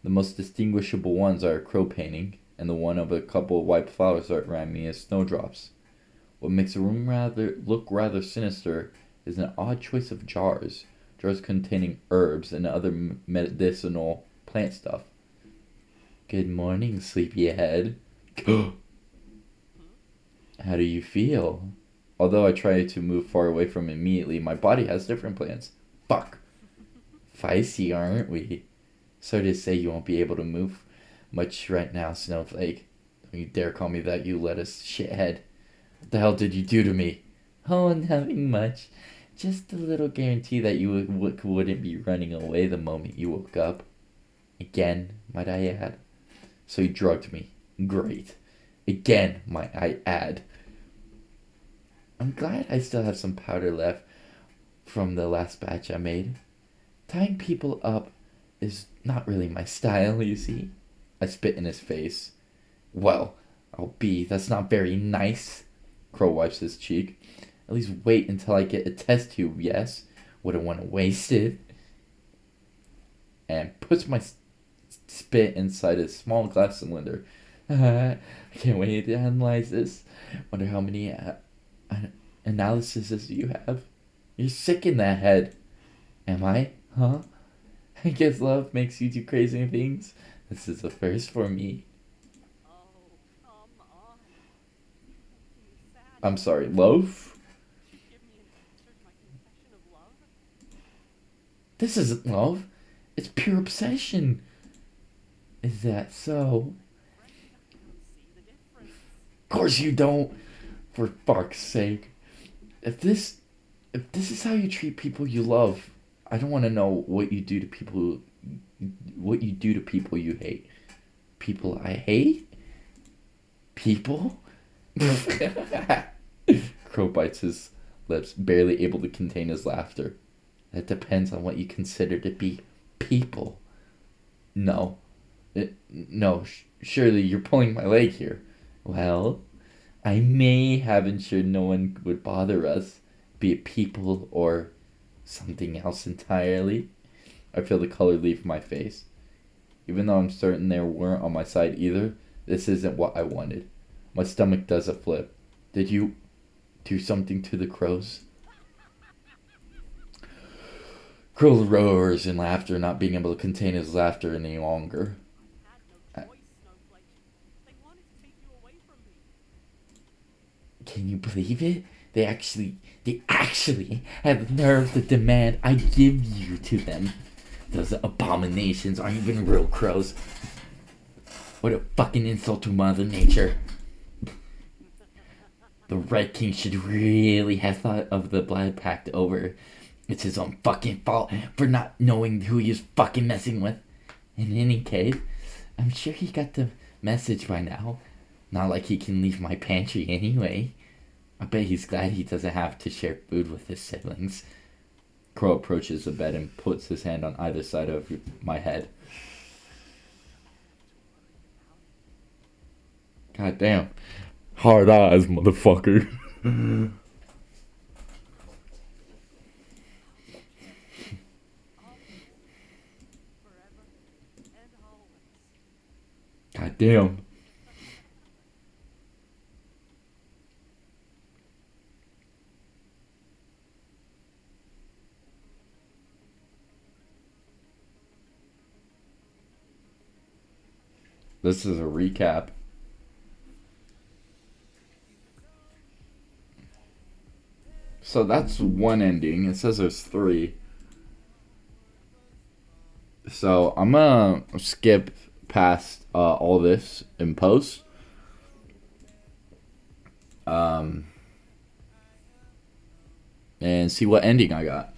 S1: The most distinguishable ones are a crow painting, and the one of a couple of white flowers that remind me of snowdrops. What makes the room look rather sinister is an odd choice of jars containing herbs and other medicinal plant stuff. Good morning, sleepyhead. How do you feel? Although I try to move far away from him immediately, my body has different plans. Fuck. Feisty, aren't we? Sorry to say you won't be able to move much right now, Snowflake. Don't you dare call me that, you lettuce shithead. What the hell did you do to me? Oh, nothing much. Just a little guarantee that you wouldn't be running away the moment you woke up. Again, might I add. So you drugged me. Great. Again, might I add. I'm glad I still have some powder left from the last batch I made. Tying people up is not really my style, you see. I spit in his face. Well, that's not very nice. Crow wipes his cheek. At least wait until I get a test tube, yes? Wouldn't want to waste it. And puts my spit inside a small glass cylinder. I can't wait to analyze this. Wonder how many analyses you have. You're sick in that head. Am I? Huh? I guess love makes you do crazy things. This is a first for me.
S3: Oh, come on. You sad.
S1: I'm sorry, love?
S3: You give me an answer to my confession of love?
S1: This isn't love. It's pure obsession. Is that so?
S3: Frank, I don't see the difference.
S1: Of course you don't. For fuck's sake. If this is how you treat people you love, I don't want to know what you do to people you hate. People I hate? People? Crow bites his lips, barely able to contain his laughter. That depends on what you consider to be people. No. Surely you're pulling my leg here. Well, I may have ensured no one would bother us, be it people or something else entirely. I feel the color leave my face. Even though I'm certain they weren't on my side either, this isn't what I wanted. My stomach does a flip. Did you do something to the crows? Crow roars in laughter, not being able to contain his laughter any longer.
S3: I had no choice, Snowflake. They wanted to take you away from me.
S1: Can you believe it? They actually have the nerve to demand I give you to them. Those abominations aren't even real crows. What a fucking insult to Mother Nature. The Red King should really have thought of the Blood Pact over. It's his own fucking fault for not knowing who he was fucking messing with. In any case, I'm sure he got the message by now. Not like he can leave my pantry anyway. I bet he's glad he doesn't have to share food with his siblings. Crow approaches the bed and puts his hand on either side of my head. God damn. Hard eyes, motherfucker.
S3: Forever and always.
S1: God damn. This is a recap. So that's one ending. It says there's 3. So I'm gonna skip past all this in post. And see what ending I got.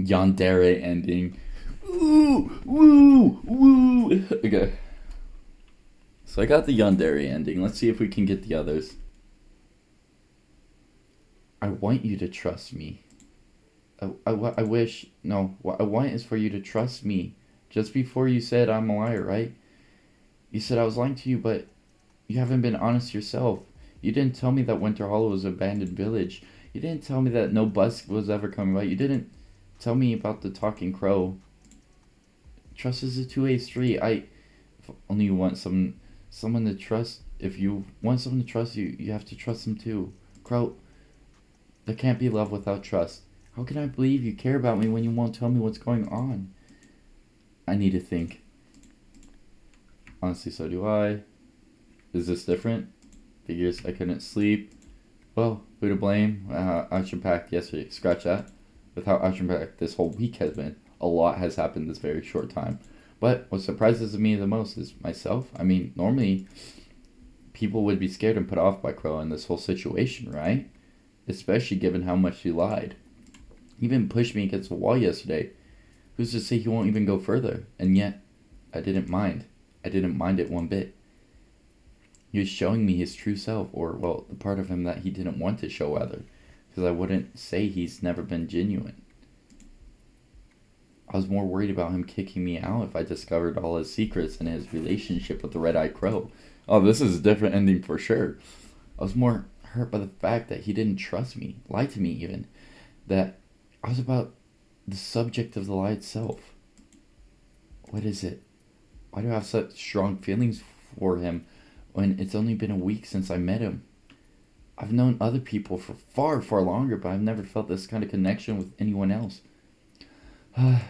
S1: Yandere ending. Ooh, woo, woo. Okay. So I got the yandere ending. Let's see if we can get the others. I want you to trust me. I wish... No, what I want is for you to trust me. Just before you said I'm a liar, right? You said I was lying to you, but you haven't been honest yourself. You didn't tell me that Winter Hollow was an abandoned village. You didn't tell me that no bus was ever coming by. You didn't tell me about the talking crow. Trust is a two-way street. If only you want someone to trust. If you want someone to trust you, you have to trust them too. Crow, there can't be love without trust. How can I believe you care about me when you won't tell me what's going on? I need to think. Honestly, so do I. Is this different? Figures I couldn't sleep. Well, who to blame? Action-packed yesterday. Scratch that. With how action-packed this whole week has been, a lot has happened this very short time. But what surprises me the most is myself. I mean, normally people would be scared and put off by Crow in this whole situation, right? Especially given how much he lied. He even pushed me against the wall yesterday. Who's to say he won't even go further? And yet, I didn't mind. I didn't mind it one bit. He was showing me his true self, or, well, the part of him that he didn't want to show other. Because I wouldn't say he's never been genuine. I was more worried about him kicking me out if I discovered all his secrets and his relationship with the red-eyed crow. Oh, this is a different ending for sure. I was more hurt by the fact that he didn't trust me, lied to me even. That I was about the subject of the lie itself. What is it? Why do I have such strong feelings for him when it's only been a week since I met him? I've known other people for far, far longer, but I've never felt this kind of connection with anyone else. I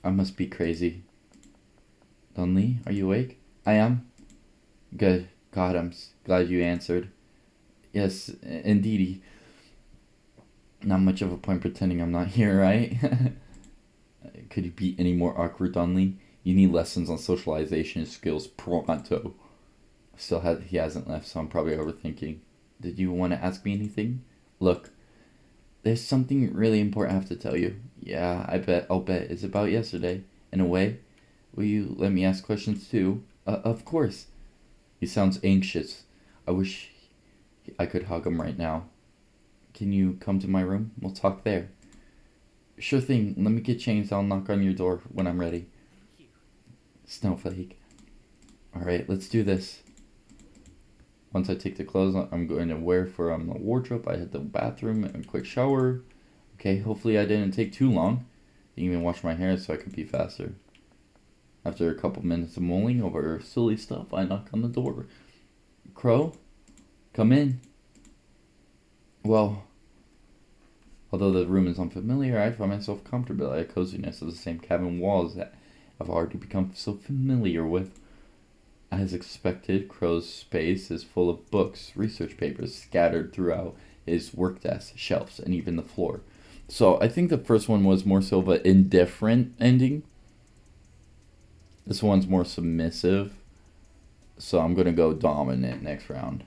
S1: must be crazy. DonLee, are you awake? I am. Good. God, I'm glad you answered. Yes, indeedy. Not much of a point pretending I'm not here, right? Could you be any more awkward, DonLee? You need lessons on socialization skills pronto. He hasn't left, so I'm probably overthinking. Did you want to ask me anything? Look, there's something really important I have to tell you. Yeah, I'll bet. It's about yesterday. In a way. Will you let me ask questions too? Of course. He sounds anxious. I wish I could hug him right now. Can you come to my room? We'll talk there. Sure thing. Let me get changed. I'll knock on your door when I'm ready. Snowflake. Alright, let's do this. Once I take the clothes I'm going to wear from the wardrobe, I hit the bathroom and a quick shower. Okay, hopefully I didn't take too long. Didn't even wash my hair so I could be faster. After a couple minutes of mulling over silly stuff, I knock on the door. Crow, come in. Well, although the room is unfamiliar, I find myself comfortable at the coziness of the same cabin walls that I've already become so familiar with. As expected, Crow's space is full of books, research papers scattered throughout his work desk, shelves, and even the floor. So I think the first one was more so of an indifferent ending. This one's more submissive. So I'm going to go dominant next round.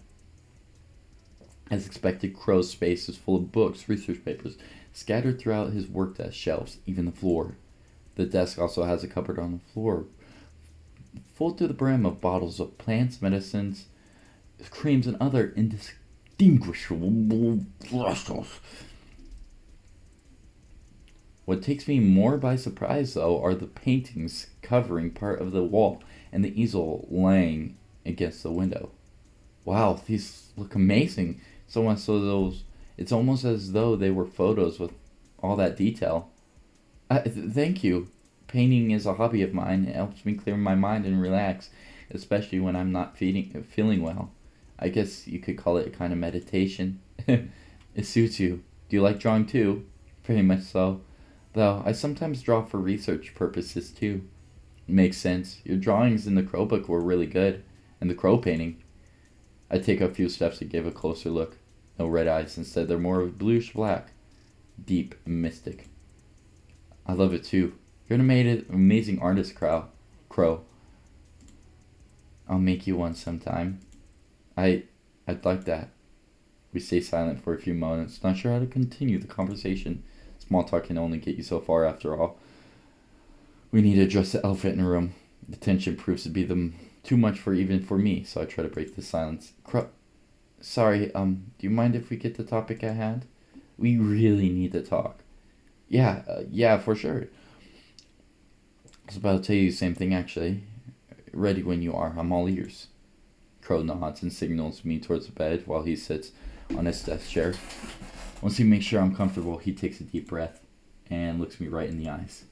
S1: As expected, Crow's space is full of books, research papers, scattered throughout his work desk, shelves, even the floor. The desk also has a cupboard on the floor, full to the brim of bottles of plants, medicines, creams, and other indistinguishable essentials. What takes me more by surprise, though, are the paintings covering part of the wall and the easel laying against the window. Wow, these look amazing. It's almost as though they were photos with all that detail. Thank you. Painting is a hobby of mine. It helps me clear my mind and relax, especially when I'm not feeling well. I guess you could call it a kind of meditation. It suits you. Do you like drawing too? Very much so. Though I sometimes draw for research purposes too. Makes sense. Your drawings in the Crow book were really good. And the Crow painting. I take a few steps to give a closer look. No red eyes. Instead, they're more of bluish black. Deep mystic. I love it too. You're an amazing artist, Crow. I'll make you one sometime. I'd like that. We stay silent for a few moments, not sure how to continue the conversation. Small talk can only get you so far after all. We need to address the elephant in the room. The tension proves to be too much even for me, so I try to break the silence. Sorry, do you mind if we get the topic at hand? We really need to talk. Yeah, for sure. I was about to tell you the same thing, actually. Ready when you are. I'm all ears. Crow nods and signals me towards the bed while he sits on his desk chair. Once he makes sure I'm comfortable, he takes a deep breath and looks me right in the eyes.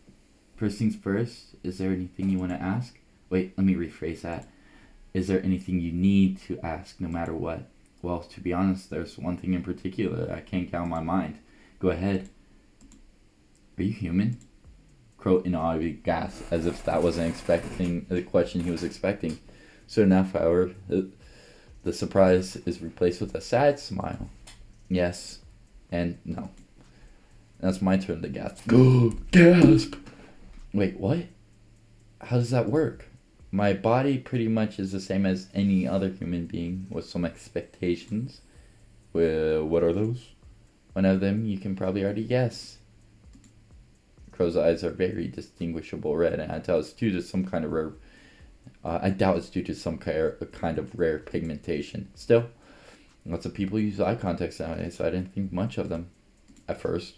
S1: First things first, is there anything you want to ask? Wait, let me rephrase that. Is there anything you need to ask, no matter what? Well, to be honest, there's one thing in particular that I can't get out of my mind. Go ahead. Are you human? Crow inaudibly gasped, as if that wasn't the question he was expecting. Soon enough, however, the surprise is replaced with a sad smile. Yes and no. That's my turn to gasp. Gasp! Wait, what? How does that work? My body pretty much is the same as any other human being with some expectations. Well, what are those? One of them you can probably already guess. Crow's eyes are very distinguishable red, and I doubt it's due to some kind of rare pigmentation. Still, lots of people use eye contacts nowadays, so I didn't think much of them at first.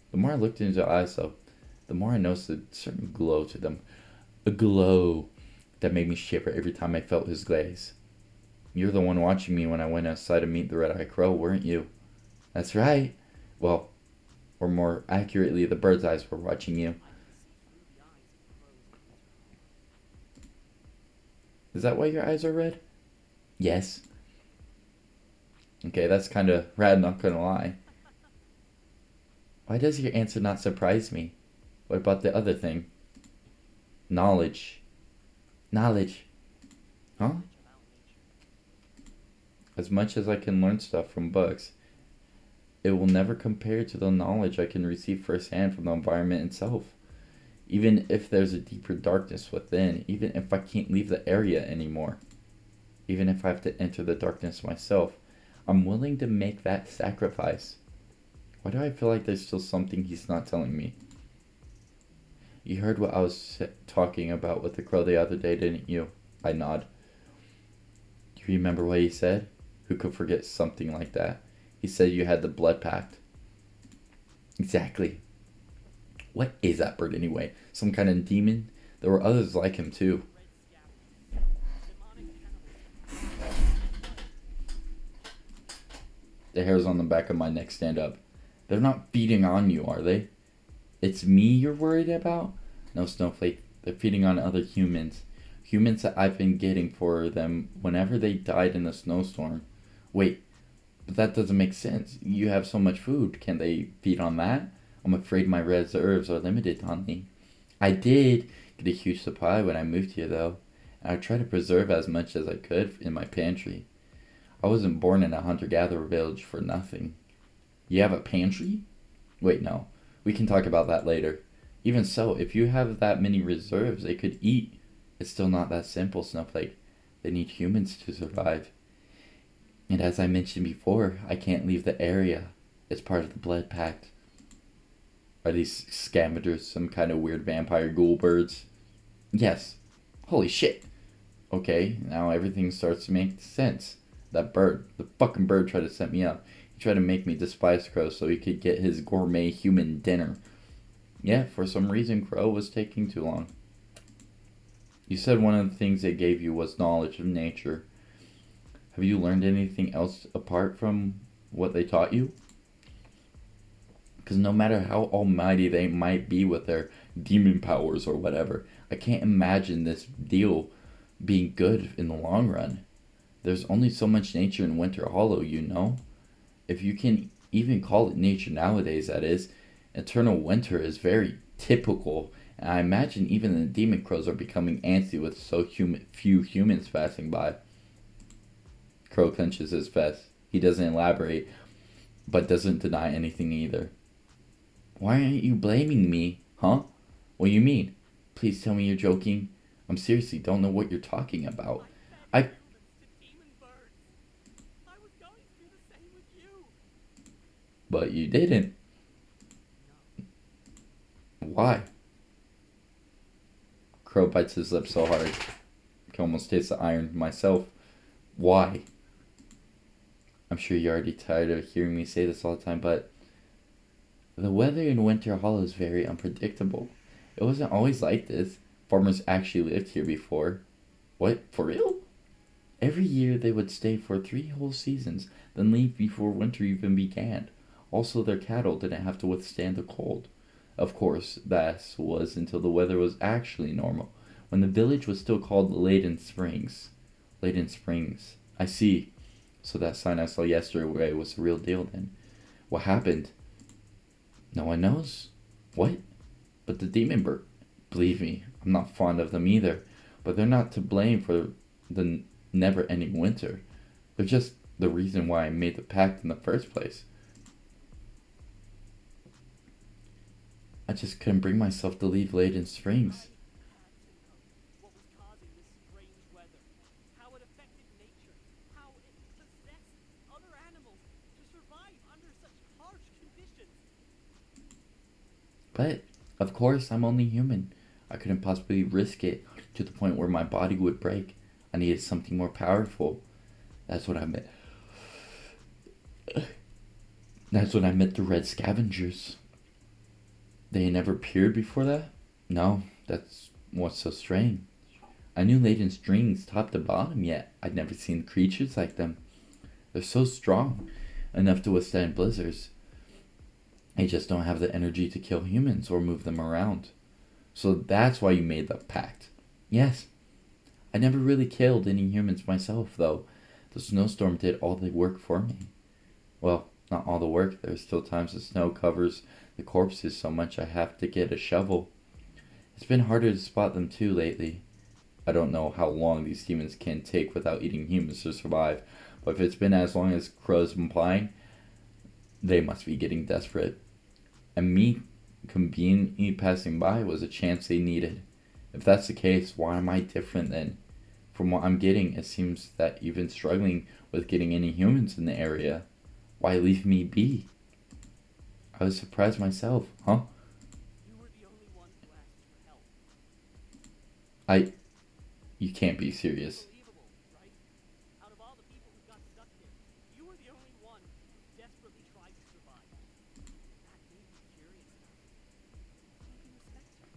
S1: The more I looked into the eyes, though, the more I noticed a certain glow to them. A glow that made me shiver every time I felt his gaze. You're the one watching me when I went outside to meet the red-eyed crow, weren't you? That's right. Well, or more accurately, the bird's eyes were watching you. Is that why your eyes are red? Yes. Okay, that's kind of rad, not gonna lie. Why does your answer not surprise me? What about the other thing? Knowledge. Knowledge. Huh? As much as I can learn stuff from books, it will never compare to the knowledge I can receive firsthand from the environment itself. Even if there's a deeper darkness within, even if I can't leave the area anymore, even if I have to enter the darkness myself, I'm willing to make that sacrifice. Why do I feel like there's still something he's not telling me? You heard what I was talking about with the crow the other day, didn't you? I nod. Do you remember what he said? Who could forget something like that? He said you had the blood pact. Exactly. What is that bird anyway? Some kind of demon? There were others like him too. The hairs on the back of my neck stand up. They're not feeding on you, are they? It's me you're worried about? No, Snowflake. They're feeding on other humans. Humans that I've been getting for them whenever they died in a snowstorm. Wait, but that doesn't make sense. You have so much food. Can they feed on that? I'm afraid my reserves are limited, DonLee. I did get a huge supply when I moved here, though. And I tried to preserve as much as I could in my pantry. I wasn't born in a hunter-gatherer village for nothing. You have a pantry? Wait, no. We can talk about that later. Even so, if you have that many reserves they could eat, it's still not that simple, Snowflake. They need humans to survive. And as I mentioned before, I can't leave the area. It's part of the blood pact. Are these scavengers some kind of weird vampire ghoul birds? Yes. Holy shit. Okay, now everything starts to make sense. That bird, the fucking bird tried to set me up. He tried to make me despise Crow so he could get his gourmet human dinner. Yeah, for some reason Crow was taking too long. You said one of the things they gave you was knowledge of nature. Have you learned anything else apart from what they taught you? Because no matter how almighty they might be with their demon powers or whatever, I can't imagine this deal being good in the long run. There's only so much nature in Winter Hollow, you know? If you can even call it nature nowadays, that is. Eternal winter is very typical, and I imagine even the demon crows are becoming antsy with so few humans passing by. Crow clenches his fist. He doesn't elaborate, but doesn't deny anything either. Why aren't you blaming me, huh? What do you mean? Please tell me you're joking. I'm seriously don't know what you're talking about. I But you didn't. Why? Crow bites his lips so hard. I can almost taste the iron myself. Why? I'm sure you're already tired of hearing me say this all the time, but the weather in Winter Hollow is very unpredictable. It wasn't always like this. Farmers actually lived here before. What? For real? Every year they would stay for 3 whole seasons, then leave before winter even began. Also, their cattle didn't have to withstand the cold. Of course, that was until the weather was actually normal, when the village was still called Leyden Springs. Leyden Springs. I see. So that sign I saw yesterday was the real deal then. What happened? No one knows. What? But the demon bird. Believe me, I'm not fond of them either. But they're not to blame for the never-ending winter. They're just the reason why I made the pact in the first place. I just couldn't bring myself to leave Leyden Springs.
S3: What was causing this strange weather? How it affected nature? How it possessed other animals to survive under such harsh conditions?
S1: But, of course, I'm only human. I couldn't possibly risk it to the point where my body would break. I needed something more powerful. That's what I meant. That's when I met the red scavengers. They never appeared before that? No, that's what's so strange. I knew Leyden Springs top to bottom, yet I'd never seen creatures like them. They're so strong, enough to withstand blizzards. They just don't have the energy to kill humans or move them around. So that's why you made the pact. Yes. I never really killed any humans myself, though. The snowstorm did all the work for me. Well, not all the work. There's still times the snow covers the corpses so much I have to get a shovel. It's been harder to spot them too lately. I don't know how long these demons can take without eating humans to survive, but if it's been as long as Crow's implying, they must be getting desperate. And me conveniently passing by was a chance they needed. If that's the case, why am I different then? From what I'm getting, it seems that you've been struggling with getting any humans in the area. Why leave me be? I was surprised myself, huh?
S3: You were the only one who asked for help.
S1: You can't be serious.
S3: Unbelievable, right? Out of all the people who got stuck here, you were the only one who desperately tried to survive. That made me curious about you. I can respect you.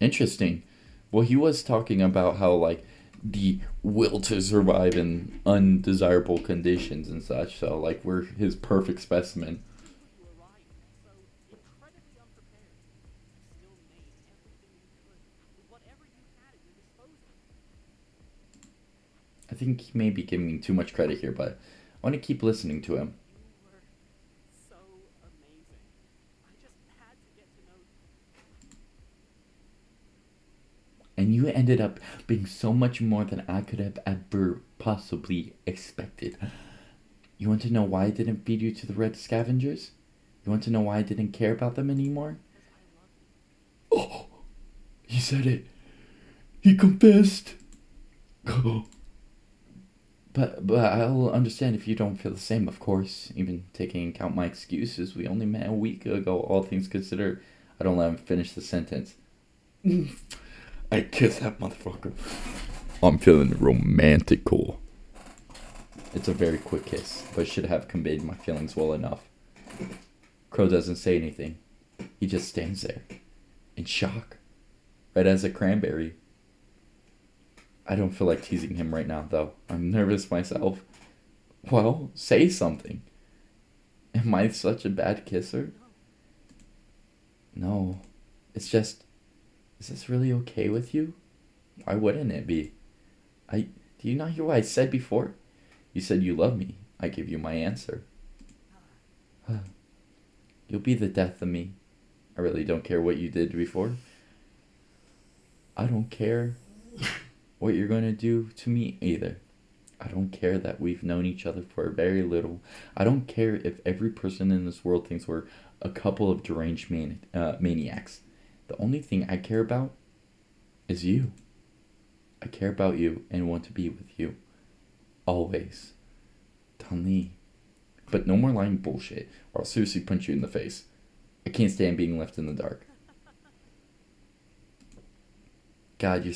S1: Interesting. Well, he was talking about how, like, the will to survive in undesirable conditions and such. So like we're his perfect specimen.
S3: You arrived so incredibly unprepared. You still made everything you could with whatever you had at your disposal.
S1: I think he may be giving me too much credit here, but I want to keep listening to him.
S3: You were so amazing. I just had to get to know you.
S1: And you ended up being so much more than I could have ever possibly expected. You want to know why I didn't feed you to the red scavengers? You want to know why I didn't care about them anymore?
S3: Because I love you.
S1: Oh, he said it. He confessed. But I'll understand if you don't feel the same, of course. Even taking into account my excuses, we only met a week ago, all things considered. I don't let him finish the sentence. I kiss that motherfucker. I'm feeling romantical. It's a very quick kiss, but should have conveyed my feelings well enough. Crow doesn't say anything. He just stands there, in shock, red as a cranberry. I don't feel like teasing him right now, though. I'm nervous myself. Well, say something. Am I such a bad kisser? No. It's just, is this really okay with you? Why wouldn't it be? Do you not hear what I said before? You said you love me. I give you my answer. You'll be the death of me. I really don't care what you did before. I don't care what you're going to do to me either. I don't care that we've known each other for very little. I don't care if every person in this world thinks we're a couple of deranged maniacs. The only thing I care about is you. I care about you and want to be with you. Always. DonLee. But no more lying bullshit, or I'll seriously punch you in the face. I can't stand being left in the dark. God, you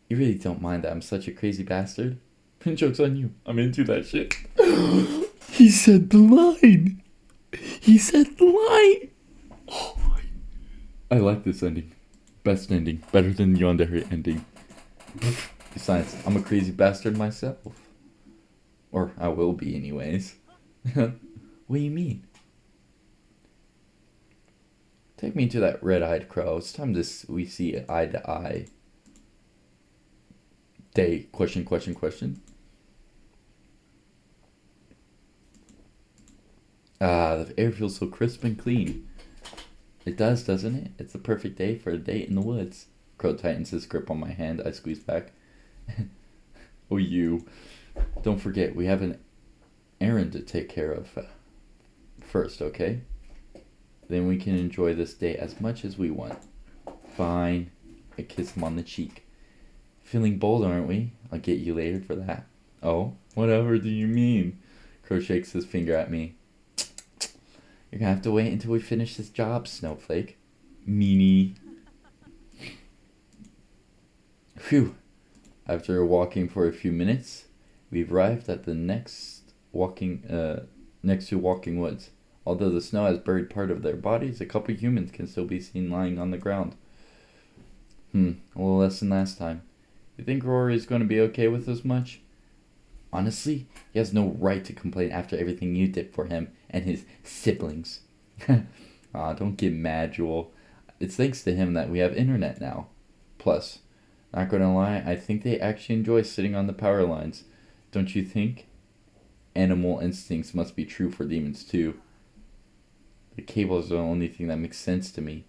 S1: really don't mind that I'm such a crazy bastard? Joke's on you. I'm into that shit. He said the line. He said the line. Oh my. I like this ending. Best ending. Better than the yandere ending. Besides, I'm a crazy bastard myself. Or I will be anyways. What do you mean? Take me to that red-eyed crow. It's time we see eye to eye. Day. Question. Ah, the air feels so crisp and clean. It does, doesn't it? It's the perfect day for a date in the woods. Crow tightens his grip on my hand. I squeeze back. Oh, you. Don't forget, we have an errand to take care of first, okay? Then we can enjoy this day as much as we want. Fine. I kiss him on the cheek. Feeling bold, aren't we? I'll get you later for that. Oh, whatever do you mean? Crow shakes his finger at me. You're gonna have to wait until we finish this job, Snowflake. Meanie. Phew. After walking for a few minutes, we've arrived at the next to walking woods. Although the snow has buried part of their bodies, a couple humans can still be seen lying on the ground. A little less than last time. You think Rory's going to be okay with this much? Honestly, he has no right to complain after everything you did for him and his siblings. Aw, don't get mad, Jewel. It's thanks to him that we have internet now. Plus, not gonna lie, I think they actually enjoy sitting on the power lines. Don't you think? Animal instincts must be true for demons too. The cable is the only thing that makes sense to me.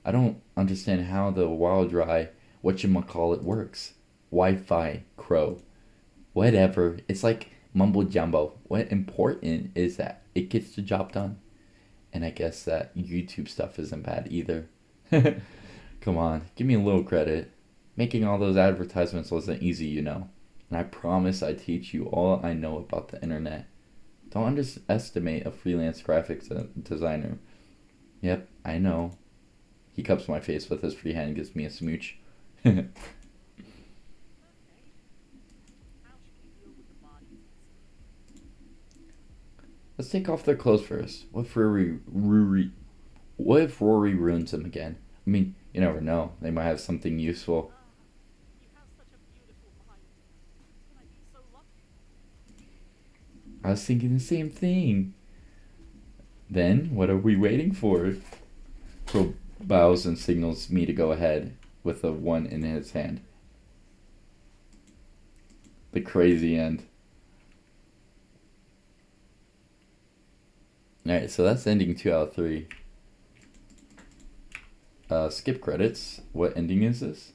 S1: I don't understand how the wild dry whatchamacallit works. Wi-Fi, Crow. Whatever. It's like mumbo jumbo. What important is that it gets the job done. And I guess that YouTube stuff isn't bad either. Come on, give me a little credit. Making all those advertisements wasn't easy, you know. And I promise I teach you all I know about the internet. Don't underestimate a freelance graphics designer. Yep, I know. He cups my face with his free hand and gives me a smooch.
S3: Okay. How should we deal with the bodies instead?
S1: Let's take off their clothes first. What if Rory ruins them again? I mean, you never know. They might have something useful.
S3: You have such a beautiful
S1: I was thinking the same thing. Then, what are we waiting for? Crow bows and signals me to go ahead with the one in his hand. The crazy end. Alright, so that's ending 2 out of 3. Skip credits. What ending is this?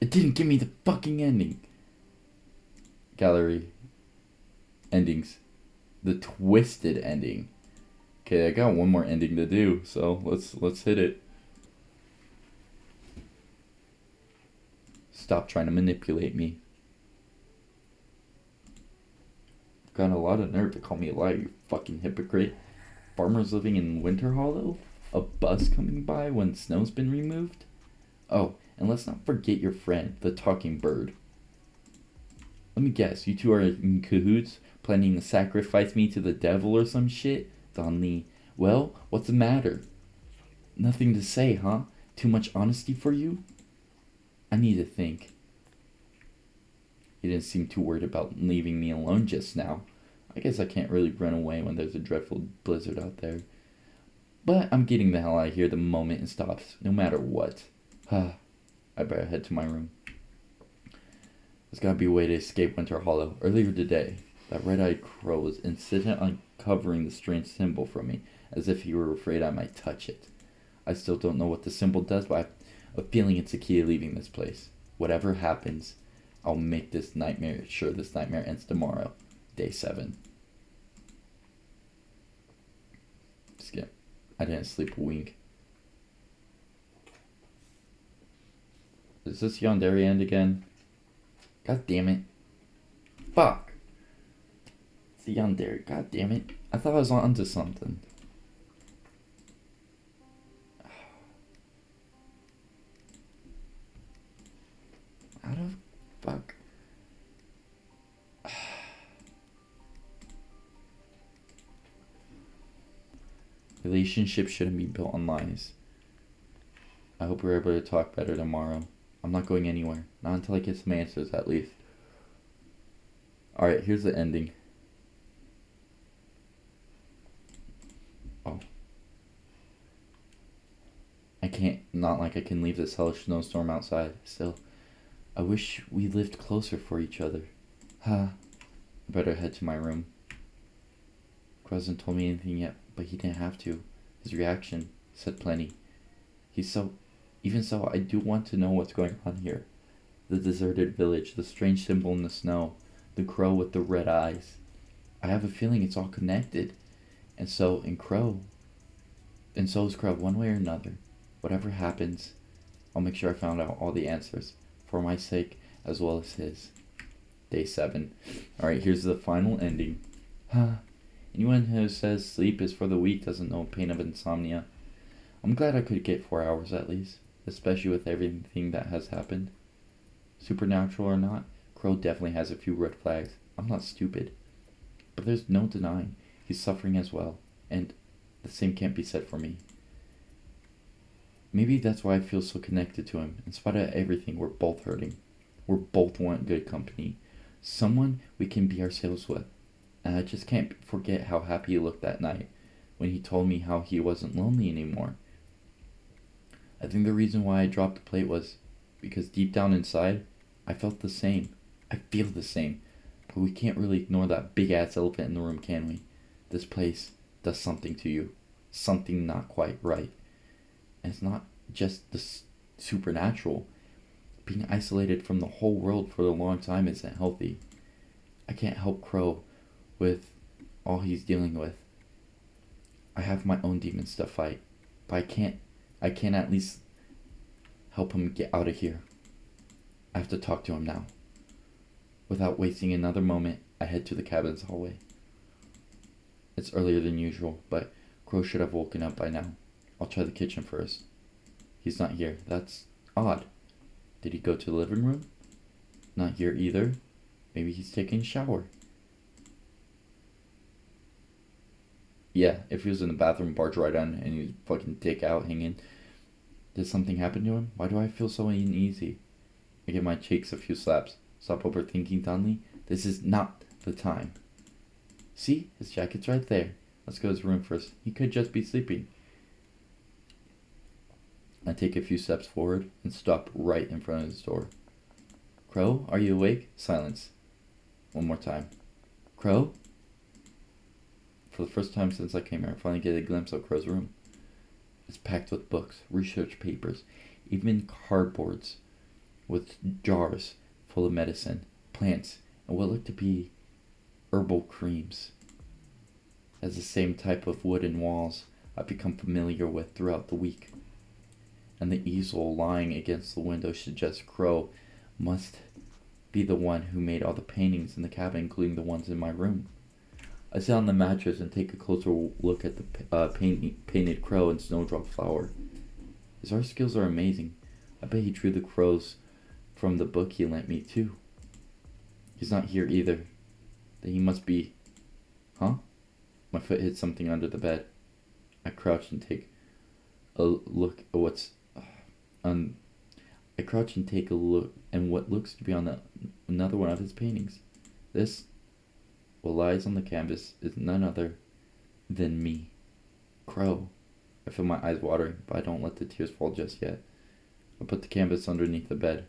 S1: It didn't give me the fucking ending. Gallery. Endings. The twisted ending. Okay, I got one more ending to do, so let's hit it. Stop trying to manipulate me. Got a lot of nerve to call me a liar, you fucking hypocrite. Farmers living in Winter Hollow? A bus coming by when snow's been removed? Oh, and let's not forget your friend, the talking bird. Let me guess, you two are in cahoots, planning to sacrifice me to the devil or some shit? DonLee. Well, what's the matter? Nothing to say, huh? Too much honesty for you? I need to think. You didn't seem too worried about leaving me alone just now. I guess I can't really run away when there's a dreadful blizzard out there. But I'm getting the hell out of here the moment it stops, no matter what. I better head to my room. There's gotta be a way to escape Winter Hollow. Earlier today, that red-eyed crow was insistent on covering the strange symbol from me, as if he were afraid I might touch it. I still don't know what the symbol does, but I have a feeling it's the key to leaving this place. Whatever happens, I'll make this nightmare sure this nightmare ends tomorrow. Day 7. Skip. I didn't sleep a wink. Is this yandere end again? God damn it. Fuck. It's the yandere. God damn it. I thought I was onto something. How the fuck? Relationships shouldn't be built on lies. I hope we're able to talk better tomorrow. I'm not going anywhere. Not until I get some answers, at least. Alright, here's the ending. Oh. I can't, not like I can leave this hellish snowstorm outside. Still, I wish we lived closer for each other. I better head to my room. Crow hasn't told me anything yet, but he didn't have to. His reaction said plenty. Even so, I do want to know what's going on here. The deserted village, the strange symbol in the snow, the crow with the red eyes. I have a feeling it's all connected. And so is Crow, one way or another. Whatever happens, I'll make sure I found out all the answers, for my sake as well as his. Day 7. Alright, here's the final ending. Anyone who says sleep is for the weak doesn't know pain of insomnia. I'm glad I could get 4 hours at least, especially with everything that has happened. Supernatural or not, Crow definitely has a few red flags. I'm not stupid. But there's no denying he's suffering as well, and the same can't be said for me. Maybe that's why I feel so connected to him. In spite of everything, we're both hurting. We both want good company. Someone we can be ourselves with. And I just can't forget how happy he looked that night when he told me how he wasn't lonely anymore. I think the reason why I dropped the plate was because deep down inside, I felt the same. I feel the same. But we can't really ignore that big-ass elephant in the room, can we? This place does something to you. Something not quite right. And it's not just the supernatural. Being isolated from the whole world for a long time isn't healthy. I can't help Crow with all he's dealing with. I have my own demons to fight. But I can at least help him get out of here. I have to talk to him now. Without wasting another moment, I head to the cabin's hallway. It's earlier than usual, but Crow should have woken up by now. I'll try the kitchen first. He's not here. That's odd. Did he go to the living room? Not here either. Maybe he's taking a shower. Yeah, if he was in the bathroom, barge right on, and he's fucking dick out hanging. Did something happen to him? Why do I feel so uneasy? I give my cheeks a few slaps. Stop overthinking, DonLee. This is not the time. See? His jacket's right there. Let's go to his room first. He could just be sleeping. I take a few steps forward and stop right in front of his door. Crow, are you awake? Silence. One more time. Crow? For the first time since I came here, I finally get a glimpse of Crow's room. It's packed with books, research papers, even cardboards with jars full of medicine, plants, and what look to be herbal creams. It has the same type of wooden walls I've become familiar with throughout the week. And the easel lying against the window suggests Crow must be the one who made all the paintings in the cabin, including the ones in my room. I sit on the mattress and take a closer look at the painted crow and snowdrop flower. His art skills are amazing. I bet he drew the crows from the book he lent me too. He's not here either. Then he must be... Huh? My foot hits something under the bed. I crouch and take a look at what's... I crouch and take a look at what looks to be on another one of his paintings. This... what lies on the canvas is none other than me. Crow. I feel my eyes watering, but I don't let the tears fall just yet. I put the canvas underneath the bed.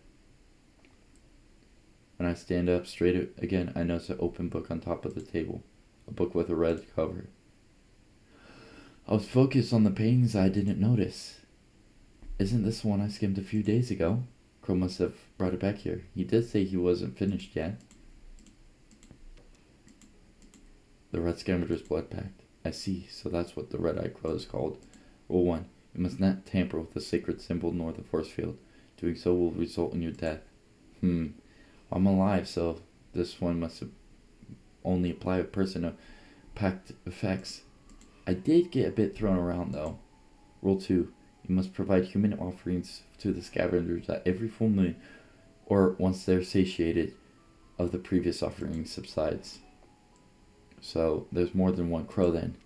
S1: When I stand up straight again, I notice an open book on top of the table. A book with a red cover. I was focused on the paintings I didn't notice. Isn't this the one I skimmed a few days ago? Crow must have brought it back here. He did say he wasn't finished yet. The red scavenger's blood pact. I see, so that's what the red-eyed crow is called. Rule 1. You must not tamper with the sacred symbol nor the force field. Doing so will result in your death. I'm alive, so this one must only apply to person pact effects. I did get a bit thrown around though. Rule 2. You must provide human offerings to the scavengers at every full moon, or once they're satiated of the previous offering subsides. So there's more than one crow then.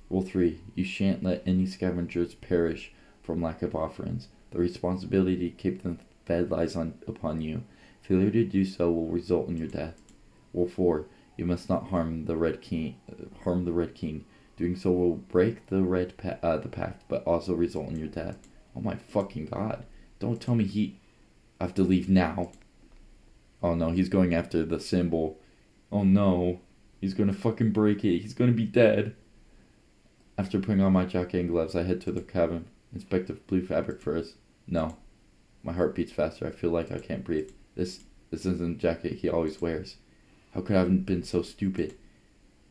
S1: Rule 3. You shan't let any scavengers perish from lack of offerings. The responsibility to keep them fed lies upon you. Failure to do so will result in your death. Rule 4. You must not harm the Red King. Doing so will break the pact, but also result in your death. Oh my fucking god! Don't tell me I have to leave now. Oh no, he's going after the symbol. Oh no, he's gonna fucking break it. He's gonna be dead. After putting on my jacket and gloves, I head to the cabin. Inspect the blue fabric first. No, my heart beats faster. I feel like I can't breathe. This isn't the jacket he always wears. How could I have been so stupid?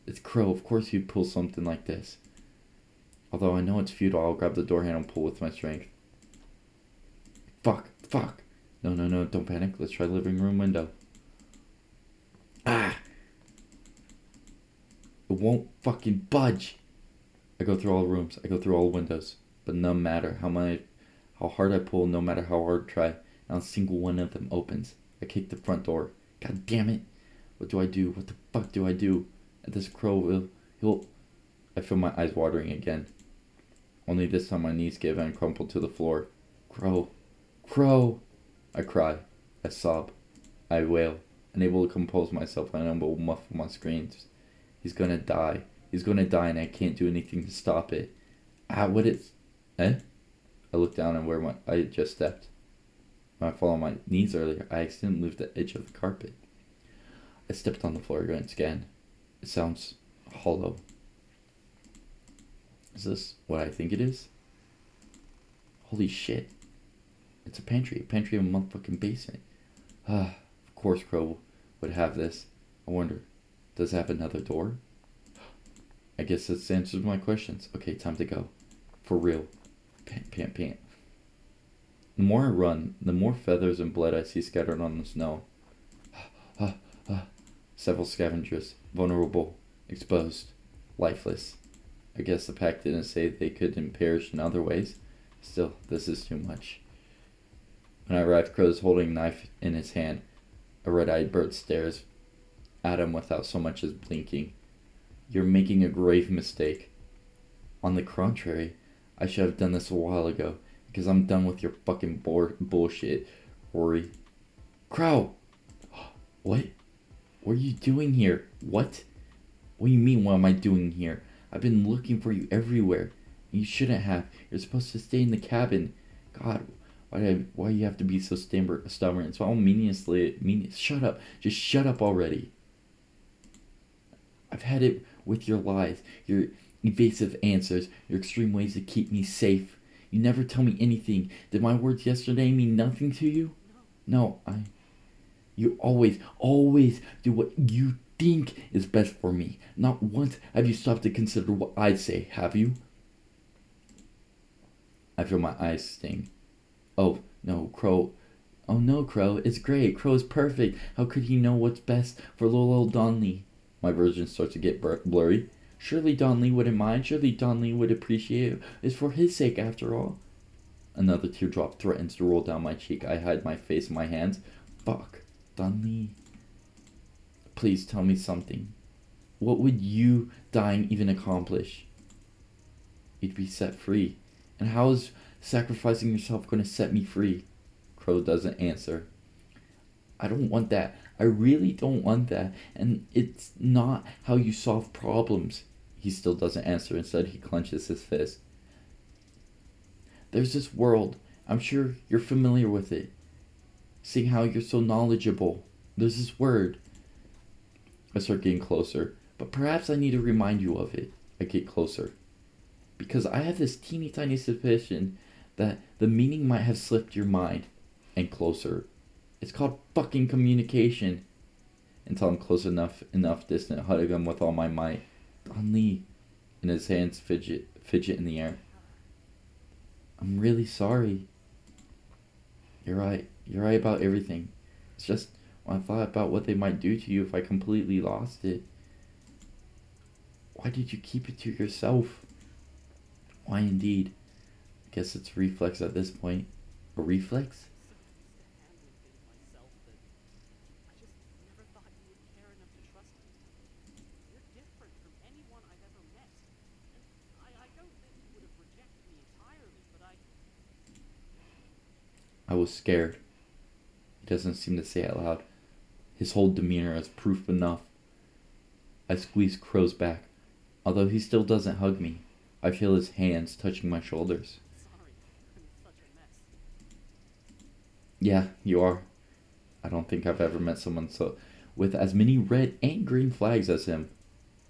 S1: It's Crow, of course he'd pull something like this. Although I know it's futile, I'll grab the door handle and pull with my strength. Fuck. No, don't panic. Let's try the living room window. Ah! It won't fucking budge. I go through all rooms, I go through all windows, but no matter how hard I pull, no matter how hard I try, not a single one of them opens. I kick the front door. God damn it. What do I do? What the fuck do I do? And this crow he'll... I feel my eyes watering again. Only this time my knees give and crumple to the floor. Crow! I cry. I sob. I wail. Unable to compose myself, I unable to muffle my screams. He's gonna die. He's gonna die and I can't do anything to stop it. What is... I look down and where I had just stepped. When I fall on my knees earlier, I accidentally moved the edge of the carpet. I stepped on the floor again. It sounds hollow. Is this what I think it is? Holy shit. It's a pantry in a motherfucking basement. Of course Crow would have this. I wonder, does it have another door? I guess this answers my questions. Okay, time to go. For real. Pant. The more I run, the more feathers and blood I see scattered on the snow. Several scavengers. Vulnerable. Exposed. Lifeless. I guess the pact didn't say they couldn't perish in other ways. Still, this is too much. When I arrive, Crow is holding a knife in his hand. A red-eyed bird stares at him without so much as blinking. You're making a grave mistake. On the contrary, I should have done this a while ago, because I'm done with your fucking bullshit, Rory. Crow! What? What are you doing here? What? What do you mean, what am I doing here? I've been looking for you everywhere. You shouldn't have. You're supposed to stay in the cabin. God, why you have to be so stubborn? It's all shut up. Just shut up already. I've had it with your lies, your evasive answers, your extreme ways to keep me safe. You never tell me anything. Did my words yesterday mean nothing to you? No, You always do what you think is best for me. Not once have you stopped to consider what I say, have you? I feel my eyes sting. Oh, no, Crow. Oh no, Crow, it's great. Crow is perfect. How could he know what's best for little old DonLee? My version starts to get blurry. Surely DonLee wouldn't mind. Surely DonLee would appreciate it. It's for his sake, after all. Another teardrop threatens to roll down my cheek. I hide my face in my hands. Fuck. DonLee. Please tell me something. What would you dying even accomplish? You'd be set free. And how is sacrificing yourself going to set me free? Crow doesn't answer. I don't want that. I really don't want that. And it's not how you solve problems. He still doesn't answer. Instead, he clenches his fist. There's this world. I'm sure you're familiar with it. Seeing how you're so knowledgeable. There's this word. I start getting closer. But perhaps I need to remind you of it. I get closer. Because I have this teeny tiny suspicion that the meaning might have slipped your mind. And closer. It's called fucking communication. Until I'm close enough distant, hug him with all my might. DonLee. And his hands fidget in the air. I'm really sorry. You're right. You're right about everything. It's just when I thought about what they might do to you if I completely lost it. Why did you keep it to yourself? Why indeed? I guess it's a reflex at this point. A reflex? I was scared. He doesn't seem to say it out loud. His whole demeanor is proof enough. I squeeze Crow's back. Although he still doesn't hug me, I feel his hands touching my shoulders. Yeah, you are. I don't think I've ever met someone with as many red and green flags as him.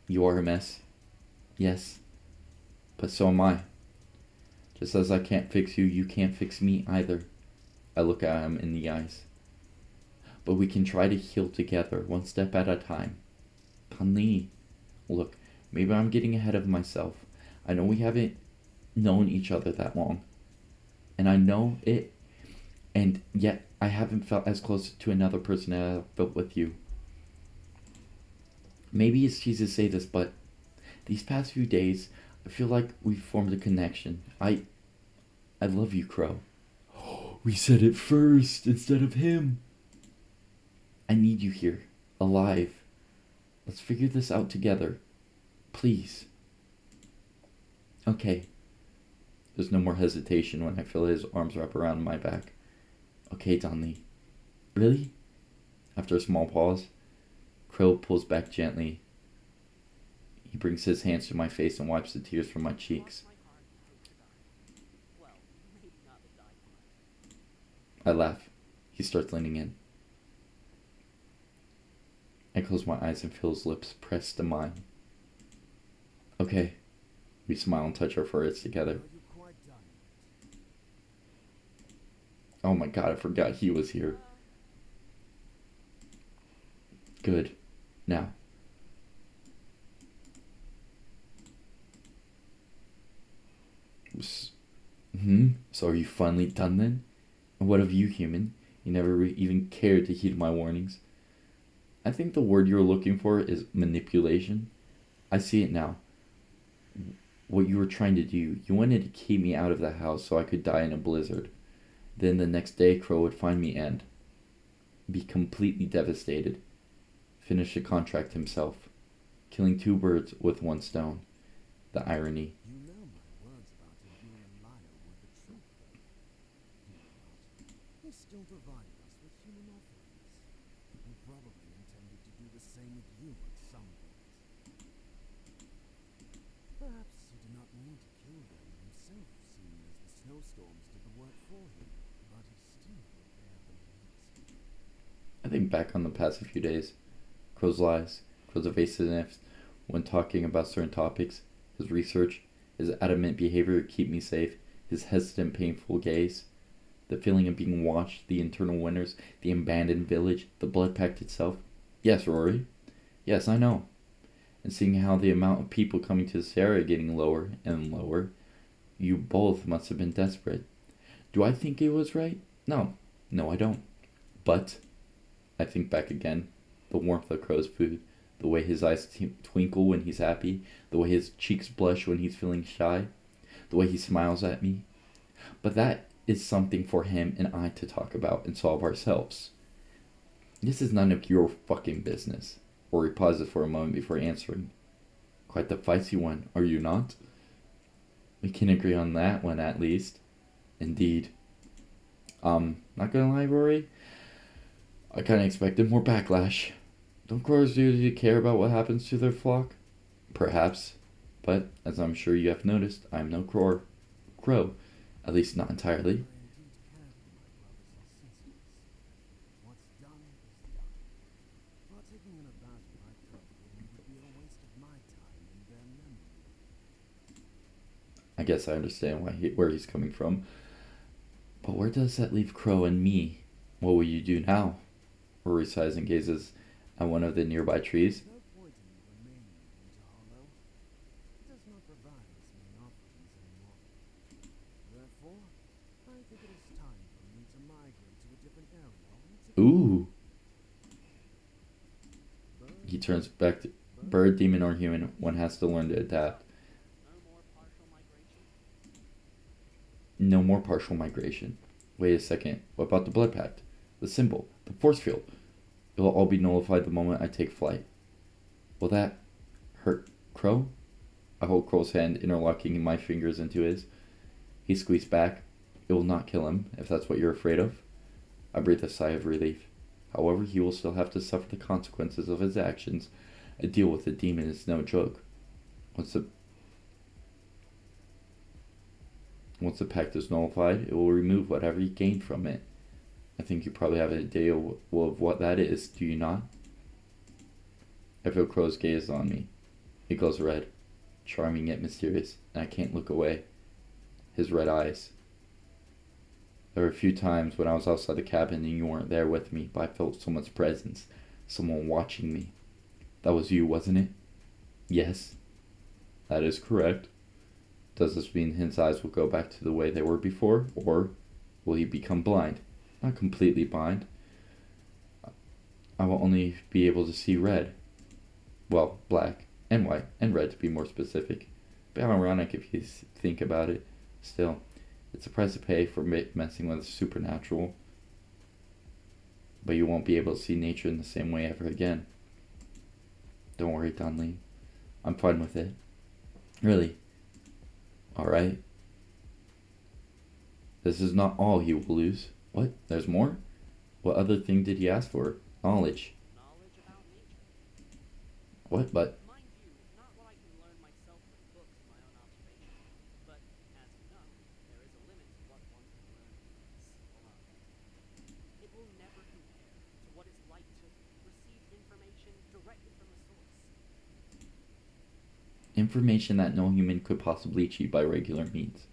S1: You are a mess. Yes. But so am I. Just as I can't fix you, you can't fix me either. I look at him in the eyes. But we can try to heal together, one step at a time. DonLee, look, maybe I'm getting ahead of myself. I know we haven't known each other that long. And I know it, and yet I haven't felt as close to another person as I felt with you. Maybe it's cheesy to say this, but these past few days, I feel like we've formed a connection. I love you, Crow. We said it first instead of him. I need you here, alive. Let's figure this out together. Please. Okay. There's no more hesitation when I feel his arms wrap around my back. Okay, DonLee. Really? After a small pause, Crow pulls back gently. He brings his hands to my face and wipes the tears from my cheeks. I laugh. He starts leaning in. I close my eyes and feel his lips pressed to mine. Okay. We smile and touch our foreheads together. Oh my god, I forgot he was here. Good. Now. So are you finally done then? And what of you, human? You never even cared to heed my warnings. I think the word you're looking for is manipulation. I see it now. What you were trying to do. You wanted to keep me out of the house so I could die in a blizzard. Then the next day, Crow would find me and be completely devastated. Finish the contract himself. Killing two birds with one stone. The irony.
S4: You know my words about him being a liar were the truth, though. He still provided us with human offerings. And probably snowstorms did the work for him, but he still will bear the heat.
S1: I think back on the past few days. Crow's lies, Crow's evasiveness when talking about certain topics, his research, his adamant behavior to keep me safe, his hesitant, painful gaze, the feeling of being watched, the internal winters, the abandoned village, the blood pact itself. Yes, Rory. Yes, I know. And seeing how the amount of people coming to this area getting lower and lower, you both must have been desperate. Do I think it was right? No. No, I don't. But I think back again. The warmth of Crow's food, the way his eyes twinkle when he's happy, the way his cheeks blush when he's feeling shy, the way he smiles at me. But that is something for him and I to talk about and solve ourselves. This is none of your fucking business. Rory pauses for a moment before answering. Quite the feisty one, are you not? We can agree on that one at least. Indeed. Not gonna lie, Rory. I kinda expected more backlash. Don't crows usually care about what happens to their flock? Perhaps. But, as I'm sure you have noticed, I'm no crow. At least not entirely.
S4: I indeed care for my brothers and sisters. What's done is done. Partaking in a bout of my company would be a waste of my time and their memory.
S1: I guess I understand where he's coming from. But where does that leave Crow and me? What will you do now? Rory sighs and gazes at one of the nearby trees.
S4: There's no point in remaining in Winter Hollow. It does not provide us many offerings anymore. Therefore, I think it is time for me to migrate to a different area altogether.
S1: Ooh. He turns back to bird, demon, or human. One has to learn to adapt.
S3: No more partial migration.
S1: No more partial migration. Wait a second. What about the blood pact? The symbol? The force field? It will all be nullified the moment I take flight. Will that hurt Crow? I hold Crow's hand, interlocking my fingers into his. He squeezed back. It will not kill him, if that's what you're afraid of. I breathe a sigh of relief. However, he will still have to suffer the consequences of his actions. A deal with the demon is no joke. Once the pact is nullified, it will remove whatever you gained from it. I think you probably have an idea of what that is, do you not? I feel Crow's gaze on me. It glows red, charming yet mysterious, and I can't look away. His red eyes. There were a few times when I was outside the cabin and you weren't there with me, but I felt someone's presence, someone watching me. That was you, wasn't it? Yes. That is correct. Does this mean his eyes will go back to the way they were before, or will he become blind? Not completely blind. I will only be able to see red. Well, black and white and red to be more specific. But ironic if you think about it. Still, it's a price to pay for messing with the supernatural. But you won't be able to see nature in the same way ever again. Don't worry, DonLee. I'm fine with it. Really. Alright. This is not all he will lose. What? There's more? What other thing did he ask for? Knowledge.
S3: Knowledge about nature.
S1: What? But
S3: Mind you, not what I can learn myself with books and my own observation. But, as you know, there is a limit to what one can learn when it's alone. It will never compare to what it's like to receive information directly from the source.
S1: information that no human could possibly achieve by regular means.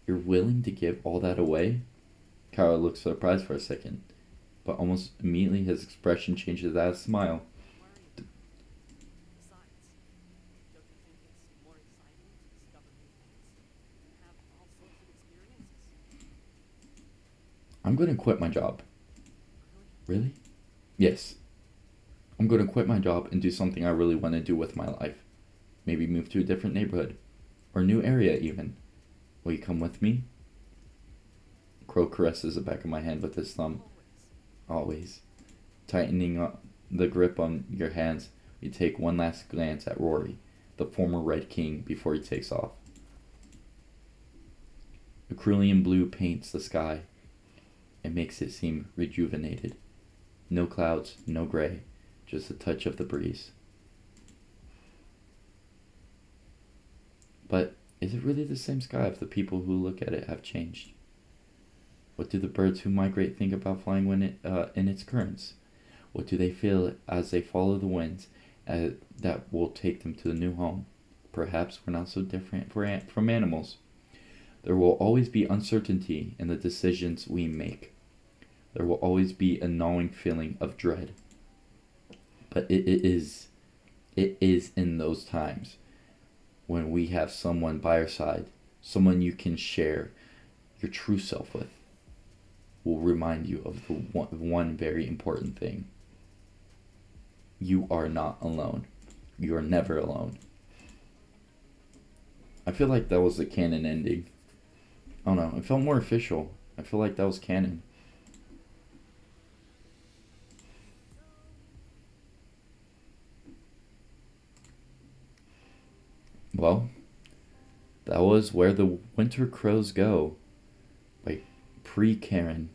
S1: You're willing to give all that away? Kara looks surprised for a second, but almost immediately his expression changes to a smile.
S3: Don't worry about it. Besides, don't you think it's more exciting to discover new things and have all sorts of experiences?
S1: I'm going to quit my job.
S3: Really?
S1: Really? Yes. I'm going to quit my job and do something I really want to do with my life. Maybe move to a different neighborhood. Or new area even. Will you come with me? Crow caresses the back of my hand with his thumb. Always. Tightening up the grip on your hands, you take one last glance at Rory, the former Red King, before he takes off. A cerulean blue paints the sky. It makes it seem rejuvenated. No clouds, no gray, just a touch of the breeze. But Is it really the same sky if the people who look at it have changed? What do the birds who migrate think about flying when in its currents? What do they feel as they follow the winds that will take them to the new home? Perhaps we're not so different from animals. There will always be uncertainty in the decisions we make. There will always be a gnawing feeling of dread. But it is in those times when we have someone by our side, someone you can share your true self with, will remind you of the one very important thing. You are not alone. You are never alone. I feel like that was the canon ending. I don't know. It felt more official. I feel like that was canon. Well, that was Where the Winter Crows Go by Karen.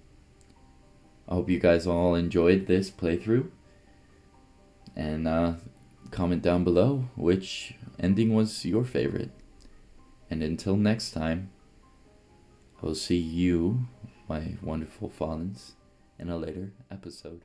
S1: I hope you guys all enjoyed this playthrough. And comment down below which ending was your favorite. And until next time, I will see you, my wonderful fallens, in a later episode.